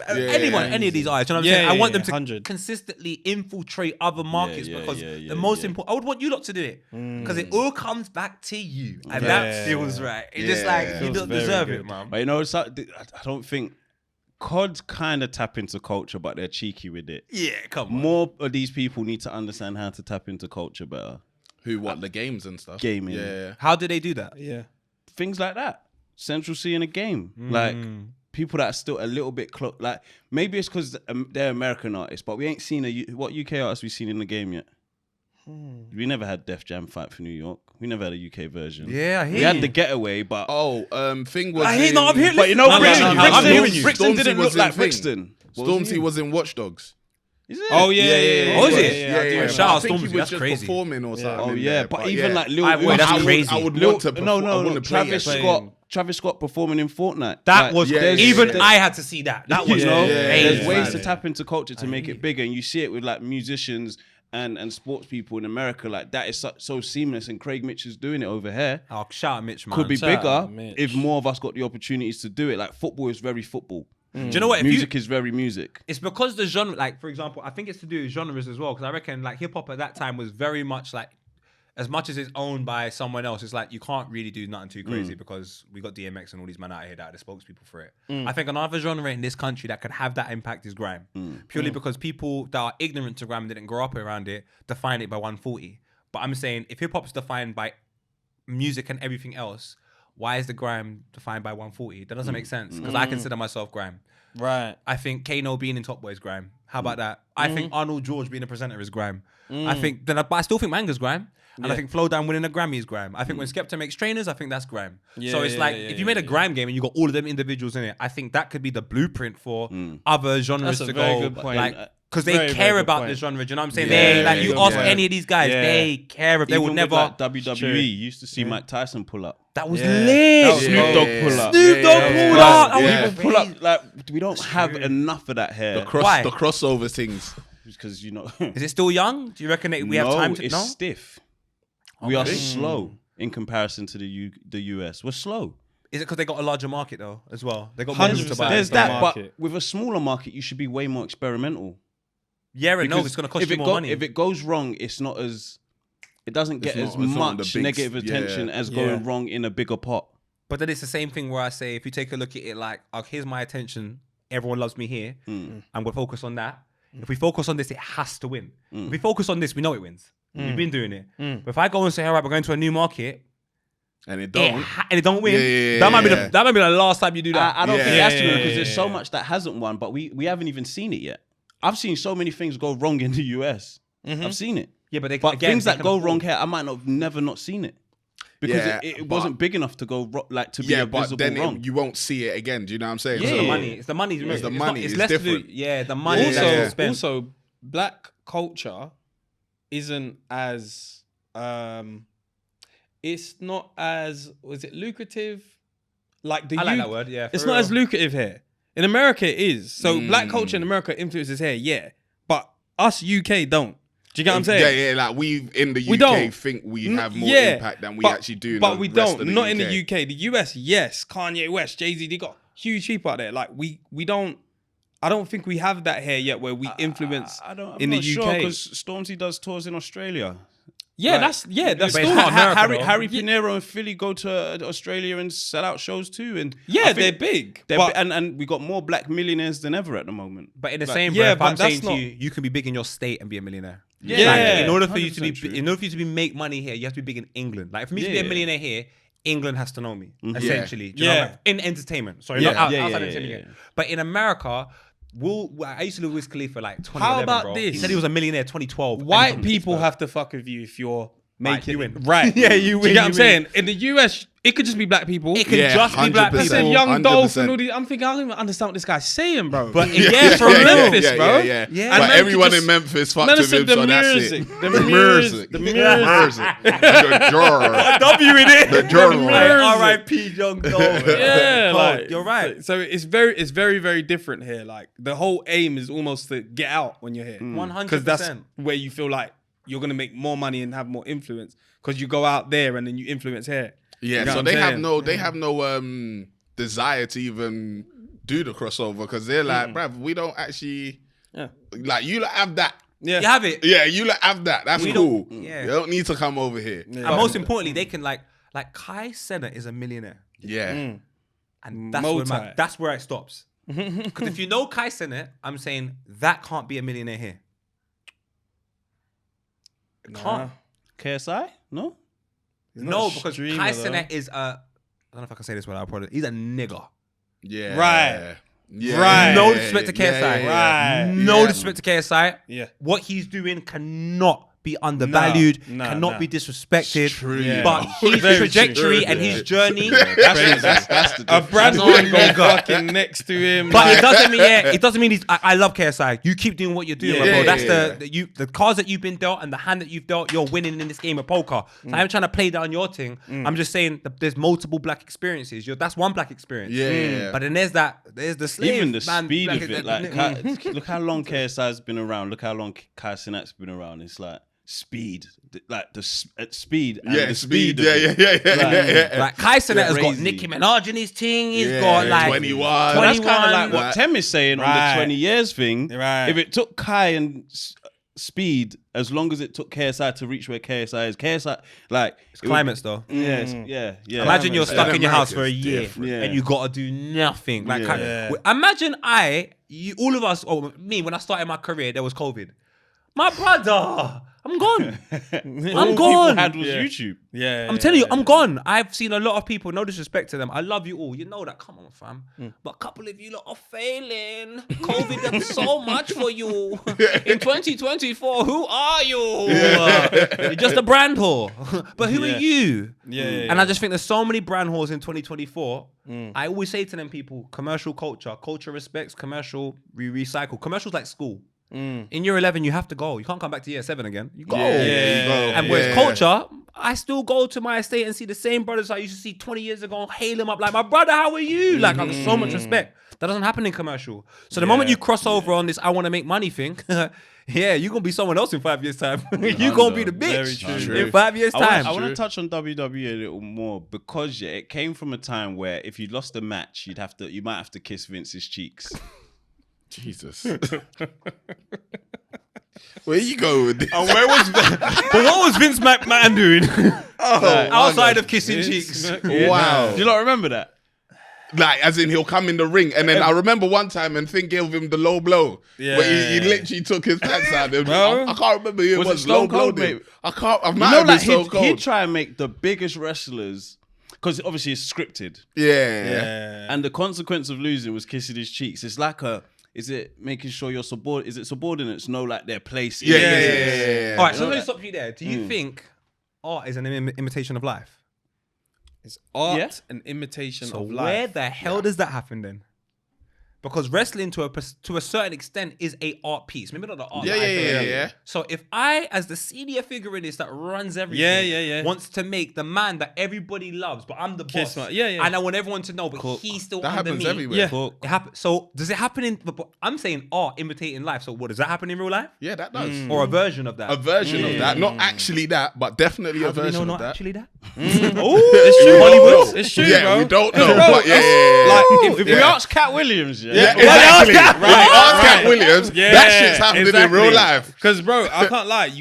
Any of these artists. You know what I'm saying? I want them to 100. consistently infiltrate other markets because the most important. I would want you lot to do it because it all comes back to you, and that feels right. It's just like you don't deserve it, man. But you know, I don't think. CODs kind of tap into culture, but they're cheeky with it. Yeah, come on. More of these people need to understand how to tap into culture better. Who want the games and stuff? Gaming. Yeah. How do they do that? Yeah. Things like that. Central C in a game. Like, people that are still a little bit close. Like, maybe it's because they're American artists, but we ain't seen what UK artists we seen in the game yet. We never had Def Jam fight for New York. We never had a UK version. Yeah, I hear we had the Getaway, but thing was. I'm hearing. But you know, Brixton Stormzy didn't was look like in Brixton. Stormzy was in Watch Dogs. Is it? Oh yeah. Oh, is it? Yeah. Shout out I think he Stormzy, was that's just crazy. performing or something. Oh in yeah, there, but even like Lil Wait, that's crazy. I would want to perform. No. Travis Scott performing in Fortnite. That was even I had to see that. That was there's ways to tap into culture to make it bigger, and you see it with like musicians and sports people in America. Like that is so seamless, and Craig Mitch is doing it over here. Oh, shout out Mitch, man. Could be Shout bigger out Mitch. if more of us got the opportunities to do it. Like football is very football. Do you know what? Music is very music. It's because the genre, like for example, I think it's to do with genres as well. Because I reckon like hip hop at that time was very much like, as much as it's owned by someone else, it's like you can't really do nothing too crazy because we got DMX and all these men out here that are the spokespeople for it. I think another genre in this country that could have that impact is grime. Purely because people that are ignorant to grime and didn't grow up around it define it by 140. But I'm saying if hip hop's defined by music and everything else, why is the grime defined by 140? That doesn't make sense because I consider myself grime. Right. I think Kano being in Top Boy is grime. How about that? I think Arnold George being a presenter is grime. But I still think Manga's grime. And I think Flowdown winning a Grammy is grime. I think when Skepta makes trainers, I think that's grime. So it's like, if you made a grime game and you got all of them individuals in it, I think that could be the blueprint for other genres to go. Good point. Like, because they care about the genre. Do you know what I'm saying? You ask any of these guys, they care. If they would never. Like WWE, you used to see Mike Tyson pull up. That was lit. Snoop Dogg pull up. Snoop Dogg pulled up. People pull up. Like we don't have enough of that here. The crossover things. Because is it still young? Do you reckon we have time to? It's stiff. We are slow in comparison to the US. We're slow. Is it because they got a larger market though as well? They got 100%. to buy. There's that, but with a smaller market, you should be way more experimental. Yeah, and no, it's going to cost you more money. If it goes wrong, it's not as. It doesn't get as much negative attention as going wrong in a bigger pot. But then it's the same thing where I say, if you take a look at it like, here's my attention, everyone loves me here, I'm going to focus on that. If we focus on this, it has to win. If we focus on this, we know it wins. We've been doing it. But if I go and say, all right, we're going to a new market, and it don't, and it don't win, that might be the last time you do that. I don't think it has to win because there's so much that hasn't won, but we haven't even seen it yet. I've seen so many things go wrong in the US. I've seen it. Yeah, but things that go wrong here, I might never not seen it because it wasn't big enough to go to be a visible then wrong. You won't see it again. Do you know what I'm saying? It's the money. It's the money. It's the money. It's It's less different. The money. Also, black culture isn't as it's not as lucrative. Like I like that word. Yeah, it's not as lucrative here. In America, it is. So black culture in America influences here, but us UK don't. Do you get what I'm saying? Like we in the UK we don't. think we have more impact than we actually do. But we don't. In the Not UK. in the UK. The US, yes. Kanye West, Jay-Z, they got huge people out there. Like we don't. I don't think we have that here yet, where we influence I'm in the not UK. sure because Stormzy does tours in Australia. Yeah, Like, that's but still it's not America, Harry Pinero and Philly go to Australia and sell out shows too, and yeah, I they're think big. and we got more black millionaires than ever at the moment. But in the same breath, I'm saying to you, you can be big in your state and be a millionaire. Yeah. Like, in order for you 100% true. to make money here, you have to be big in England. Like for me to be a millionaire here, England has to know me essentially. Do you know what I mean? In entertainment, sorry, not outside entertainment. But in America. I used to live with Wiz Khalifa like 2011, How about bro. this? He said he was a millionaire 2012. White people have to fuck with you if you're make you it win. right. Yeah, you win. Do you get what I'm you saying? In the US, it could just be black people. It could just be black 100%. I people. said Young 100%. Dolph and all these. I'm thinking I don't even understand what this guy's saying, bro. But from Memphis, bro. Yeah. Yeah. But And everyone just- in Memphis fucked Man, I with said him, the so that's music, it. the music. The jar. W in it. The journal. music. R.I.P. Young Dolph. Yeah, Cold. like You're right. So it's very, very different here. Like the whole aim is almost to get out when you're here, 100%. because that's where you feel like you're gonna make more money and have more influence. Because you go out there and then you influence here. Yeah, You know so what they I'm have no desire to even do the crossover because they're like, bruv, we don't actually like you lot have that. Yeah, You have it. Yeah, you lot have that. That's We cool. don't- yeah. You don't need to come over here. And most importantly, they can like Kai Cenat is a millionaire. Yeah. And Multi. that's where it stops. Because if you know Kai Cenat, I'm saying that can't be a millionaire here. It can't. KSI? No? No, because streamer, Kai though. Cenat is I don't know if I can say this without probably. He's a nigger. Yeah. Right. Yeah. Right. No disrespect to KSI. Right. No Yeah. disrespect to KSI. Yeah. What he's doing cannot be undervalued, No, cannot no. be disrespected. true. Yeah. But his Very trajectory true. and his journey. That's the A brand That's all new I got. fucking next to him. But like- it doesn't mean it doesn't mean he's. I love KSI. You keep doing what you're doing, my Yeah, bro. yeah, That's yeah. the cards that you've been dealt and the hand that you've dealt. You're winning in this game of poker. So I'm trying to play down your thing. I'm just saying that there's multiple black experiences. That's one black experience. Yeah. But then there's the slave. Even the man, speed black- of it, like look how long KSI's been around. Look how long Kai Cenat's been around. It's like speed, like the speed. And Yeah, the speed. of Yeah, it. yeah, yeah. Like Kai Cenat has got Crazy. Nicki Minaj in his thing. He's Yeah, got like 21. But that's kind of 21. like what Tem is saying on Right. the 20 years thing. Right. If it took Kai and speed, as long as it took KSI to reach where KSI is, KSI like It's climates though. Yes, yeah. Imagine you're stuck In in your house for a America, year it's different. Yeah. and you gotta do nothing. Like, Yeah. imagine all of us, or me, when I started my career, there was COVID. My brother, I'm gone. I'm All gone. people had was YouTube. yeah, I'm telling you, I'm gone. I've seen a lot of people, no disrespect to them. I love you all. You know that. Come on, fam. But a couple of you lot are failing. COVID done so much for you. In 2024, who are you? You're just a brand whore. But who are you? Yeah. And I just think there's so many brand whores in 2024. I always say to them people, commercial culture respects commercial, we recycle. Commercial's like school. In year 11, you have to go. You can't come back to year 7 again. You go. And whereas culture, I still go to my estate and see the same brothers I used to see 20 years ago and hail them up like, my brother, how are you? Like, I got so much respect. That doesn't happen in commercial. So the moment you cross over on this I want to make money thing, yeah, you're going to be someone else in 5 years' time. You're going to be the bitch Very true. in 5 years' time. I want to touch on WWE a little more because it came from a time where if you lost a match, you might have to kiss Vince's cheeks. Jesus. Where you go with this? And where was but what was Vince McMahon doing outside of kissing cheeks? Wow. Do you not remember that? Like, as in he'll come in the ring. And then I remember one time and Finn gave him the low blow. Yeah. Where he literally took his pants out. And Bro. I can't remember who it Was was. it Stone Low blow Cold, him. mate? I can't. I You might know, have been like so he'd cold. try and make the biggest wrestlers, because obviously it's scripted, Yeah. and the consequence of losing was kissing his cheeks. It's like is it making sure your subordinates know like their place? in Yeah, the yeah, business? yeah. All right, so let me stop you there. Do you think art is an imitation of life? It's art Yeah. and imitation So of where life. the hell does that happen then? Because wrestling to a certain extent is a art piece. Maybe not the art. Yeah, that I yeah, feel. yeah, yeah. So if I, as the senior figure in this that runs everything, Yeah. wants to make the man that everybody loves, but I'm the Kiss boss. my- yeah. And I want everyone to know, but he's still That under happens me. everywhere. Yeah. It happens. So does it happen in? But I'm saying art imitating life. So what does that happen in real life? Yeah, that does. Or a version of that? A version of that. Not actually that, but definitely How a do we know version not of that. actually that? It's true. Hollywood. It's true, Yeah, bro. we don't know, Bro, but yeah, Like, If we ask Cat Williams, Yeah, exactly. Ask Cat Williams. Yeah, That shit's happening in real life. Because, bro, I can't lie.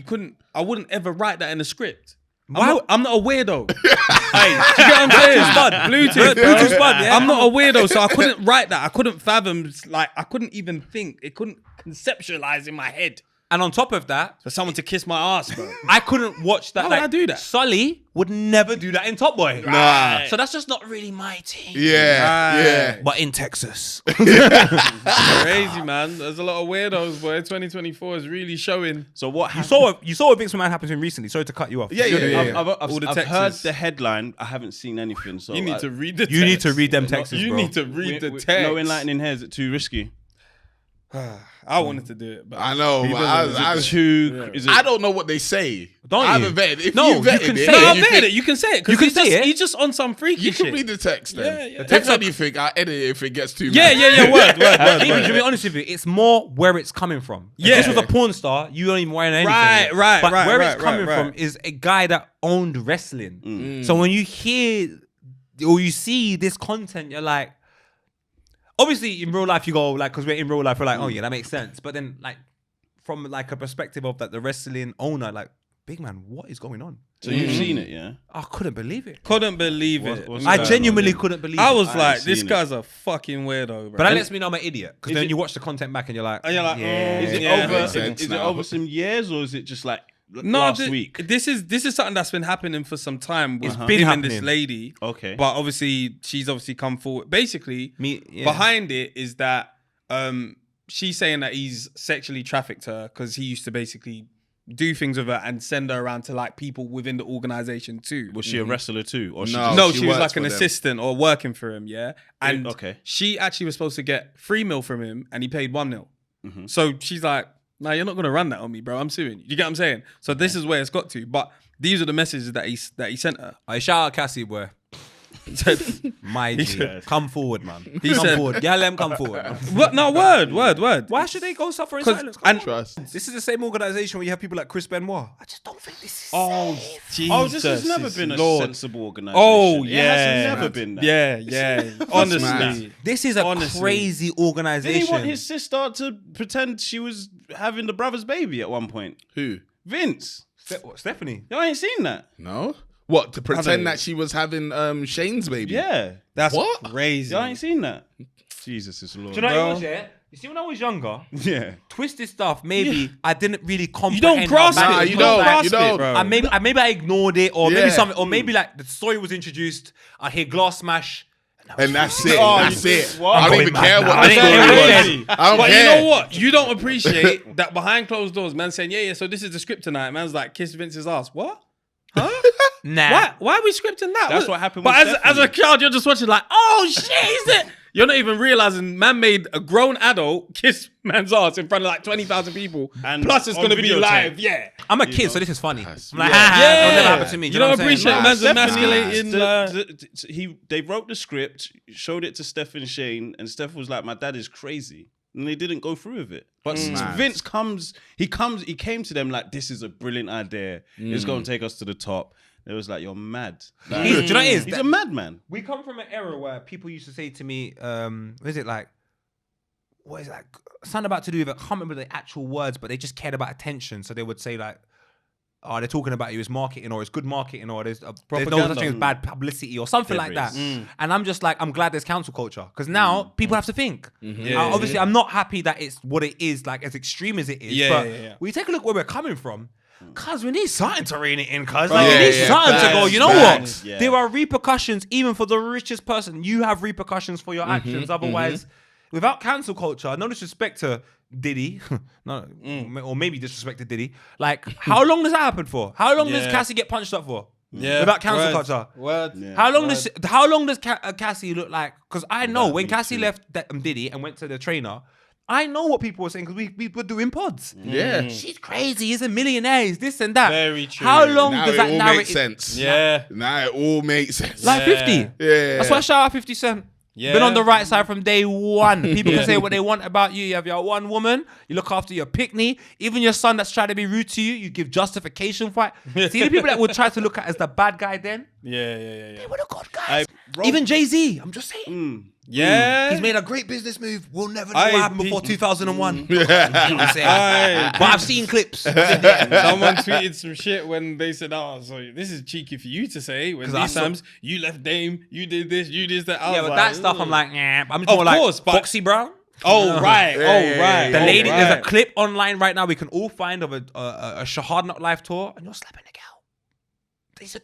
I wouldn't ever write that in a script. I'm not a weirdo. Hey, do you get what I'm saying? Bluetooth, bro. Bluetooth spud, yeah. I'm not a weirdo, so I couldn't write that. I couldn't fathom, like, I couldn't even think. It couldn't conceptualize in my head And on top of that, for someone to kiss my ass, bro. I couldn't watch that. Why would I do that? Sully would never do that in Top Boy. Nah. So that's just not really my team. Yeah. But in Texas. Crazy, man. There's a lot of weirdos, boy. 2024 is really showing. So what You saw what Vince McMahon happened to him recently. Sorry to cut you off. I've heard the headline. I haven't seen anything. So You need to read the text. You need to read them texts, You bro. need to read the text. No enlightening here. Is it too risky? I wanted to do it, but I know. But I don't know what they say. Don't I you? haven't vetted. If No, you you vetted can it, say no, it. I've you vetted think- it. You can say it. You can say it. He's just on some freaky You shit. can read the text then. Yeah. If anything, I edit it if it gets too Yeah. Word. To be honest with you, it's more where it's coming from. If Yeah. this was a porn star, you don't even wearing anything. Right, But right, where right, it's coming right. from is a guy that owned wrestling. So when you hear or you see this content, you're like, obviously in real life you go like, because we're in real life, we're like, oh yeah, that makes sense. But then like from like a perspective of that the wrestling owner, like, big man, what is going on? So you've seen it, yeah? I couldn't believe it. Couldn't believe it. What's I going genuinely on then? couldn't believe I it. was I like, ain't this seen guy's a fucking weirdo, bro. But that lets me know I'm an idiot. Because Is then it- you watch the content back and you're like, And you're like, yeah. Is it Yeah, over? makes sense Is it now. over some years or is it just like No, last week? This is something that's been happening for some time with It's him been and happening. this lady. Okay. But obviously, she's obviously come forward. Basically, Yeah. behind it is that she's saying that he's sexually trafficked her because he used to basically do things with her and send her around to like people within the organization too. Was she a wrestler too? Or No. No, she she was works like an for them. assistant or working for him, yeah. And okay. she actually was supposed to get 3 mil from him, and he paid 1 mil. So she's like, "Nah, you're not gonna run that on me, bro. I'm suing you." You get what I'm saying? So this is where it's got to. But these are the messages that he sent her. I shout out Cassie, boy. My G. said- Come forward, man. He Come said- forward. Yeah, let him come forward. Man. What? No, word. Why should they go suffer in 'Cause- silence? and- Trust. This is the same organization where you have people like Chris Benoit. I just don't think this is Oh, safe. Jesus. Oh, this has never is been a Lord. sensible organization. Oh, It yeah. has never been that. Yeah. Honestly. This is a Honestly. crazy Did he organization. want his sister to pretend she was having the brother's baby at one point? Who? Vince. What, Stephanie? Y'all ain't seen that? No. What, to don't pretend know. that she was having Shane's baby? Yeah. That's What? crazy. Y'all ain't seen that? Jesus is Lord. Do you know what Bro. it was, yeah? You see, when I was younger, Yeah. twisted stuff, maybe I didn't really comprehend. You don't grasp how it. bad Nah, was. you don't. grasp You don't. it, bro. Maybe I ignored it, or maybe Yeah. something, or maybe like the story was introduced. I hear glass smash, And that's it. Oh, That's you- it. what? I don't I'm even going care mad what now. the I story didn't was. care. I don't But care. you know what? You don't appreciate that behind closed doors, man saying, yeah, so this is the script tonight. Man's like, kiss Vince's ass. What? Huh? nah. Why are we scripting that? That's what happened But with as a Stephanie. child, you're just watching like, oh shit, is it? You're not even realizing man made a grown adult kiss man's ass in front of like 20,000 people. And plus it's on going to be videotape. live. Yeah. I'm a kid, so this is funny. I'm like, Yeah. ha, Yeah. it'll never happen to me. Do You know don't what I'm saying? appreciate Nah. man's Stephanie- emasculating. They wrote the script, showed it to Steph and Shane, and Steph was like, "My dad is crazy," and they didn't go through with it. But Mad. Vince he came to them like, "This is a brilliant idea. It's going to take us to the top." It was like, "You're mad." Like, Do you know what it is? he's a madman. We come from an era where people used to say to me, what is it like? What is it like? Something about to do with it. I can't remember the actual words, but they just cared about attention. So they would say like, oh, they're talking about you as marketing, or it's good marketing, or there's no Propaganda. such thing as bad publicity, or something There like that. is. And I'm just like, I'm glad there's cancel culture, because now people have to think. Yeah, Obviously, I'm not happy that it's what it is, like as extreme as it is. Yeah, but yeah. when you take a look where we're coming from, cuz we need something to rein it in, cuz. Bro, Like, we yeah, need yeah, something to facts, go. You know facts. what? Yeah. There are repercussions even for the richest person. You have repercussions for your actions. Otherwise, without cancel culture, no disrespect to Diddy, no, or maybe disrespect to Diddy. Like, how long does that happen for? How long does Yeah. Cassie get punched up for? Yeah. Without cancel Word. culture. Word. Yeah. How long does Cassie look like? Because I know when Cassie left Diddy and went to the trainer, I know what people were saying because we were doing pods. Yeah. She's crazy. He's a millionaire. He's this and that. Very true. How long Now does it that all narrative? makes sense. Yeah. Now it all makes sense. Like 50. Yeah. That's why I shout out 50 Cent. Yeah. Been on the right side from day one. People can say what they want about you. You have your one woman. You look after your pickney. Even your son that's trying to be rude to you, you give justification for it. See the people that would try to look at as the bad guy then? Yeah. They were the good guys. Rob- Even Jay-Z. I'm just saying. Yeah. He's made a great business move. We'll never know Aye, what happened before he- 2001. You know what I'm saying? Aye. But I've seen clips. Someone tweeted some shit when they said, "Oh, so this is cheeky for you to say." When 'Cause I these saw- times you left Dame, you did this, you did that. I Yeah, was but like, that stuff, "Ugh." I'm like, I'm Of more like course, but- Foxy Brown. Oh right, right. The lady, right. there's a clip online right now we can all find of a Shahad Not Life tour, and you're slapping a girl. This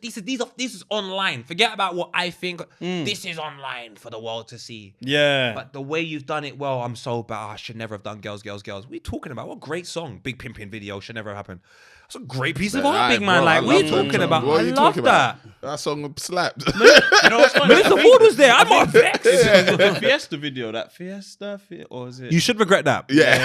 is online. Forget about what I think. This is online for the world to see. Yeah. But the way you've done it, well, I'm so bad. I should never have done girls. What are you talking about? What a great song. Big Pimpin' video should never have happened. It's a great piece of art, big man. Like, what are you talking about? I love that. That song slapped. You know what's funny? Melissa Ford was there. I'm not vexed. The Fiesta video, or is it? You should regret that. Yeah.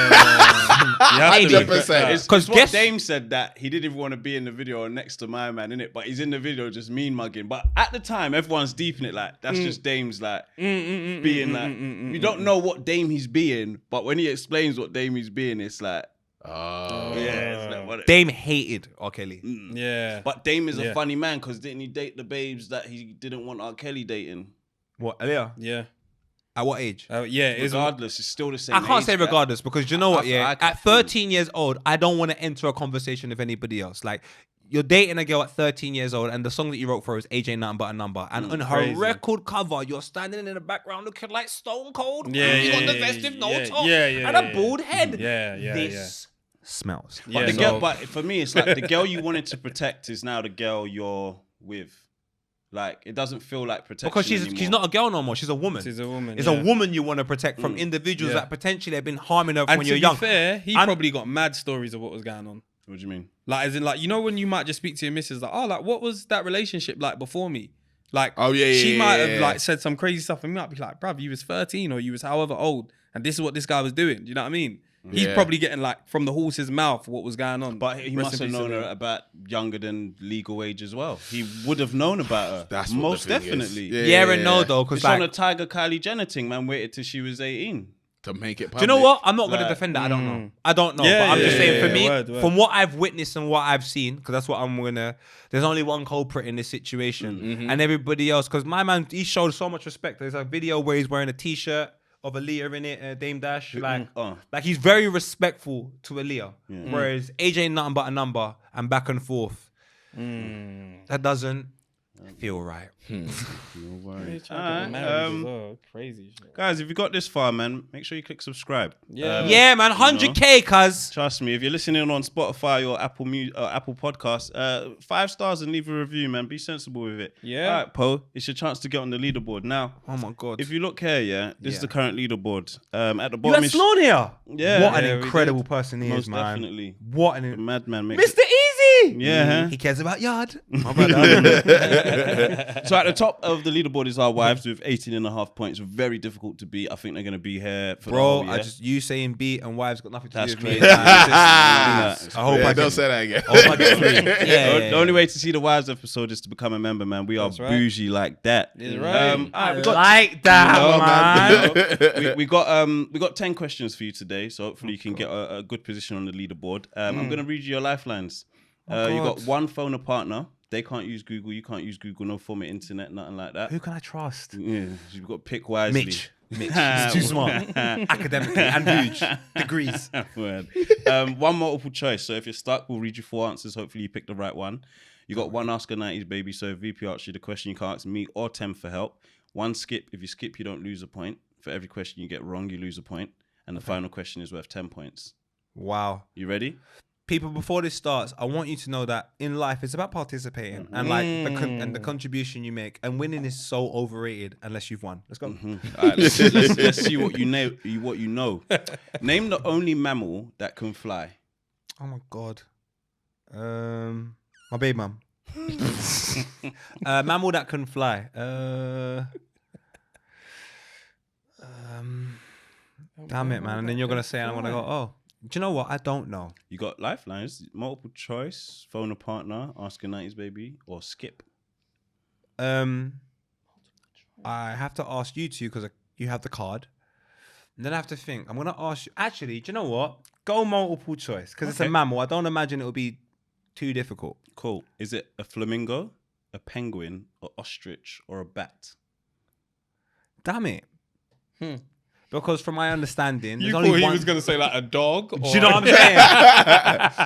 100%. Because guess Dame said that he didn't even want to be in the video next to my man, innit? But he's in the video just mean mugging. But at the time, everyone's deep in it. Like, that's just Dame's like being like, you don't know what Dame he's being, but when he explains what Dame he's being, it's like, Dame hated R. Kelly. Yeah. But Dame is a funny man because didn't he date the babes that he didn't want R. Kelly dating? What? Yeah. Yeah. At what age? Regardless, it's still the same. I can't say age regardless because you know what? At 13 years old, I don't want to enter a conversation with anybody else. Like, you're dating a girl at 13 years old, and the song that you wrote for her is AJ Nothing But a Number. And on her record cover, you're standing in the background looking like Stone Cold. Yeah, you got the vest with no top and a bald head. This smells. But but for me, it's like the girl you wanted to protect is now the girl you're with. Like, it doesn't feel like protection because she's not a girl no more. She's a woman. She's a woman. It's a woman you want to protect from individuals that potentially have been harming her when you're young. To be fair, he probably got mad stories of what was going on. What do you mean? Like, as in, like, you know, when you might just speak to your missus, like, oh, like, what was that relationship like before me? Like, she might have like said some crazy stuff, and me might be like, bruv, you was 13 or you was however old, and this is what this guy was doing. Do you know what I mean? He's probably getting like from the horse's mouth what was going on. But he must have known her about younger than legal age as well. He would have known about her. That's most definitely. Yeah and no though, because it's on a Tiger Kylie Jenner thing. Man waited till she was 18 to make it public. Do you know what? I'm not going to defend that. I don't know. But I'm just saying for me, from what I've witnessed and what I've seen, because that's what I'm gonna. There's only one culprit in this situation, and everybody else. Because my man, he showed so much respect. There's a video where he's wearing a T-shirt of Aaliyah in it, Dame Dash. Like he's very respectful to Aaliyah. Whereas AJ Nothing But a Number and back and forth. That doesn't feel right. Crazy shit. Guys, if you got this far, man, make sure you click subscribe. Yeah, man, 100K, cuz. Trust me, if you're listening on Spotify or Apple Podcasts, 5 stars and leave a review, man. Be sensible with it. Yeah. All right, Poe, it's your chance to get on the leaderboard now. Oh my God. If you look here, this is the current leaderboard. At the bottom, you had Sloan here. Yeah. What an incredible person he is, man. Most definitely. What an madman, mate. Mr. Easy. Yeah. He cares about yard. My brother. So at the top of the leaderboard is our wives with 18.5 points. Very difficult to beat. I think they're going to be here for the whole year. You saying beat and wives got nothing to do with me. I hope I don't say that again. The only way to see the wives episode is to become a member, man. We are bougie like that. That's right. Man. We got 10 questions for you today, so hopefully you can get a good position on the leaderboard. I'm going to read you your lifelines. You got one phone a partner. They can't use Google. You can't use Google. No form of internet, nothing like that. Who can I trust? Yeah, you've got to pick wisely. Mitch. He's too smart. Academically and huge. Degrees. One multiple choice. So if you're stuck, we'll read you 4 answers. Hopefully you pick the right one. You got one Ask a 90s baby. So if VP asks you the question, you can't ask me or Tem for help. One skip. If you skip, you don't lose a point. For every question you get wrong, you lose a point. And the final question is worth 10 points. Wow. You ready? People, before this starts, I want you to know that in life it's about participating and like the contribution you make. And winning is so overrated unless you've won. Let's go. All right, let's see what you know. Name the only mammal that can fly. Oh my God. My baby mum. Mammal that can fly. Damn it, man. And then you're gonna say, and I'm gonna go, oh. Do you know what? I don't know. You got lifelines, multiple choice, phone a partner, ask a 90s baby, or skip. I have to ask you two because you have the card. And then I have to think. I'm going to ask you. Actually, do you know what? Go multiple choice because it's a mammal. I don't imagine it will be too difficult. Cool. Is it a flamingo, a penguin, an ostrich, or a bat? Damn it. Because from my understanding, you thought he was going to say like a dog? Or... Do you know what I'm saying?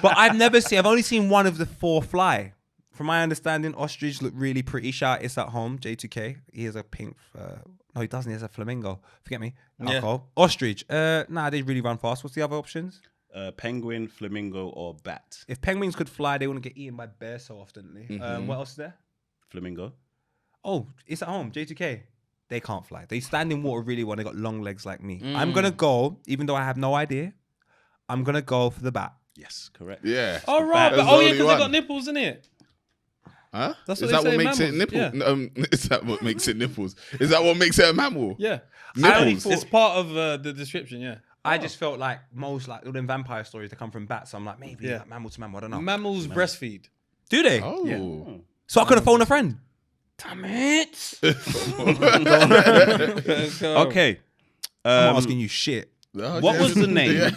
But I've only seen one of the 4 fly. From my understanding, ostrich look really pretty. Shout out, it's at home, J2K. He has a pink No, he doesn't. He has a flamingo. Forget me. Alcohol. Ostrich. Nah, they really run fast. What's the other options? Penguin, flamingo, or bat. If penguins could fly, they wouldn't get eaten by bears so often. What else is there? Flamingo. Oh, it's at home. J2K. They can't fly. They stand in water really well. They got long legs like me. I'm gonna go, even though I have no idea. I'm gonna go for the bat. Yes, correct. Yeah. Oh right, but because they got nipples in it. Huh? That's Is what that they what say makes in it nipple? mammals. Is that what makes it nipples? Is that what makes it a mammal? Yeah. Nipples. It's part of the description. Yeah. I just felt like most like all them vampire stories, they come from bats. So I'm like, maybe like mammal to mammal. I don't know. Mammals breastfeed. Do they? Oh. Yeah. So I could have phoned a friend. Damn it. Okay. I'm not asking you shit. What was the name?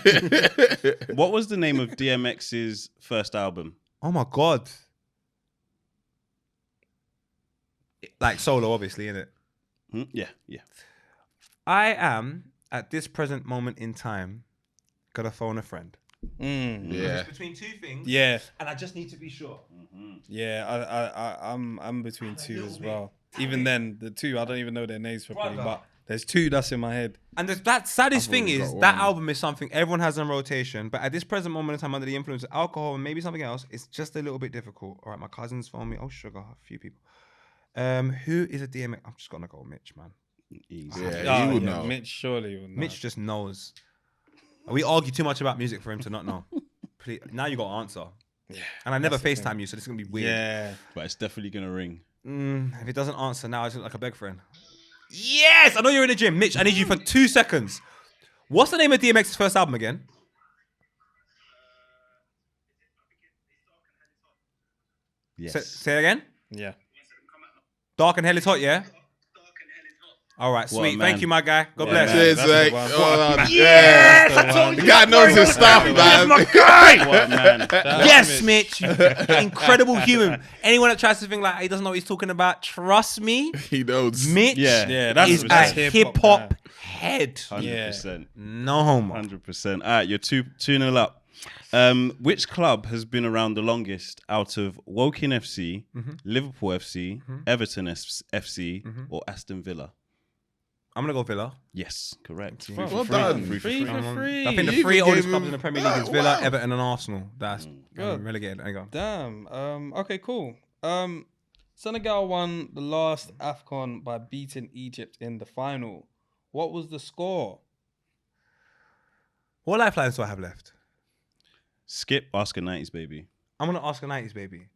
What was the name of DMX's first album? Oh my God. Like solo, obviously, innit? Yeah. I am, at this present moment in time, gonna phone a friend. Yeah. It's between two things. Yeah. And I just need to be sure. Yeah. I'm between two as well. Even then, the two I don't even know their names properly, Brother. but there's two that's in my head. And that saddest thing already is got that one. album is something everyone has on rotation, but at this present moment in time, under the influence of alcohol and maybe something else, it's just a little bit difficult. All right, my cousins phone me. Oh, sugar, a few people. Who is a DMX? I'm just gonna go Mitch, man. Easy. Yeah, he would know. Mitch surely would know. Mitch just knows. We argue too much about music for him to not know. Please, now you got to answer. Yeah. And I never FaceTime you, so this is gonna be weird. Yeah. But it's definitely gonna ring. If it doesn't answer now, I just look like a beg friend. Yes, I know you're in the gym, Mitch. I need you for 2 seconds. What's the name of DMX's first album again? Yes. Say it again. Yeah. Dark and Hell is Hot, yeah? All right, sweet. man. Thank you, my guy. God Yeah, bless. man. Cheers, That's the mate. one. Oh, Yes, I yeah. told The you. guy knows his stuff, That's man. my guy. What, man? Yes, Mitch. You incredible human. Anyone that tries to think like he doesn't know what he's talking about, trust me, He knows. Mitch Yeah. is a that's hip hop head. 100%. No homo. 100%. All right, you're 2-0 up. Which club has been around the longest out of Woking FC, Liverpool FC, Everton FC, or Aston Villa? I'm gonna go Villa. Yes, correct. Well done. Free for free. I think the You three even oldest gave clubs him- in the Premier League is Villa, wow. Everton, and Arsenal. That's Good. relegated. Hang on. Damn. Okay, cool. Senegal won the last AFCON by beating Egypt in the final. What was the score? What lifelines do I have left? Skip, ask a 90s baby. I'm gonna ask a 90s baby.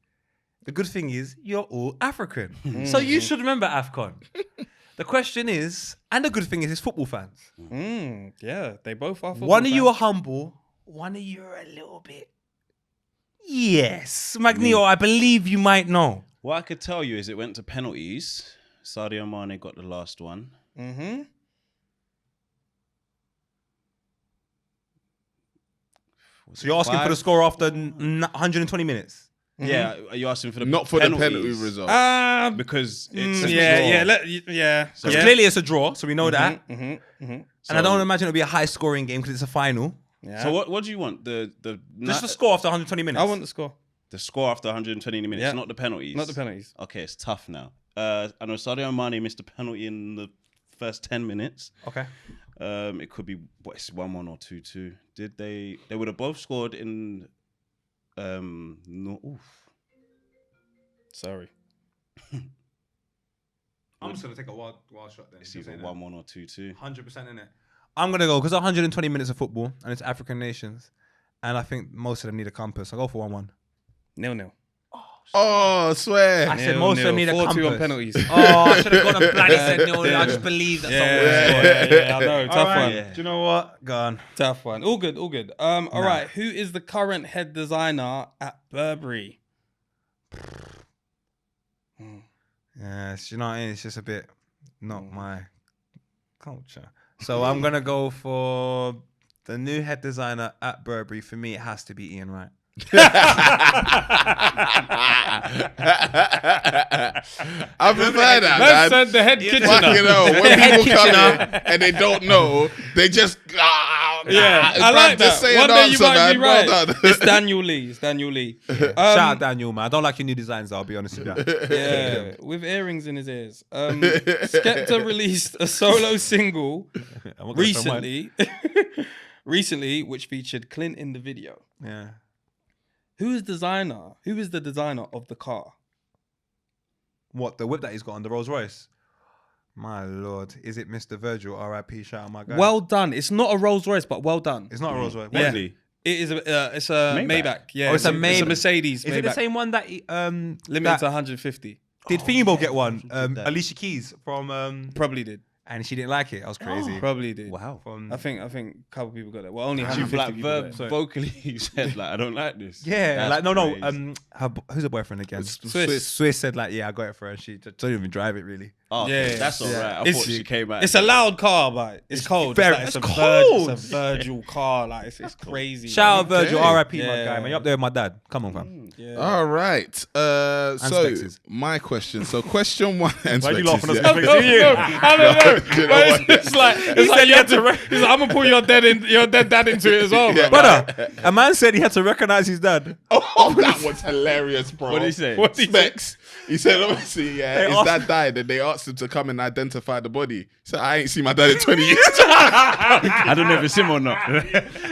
The good thing is you're all African, so you should remember AFCON. The question is, and the good thing is, it's football fans. Yeah, they both are. football One of you are fans. humble, one of you are a little bit. Yes, Magneto, I believe you might know. What I could tell you is it went to penalties. Sadio Mane got the last one. So you're asking for the score after 120 minutes. Yeah, are you asking for the Not for penalties? the penalty result. Because it's a yeah, draw. yeah. Because clearly it's a draw, so we know that. So, And I don't imagine it'll be a high scoring game because it's a final. yeah. So what do you want? Just the score after 120 minutes. I want the score, the score after 120 minutes, Yeah. not the penalties. not the penalties. Okay, it's tough now. I know Sadio Mane missed a penalty in the first 10 minutes. Okay. It could be it's 1-1 or 2-2. Did they would have both scored in Sorry. I'm just going to take a wild shot then. It's either 1-1 or 2-2. 100% in it. I'm going to go because 120 minutes of football and it's African nations. And I think most of them need a compass. I'll go for 1-1. 0-0. Oh, I swear. I said most of them need a 4-2 compass. on penalties. Oh, I should have gone and bloody said no. I just believe that someone would score. Yeah, I know. Tough All right. one. Yeah. Do you know what? Gone. Tough one. All good, all good. All right. Who is the current head designer at Burberry? Yeah, you know what I mean? It's just a bit not my culture. So I'm going to go for the new head designer at Burberry. For me, it has to be Ian Wright. I prefer that, Man man. said the head kitchener. Fucking hell, when The head people come kitchener. in and they don't know, they just Yeah, I Bruv, like just that. say One an day you answer, might man. be Well right. done. It's Daniel Lee. It's Daniel Lee. Shout out Daniel, man. I don't like your new designs, I'll be honest with you. Yeah, with earrings in his ears. Skepta released a solo single recently, which featured Clint in the video. Yeah. Who is the designer of the car? What, the whip that he's got on the Rolls Royce? My lord, is it Mr. Virgil? R.I.P. Shout out my guy. Well done. It's not a Rolls Royce, but well done. It's not a Rolls Royce. Yeah. Really? It is it's a Maybach. Yeah, It's a Mercedes. Is Maybach. it the same one that Limited to 150? did Fimo get one? Alicia Keys from Probably did. and she didn't like it. I was crazy. Probably did. Wow. I think a couple people got it. Well, only She 150 like people got it. vocally you said like I don't like this. Yeah, That's like no. crazy. Who's her boyfriend again? Swiss. Swiss said like, yeah, I got it for her. And she don't even drive it really. Oh, Yeah. that's all right. I It's- thought she came out. It's a loud car, but it's cold. very- It's, it's like, cold. It's a Virgil car. Like it's crazy. Shout out Virgil, Okay. R.I.P. my Yeah. guy, man. You're up there with my dad. Come on, fam. Yeah. All right. So Spexes. my question. So question one. And Why are you Spexes, laughing at yeah. me? I don't know. Do you know But what? it's like you had to. He's like, I'm gonna pull your dead dad into it as well, Yeah. bro. Brother, a man said he had to recognize his dad. Oh, that was hilarious, bro. What did he say? What did he say? Specs. He said, obviously, yeah, his dad died, and they asked him to come and identify the body. He said, I ain't seen my dad in 20 years. I don't know if it's him or not.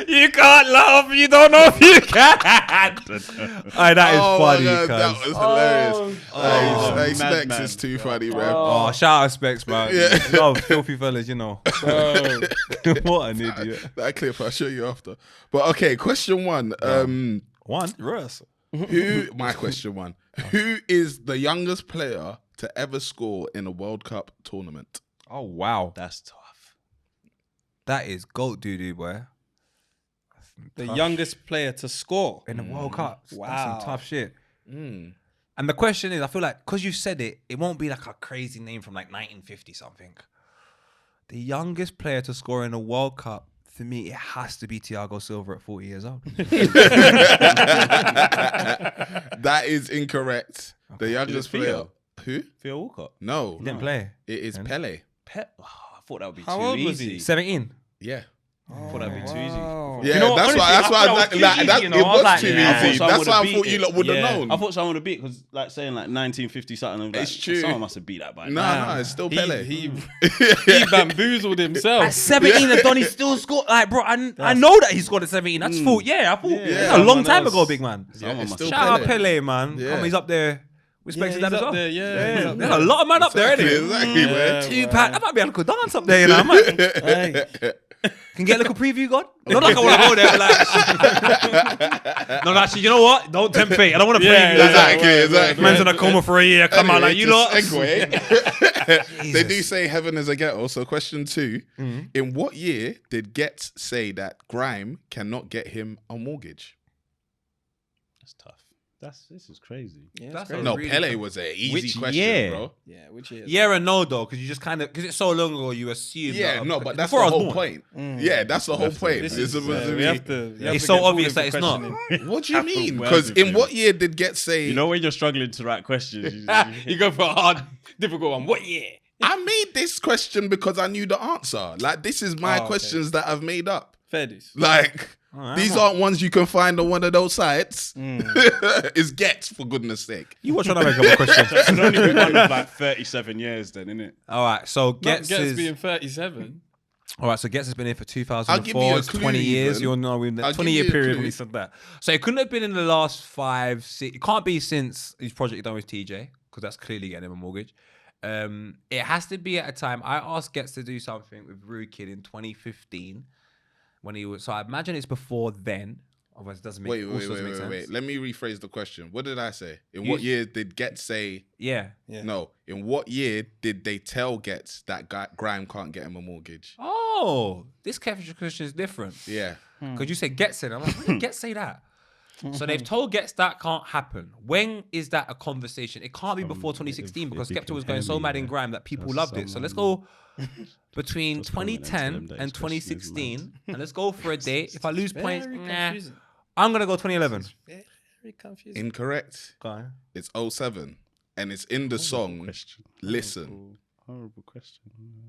You can't laugh. You don't know if you can. That is Oh my funny. God, that cuz. was hilarious. Hey, mad Specs man. is too funny, man. Oh, shout out Specs, man. Yeah. Love filthy fellas, you know. What an idiot. That clip I'll show you after. But okay, question one. One, Russ. My question one. Who is the youngest player to ever score in a World Cup tournament? Oh, wow. That's tough. That is GOAT doo-doo, boy. The youngest player to score. In the World Cup. Wow. That's some tough shit. And the question is, I feel like, because you said it, it won't be like a crazy name from like 1950 something. The youngest player to score in a World Cup, for me, it has to be Thiago Silva at 40 years old. That is incorrect. The youngest Theo? player. Who? Theo Walcott. No. He didn't play. It is Pele. Pet. Oh, I thought that would be How too old easy. was he? Yeah. 17. I thought that'd be too easy. Yeah, You know what, that's why. honestly, That's I why. thought That, it was that, too easy, that, you know, it I was was like, too yeah, I easy. thought That's someone why I would've thought beat you it. lot would have Yeah. known. I thought someone would have beat because, like, saying like 1950 something. Like, It's true. Someone must have beat that by No, now. no, it's still Pele. He bamboozled himself. At 17, and Donny still scored. Like, bro, I know that he scored at 17. I just thought, I thought it's a long time ago, big man. Yeah, it's still Shout out Pele. Pele, man. Yeah. Come on, he's up there. Respect he's that as up well. there, yeah, he's up There's there. a lot of man up there, Exactly, isn't exactly, man. Two pack. That might be a little dance up there, you know. I might, Hey. can get a little preview, God. Not like I want to go there, but like, no, actually, you know what? Don't tempt fate. I don't want to preview. Like, Exactly. man's in a coma for a year. Come on, like you lot. Segue. They do Jesus. say heaven is a ghetto. So question 2: in what year did Getz say that Grime cannot get him a mortgage? That's tough. This is crazy. That's No, really Pele tough. was an easy Which question, year? bro. Yeah, which is Yeah and no, though, because you just kind of, because it's so long ago, you assume. Yeah, that, no, but that's the before I was whole born. point. Yeah, that's the whole point. This It's is, supposed to we be- have to It's so get pulled obvious in that for it's not. questioning. What do you mean? Where Because is it in for what year did Getz say? You know when you're struggling to write questions, You go for a hard, difficult one. What year? I made this question because I knew the answer. Like, this is my okay. questions that I've made up. Fair dues. Like, these aren't ones you can find on one of those sites. It's Getz, for goodness sake. You were trying to make up a question. it can only be one of like 37 years then, innit? All right, so Getz Getz is. being 37. All right, so Getz has been here for I'll give you 2004. a It's clue 20 years. even. You'll know in I'll that give 20-year you a period clue. when he said that. So it couldn't have been in the last 5, 6. It can't be since his project done with TJ, because that's clearly getting him a mortgage. It has to be at a time. I asked Getz to do something with Rude Kid in 2015 when he was. So I imagine it's before then. Otherwise, it doesn't make Wait. Let me rephrase the question. What did I say? In what year did Getz say? Yeah. No. In what year did they tell Getz that Grime can't get him a mortgage? Oh, this question is different. Yeah. Because you said Getz said. I'm like, when did Getz say that? So they've told Getz that can't happen. When is that a conversation? It can't be before 2016 because Skepta was going so mad in grime that people loved it. So let's go between 2010 and 2016, and let's go for a date. If I lose points, I'm gonna go 2011. Very confusing. Incorrect. Go on. It's 07. And it's in the song Listen. Horrible question.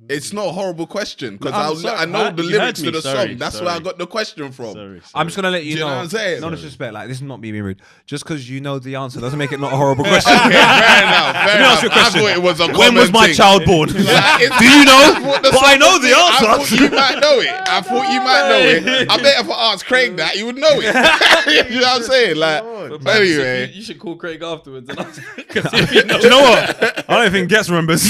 It's not a horrible question because I'm I know the you lyrics heard to me. the Sorry, song. That's sorry. where I got the question from. Sorry. I'm just gonna let you Do you know what I'm saying? No disrespect. Like, this is not me being rude. Just because you know the answer doesn't make it not a horrible question. Okay, fair enough. Fair me enough. ask you a question. I thought it was a When was common my thing. child born? Like, it's- Do you know? thought the But song I know was the it. I answer. thought you might know it. I thought you might know it. I bet if I asked Craig that, he would know it. You know what I'm saying? Like, anyway. You should call Craig afterwards. And ask, Do you know what? I don't think Gets remembers.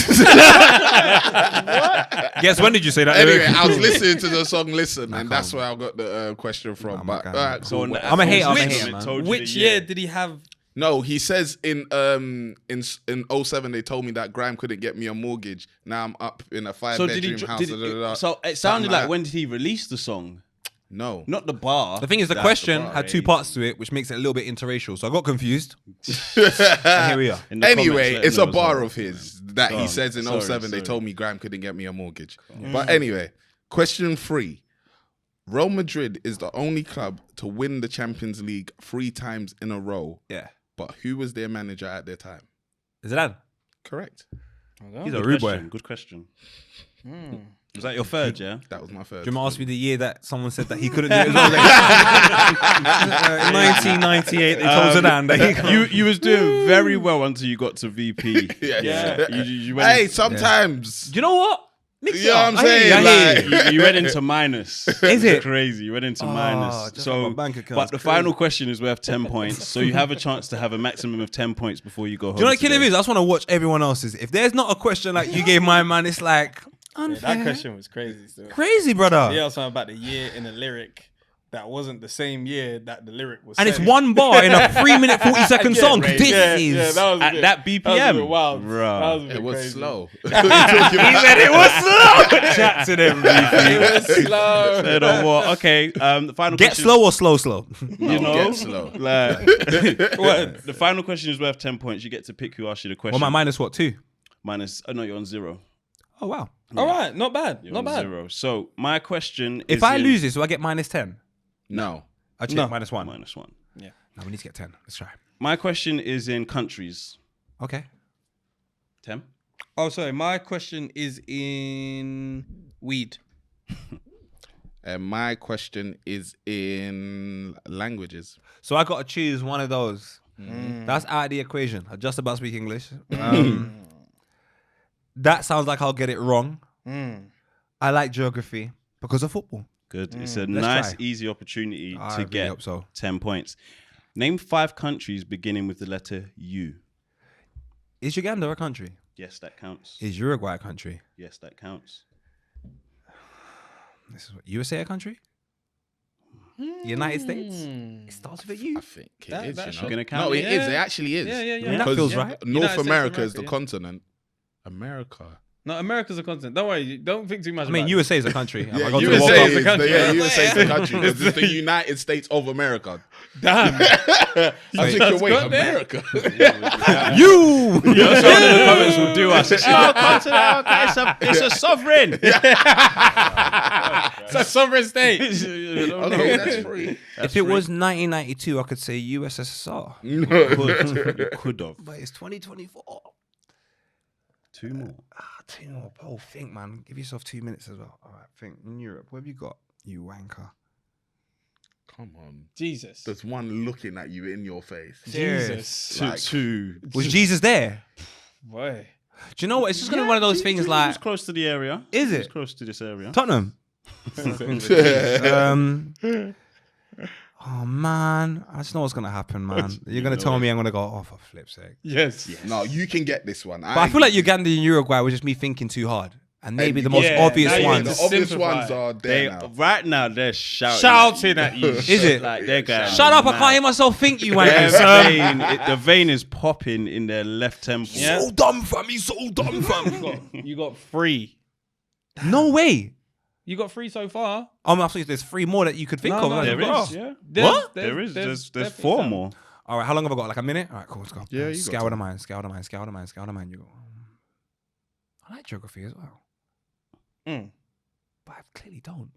Guess when did you say that? Anyway, I was listening to the song "Listen," and that's where I got the question from. But cool. I'm a hater. I'm a hater, man. which year did he have? No, he says in 07 they told me that Grime couldn't get me a mortgage. Now I'm up in a five-bedroom house. So it sounded like when did he release the song? No, Not the bar. The thing is, the That's question bar, had two parts to it, which makes it a little bit interracial. So I got confused. Anyway, And here we are. In the comments, let it's him a know as bar well. of his that Go he on. says in Sorry, 07 they sorry. told me Grime couldn't get me a mortgage. But anyway, question 3. Real Madrid is the only club to win the Champions League 3 times in a row. Yeah. But who was their manager at their time? Is it that? Correct. He's a Good rude boy. question. Good question. Was that your third? Yeah. That was my first. Do you want to ask me the year that someone said that he couldn't do it? In 1998, they told Zidane that he You was doing very well until you got to VP. Yeah. You went Hey, sometimes. Do you know what? Mix You know what I'm I hear saying? you, I hear Like- you. you went into minus. Is it? Crazy? You went into minus. just So, like my bank account. but the final question is worth 10 points. So you have a chance to have a maximum of 10 points before you go home. Do you know what killer today. is? I just want to watch everyone else's. If there's not a question like you gave my man, it's like unfair. That question was crazy. Still. Crazy, brother. Yeah, something about the year in the lyric that wasn't the same year that the lyric was. And it's said. one bar in a 3-minute 40-second song. right. This Yeah, is. that was a At bit- that BPM? That was a bit wild. Bruh. That was a bit It was crazy. slow. He said it was slow. Chat to them, It was slow. Said on what? Okay. The final Get question. slow or slow? You know, Get slow. like, the final question is worth 10 points. You get to pick who asked you the question. Well, my minus what, 2? Minus. Oh no, you're on 0. Oh, wow. All right, not bad. You're Not on bad. 0. So my question is: If I lose this, do I get minus 10? No. I check No. minus 1. minus 1. No, we need to get 10. Let's try. My question is in countries. Okay. 10. Oh, sorry. My question is in weed. And my question is in languages. So I got to choose one of those. That's out of the equation. I just about speak English. That sounds like I'll get it wrong. I like geography because of football. Good. It's a Let's nice, try. easy opportunity I to really get hope so. 10 points. Name 5 countries beginning with the letter U. Is Uganda a country? Yes, that counts. Is Uruguay a country? Yes, that counts. This is what, USA a country? United States? It starts with a U. I think it That- is. that You should- know? Gonna count No, it? it is. It actually is. Yeah. I mean, that Because feels right. North United States of America is the America, yeah. continent. America. No, America's a continent. Don't worry. Don't think too much. I mean, about USA is a country. Have I Yeah, gone to the USA World Cup? is the country. USA is the country. It's the United States of America. it. Damn. I'm thinking, wait, got there. America. You! Yeah, someone in the comments will do us. It's a sovereign. It's a sovereign state. Okay, that's free. If it was 1992, I could say USSR. You could have. But it's 2024. 2 more. Two more. Oh, think, man. Give yourself 2 minutes as well. All right, think. In Europe, what have you got? You wanker. Come on. Jesus. There's one looking at you in your face. Jesus. Like- 2. Was Jesus there? Boy. Do you know what? It's just gonna be one of those things It's like, close to the area. is It's it close to this area. Tottenham? Oh man, I just know what's gonna happen, man. You're gonna tell me I'm gonna go, oh, for flip's sake. Yes. No, you can get this one. But I feel like Uganda and Uruguay was just me thinking too hard, and maybe the most Yeah, obvious now you ones. just the obvious simplify. ones are They there now. right now they're shouting. Shouting at you. Is it? Like they're going. Shut up! I mad. can't hear myself think. You Their wankers. the vein is popping in their left temple. Yeah. So dumb, fam. He's so dumb, fam. You got 3. No way. You got 3 so far. I'm absolutely. There's 3 more that you could think No, of. no, Like, There oh. is, yeah. What? There's definitely 4 some. more. All right, how long have I got? Like a minute? All right, cool. Let's go. Yeah, you got Scour time. the mind. Scour the mind. Scour the mind. Scour the mind. You go. I like geography as well, Mm. but I clearly don't.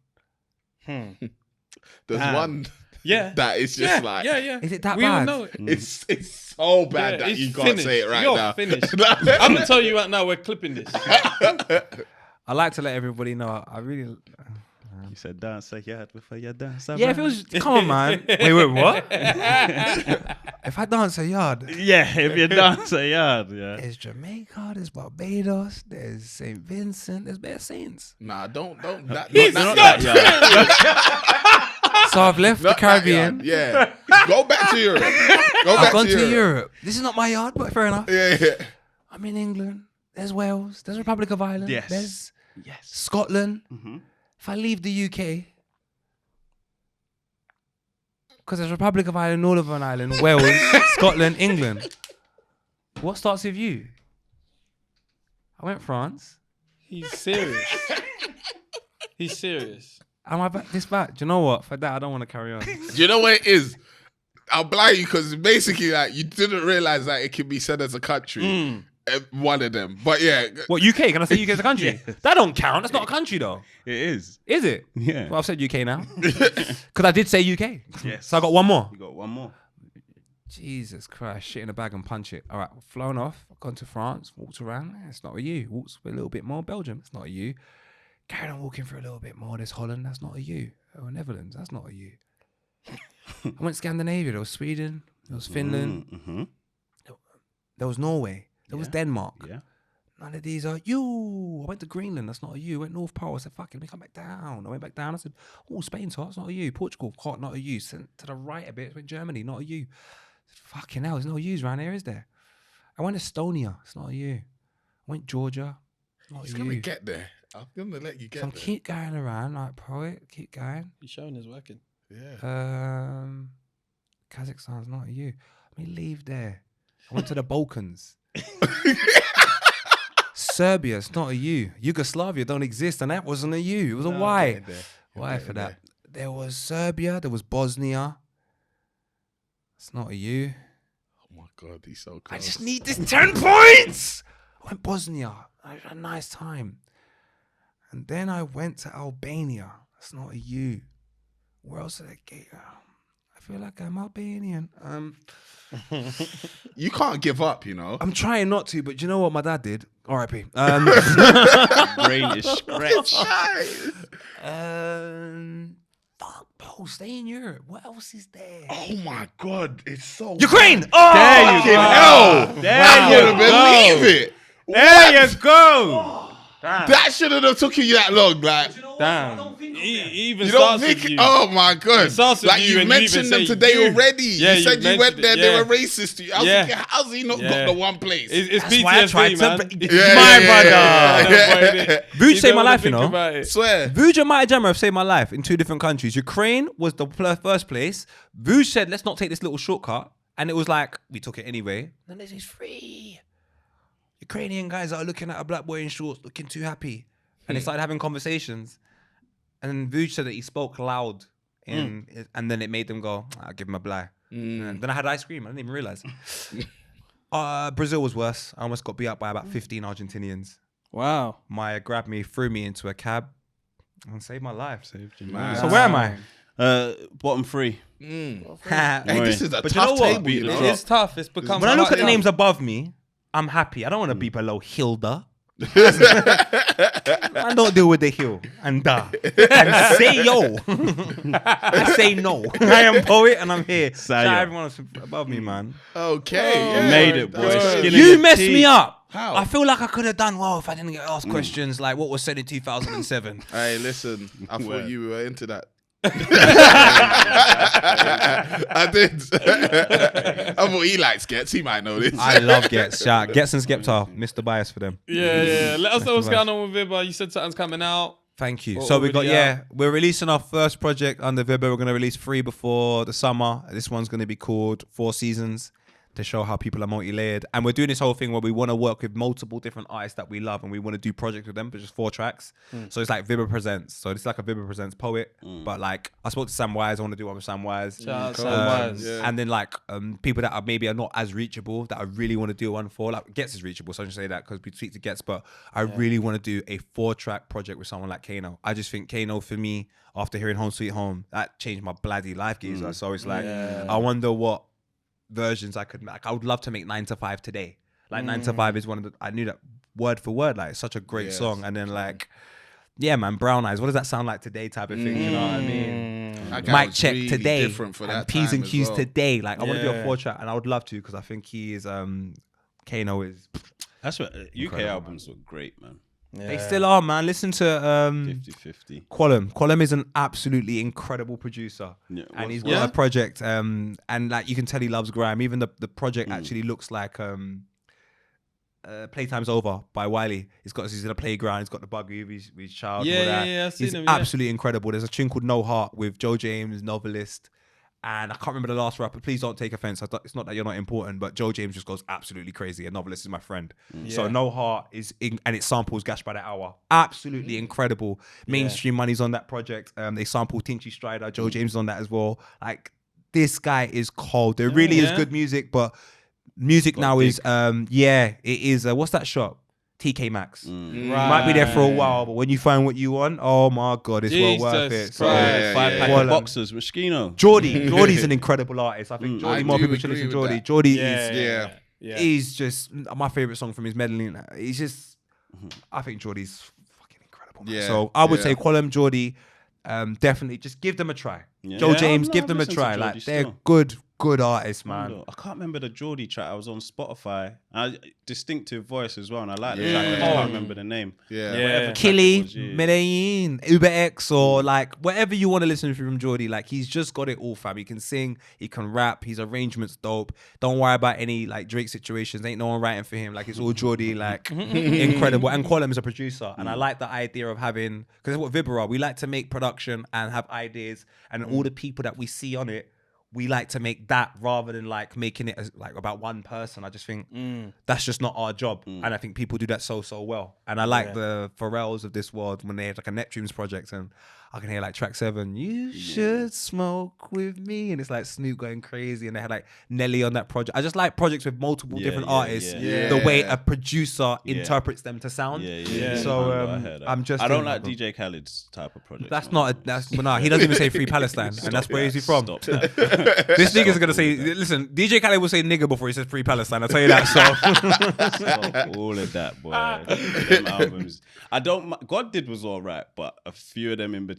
There's one Yeah. that is just like... Yeah. Is it that we bad? all know it. It's so bad that it's you can't say it right You're now. Finished. I'm gonna tell you right now. We're clipping this. I like to let everybody know. I really. You said dance a yard before you dance. Yeah, if it was. Come on, man. Wait, what? If I dance a yard. Yeah, if you dance a yard, yeah. There's Jamaica, there's Barbados, there's St. Vincent, there's bare saints. Nah, don't. Not Not that yard. So I've left the Caribbean. Yeah. Go back to Europe. I've gone to Europe. This is not my yard, but fair enough. Yeah. I'm in England. There's Wales. There's Republic of Ireland. Yes. There's Scotland. Mm-hmm. If I leave the UK, because there's Republic of Ireland, Northern Ireland, Wales, Scotland, England. What starts with you? I went France. He's serious. He's serious. Am I back this back? Do you know what? For that, I don't want to carry on. Do you know what it is? I'll blind you because basically, like, you didn't realize that it can be said as a country. One of them, but yeah. What, UK? Can I say UK as a country? That don't count. That's not a country though. It is. Is it? Yeah. Well, I've said UK now because I did say UK. Yes. So I got one more. You got one more. Jesus Christ! Shit in a bag and punch it. All right, flown off. Gone to France. Walked around. It's not a you. Walked a little bit more. Belgium. It's not a you. Carried on walking for a little bit more. There's Holland. That's not a you. Oh, Netherlands. That's not a you. I went Scandinavia. There was Sweden. There was Finland. Mm-hmm. There was Norway. There was Denmark. Yeah. None of these are you. I went to Greenland. That's not a you. I went North Pole. I said, fuck it, let me come back down. I went back down. I said, oh, Spain's hot. It's not a you. Portugal, hot, not a you. Sent to the right a bit. Went Germany, not a you. I said, fucking hell, there's no yous around here, is there? I went Estonia. It's not a you. I went Georgia. Not He's a gonna you. get there. I'm gonna let you get So there. keep going around, like poet. Keep going. He's showing his working. Yeah. Kazakhstan's not a you. Let me leave there. I went to the Balkans. Serbia, it's not a you. Yugoslavia don't exist, and that wasn't a you. It was a Y. Why for that? There was Serbia. There was Bosnia. It's not a you. Oh my God, he's so close. I just need this 10 points. I went Bosnia. I had a nice time. And then I went to Albania. That's not a you. Where else did I get? I feel like I'm Albanian. You can't give up, you know. I'm trying not to, but you know what my dad did? R.I.P. Brain is scratched. Fuck, bro, stay in Europe. What else is there? Oh my God, it's so Ukraine! bad. Oh! There you go. Hell, There I you wouldn't go. believe it. There you go. That shouldn't have took you that long, like. Damn. He even You don't starts think? with you. Oh my God! starts with Like you you and you mentioned even them say today you. already. Yeah, you said you you went mentioned there. it, They yeah. were racist to you. I was Yeah. thinking, how's he not Yeah. got the one place? It's That's why I tried PTSD, to- man. Yeah, my brother. Vuj saved my life, you know. Swear. Vuj and Maya Jama have saved my life in 2 different countries. Ukraine was the first place. Vuj said, let's not take this little shortcut. And it was like, we took it anyway. And this is free. Ukrainian guys are looking at a black boy in shorts, looking too happy. And they started having conversations. And Vuj said that he spoke loud. And then it made them go, I'll give him a blah. And then I had ice cream. I didn't even realize. Brazil was worse. I almost got beat up by about 15 Argentinians. Wow. Maya grabbed me, threw me into a cab, and saved my life. Man. So where am I? Bottom 3. Hey, But this is a you know tough what? table, you know. It's tough. It's become. when I look at quite the tough. names above me, I'm happy. I don't want to be below Hilda. I don't deal with the hill and da and say yo. I say no. I am poet and I'm here. Shout out everyone else above me, man. Okay, You yeah. made it, boy. That's Skin good. in You your messed teeth. me up. How? I feel like I could have done well if I didn't get asked questions like what was said in 2007. Hey, listen, I Where? thought you were into that. I did. I thought he likes Gets. He might know this. I love Gets. Shout out. Gets and Skepta, Mr. Bias for them. Yeah. Let us know what's going on with Vibba. You said something's coming out. Thank you. Or So we got, already we're releasing our first project under Vibba. We're going to release 3 before the summer. This one's going to be called 4 Seasons. to show how people are multi-layered. And we're doing this whole thing where we want to work with multiple different artists that we love and we want to do projects with them, but just 4 tracks. So it's like Vibber Presents. So it's like a Vibber Presents poet. But like I spoke to Sam Wise. I want to do one with Sam Wise. Shout out Sam Wise. And then like people that are maybe are not as reachable that I really want to do one for. Like Gets is reachable, so I should say that because we speak to Gets, but I really want to do a 4-track project with someone like Kano. I just think Kano, for me, after hearing Home Sweet Home, that changed my bloody life, geezer. So it's like, I wonder what versions I could make. I would love to make 9 to 5 today. Like 9 to 5 is one of the, I knew that word for word, like it's such a great song. And then like, yeah, man, Brown Eyes, what does that sound like today type of thing? You know what I mean? Mic check really today. And P's and Q's today. Like I want to do a 4-track and I would love to because I think he is, Kano is. That's what UK albums were great, man. They still are, man. Listen to 50-50. Qualum. Qualum is an absolutely incredible producer. And he's got a project and like you can tell he loves grime. Even the project actually looks like Playtime's Over by Wiley. He's in a playground, he's got the buggy with his child. I've seen he's him, absolutely incredible. There's a tune called No Heart with Joe James, novelist. And I can't remember the last rapper. Please don't take offense. It's not that you're not important, but Joe James just goes absolutely crazy. A novelist is my friend. So No Heart is and it samples Gash by the Hour. Absolutely incredible. Mainstream Money's on that project. They sample Tinchy Strider. Joe James is on that as well. Like this guy is cold. There really is good music, but music now is it is. What's that shop? TK Maxx. Might be there for a while, but when you find what you want, oh my God, it's well worth it. So, 5-pack of boxers, Moschino. Geordie's an incredible artist. I think Geordie, more people should listen to Geordie. Geordie is just my favorite song from his meddling. He's just, I think Geordie's fucking incredible. Man. So I would say Qualum, Geordie, definitely just give them a try. Joe James, give them a try. Like they're good artists, man. I can't remember the Geordie track. I was on Spotify. Distinctive voice as well, and I like the track. I can't remember the name. Killy, Medellin, Uber X, or like whatever you want to listen to from Geordie. Like he's just got it all, fam. He can sing, he can rap, his arrangements dope. Don't worry about any like Drake situations. Ain't no one writing for him. Like it's all Geordie, like incredible. And Qualum is a producer, and I like the idea of having, because that's what Vibber are. We like to make production and have ideas, and all the people that we see on it, we like to make that rather than like making it like about one person. I just think that's just not our job. And I think people do that so well. And I like the Pharrells of this world when they have like a Neptune's project and I can hear like track 7, you should smoke with me. And it's like Snoop going crazy. And they had like Nelly on that project. I just like projects with multiple different artists. The way a producer interprets them to sound. So I'm just... I don't like DJ Khaled's type of project. That's not... he doesn't even say Free Palestine. And that's where is he from? Stop that. This nigga's going to say... Listen, DJ Khaled will say nigga before he says Free Palestine. I'll tell you that. So Stop all of that, boy. Them albums. God Did was all right, but a few of them in between.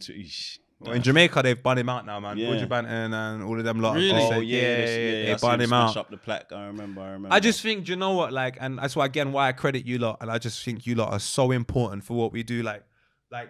Well, in Jamaica, they've banned him out now, man. Buju Banton and all of them lot. Really? They banned him out. Up the plaque. I remember. I just think, do you know what? Like, and that's why again why I credit you lot, and I just think you lot are so important for what we do. Like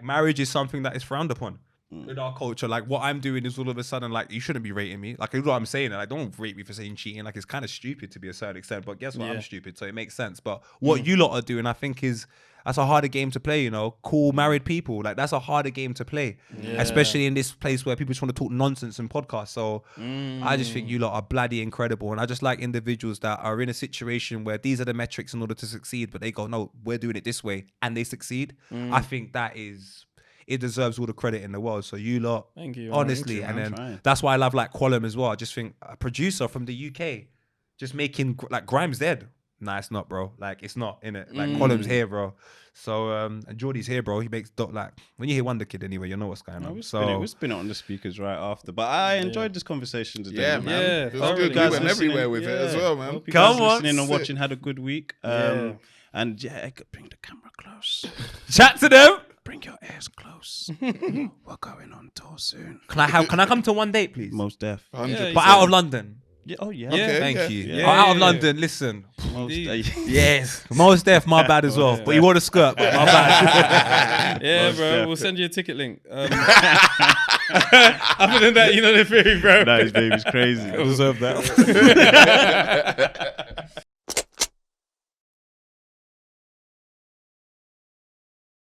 marriage is something that is frowned upon in our culture. Like, what I'm doing is all of a sudden like you shouldn't be rating me. Like, you know what I'm saying? Like, don't rate me for saying cheating. Like, it's kind of stupid to be a certain extent. But guess what? I'm stupid, so it makes sense. But what you lot are doing, I think, is. That's a harder game to play, you know. Cool married people, like that's a harder game to play, especially in this place where people just want to talk nonsense and podcasts. So I just think you lot are bloody incredible, and I just like individuals that are in a situation where these are the metrics in order to succeed, but they go, no, we're doing it this way, and they succeed. I think it deserves all the credit in the world. So you lot, thank you, honestly, and then that's why I love like Qualum as well. I just think a producer from the UK just making like Grime's dead. Nah, it's not, bro. Like, it's not, innit? Like, Qualum's here, bro. So, and Geordie's here, bro. He makes, like, when you hear Wonder Kid anyway, you know what's going on. We'll spin it on the speakers right after. But I enjoyed this conversation today. Yeah, man. It was good. You went everywhere with it as well, man. Hope you guys listening and watching had a good week. And bring the camera close. Chat to them. Bring your ears close. We're going on tour soon. Can I come to one date, please? Most deaf. But out of London. Yeah, okay, thank you. Yeah, out of London, listen. Most deaf, my bad as well. But you wore a skirt, but my bad. Bro, deaf. We'll send you a ticket link. Other than that, you know the theory, bro. His baby's crazy. I deserve that.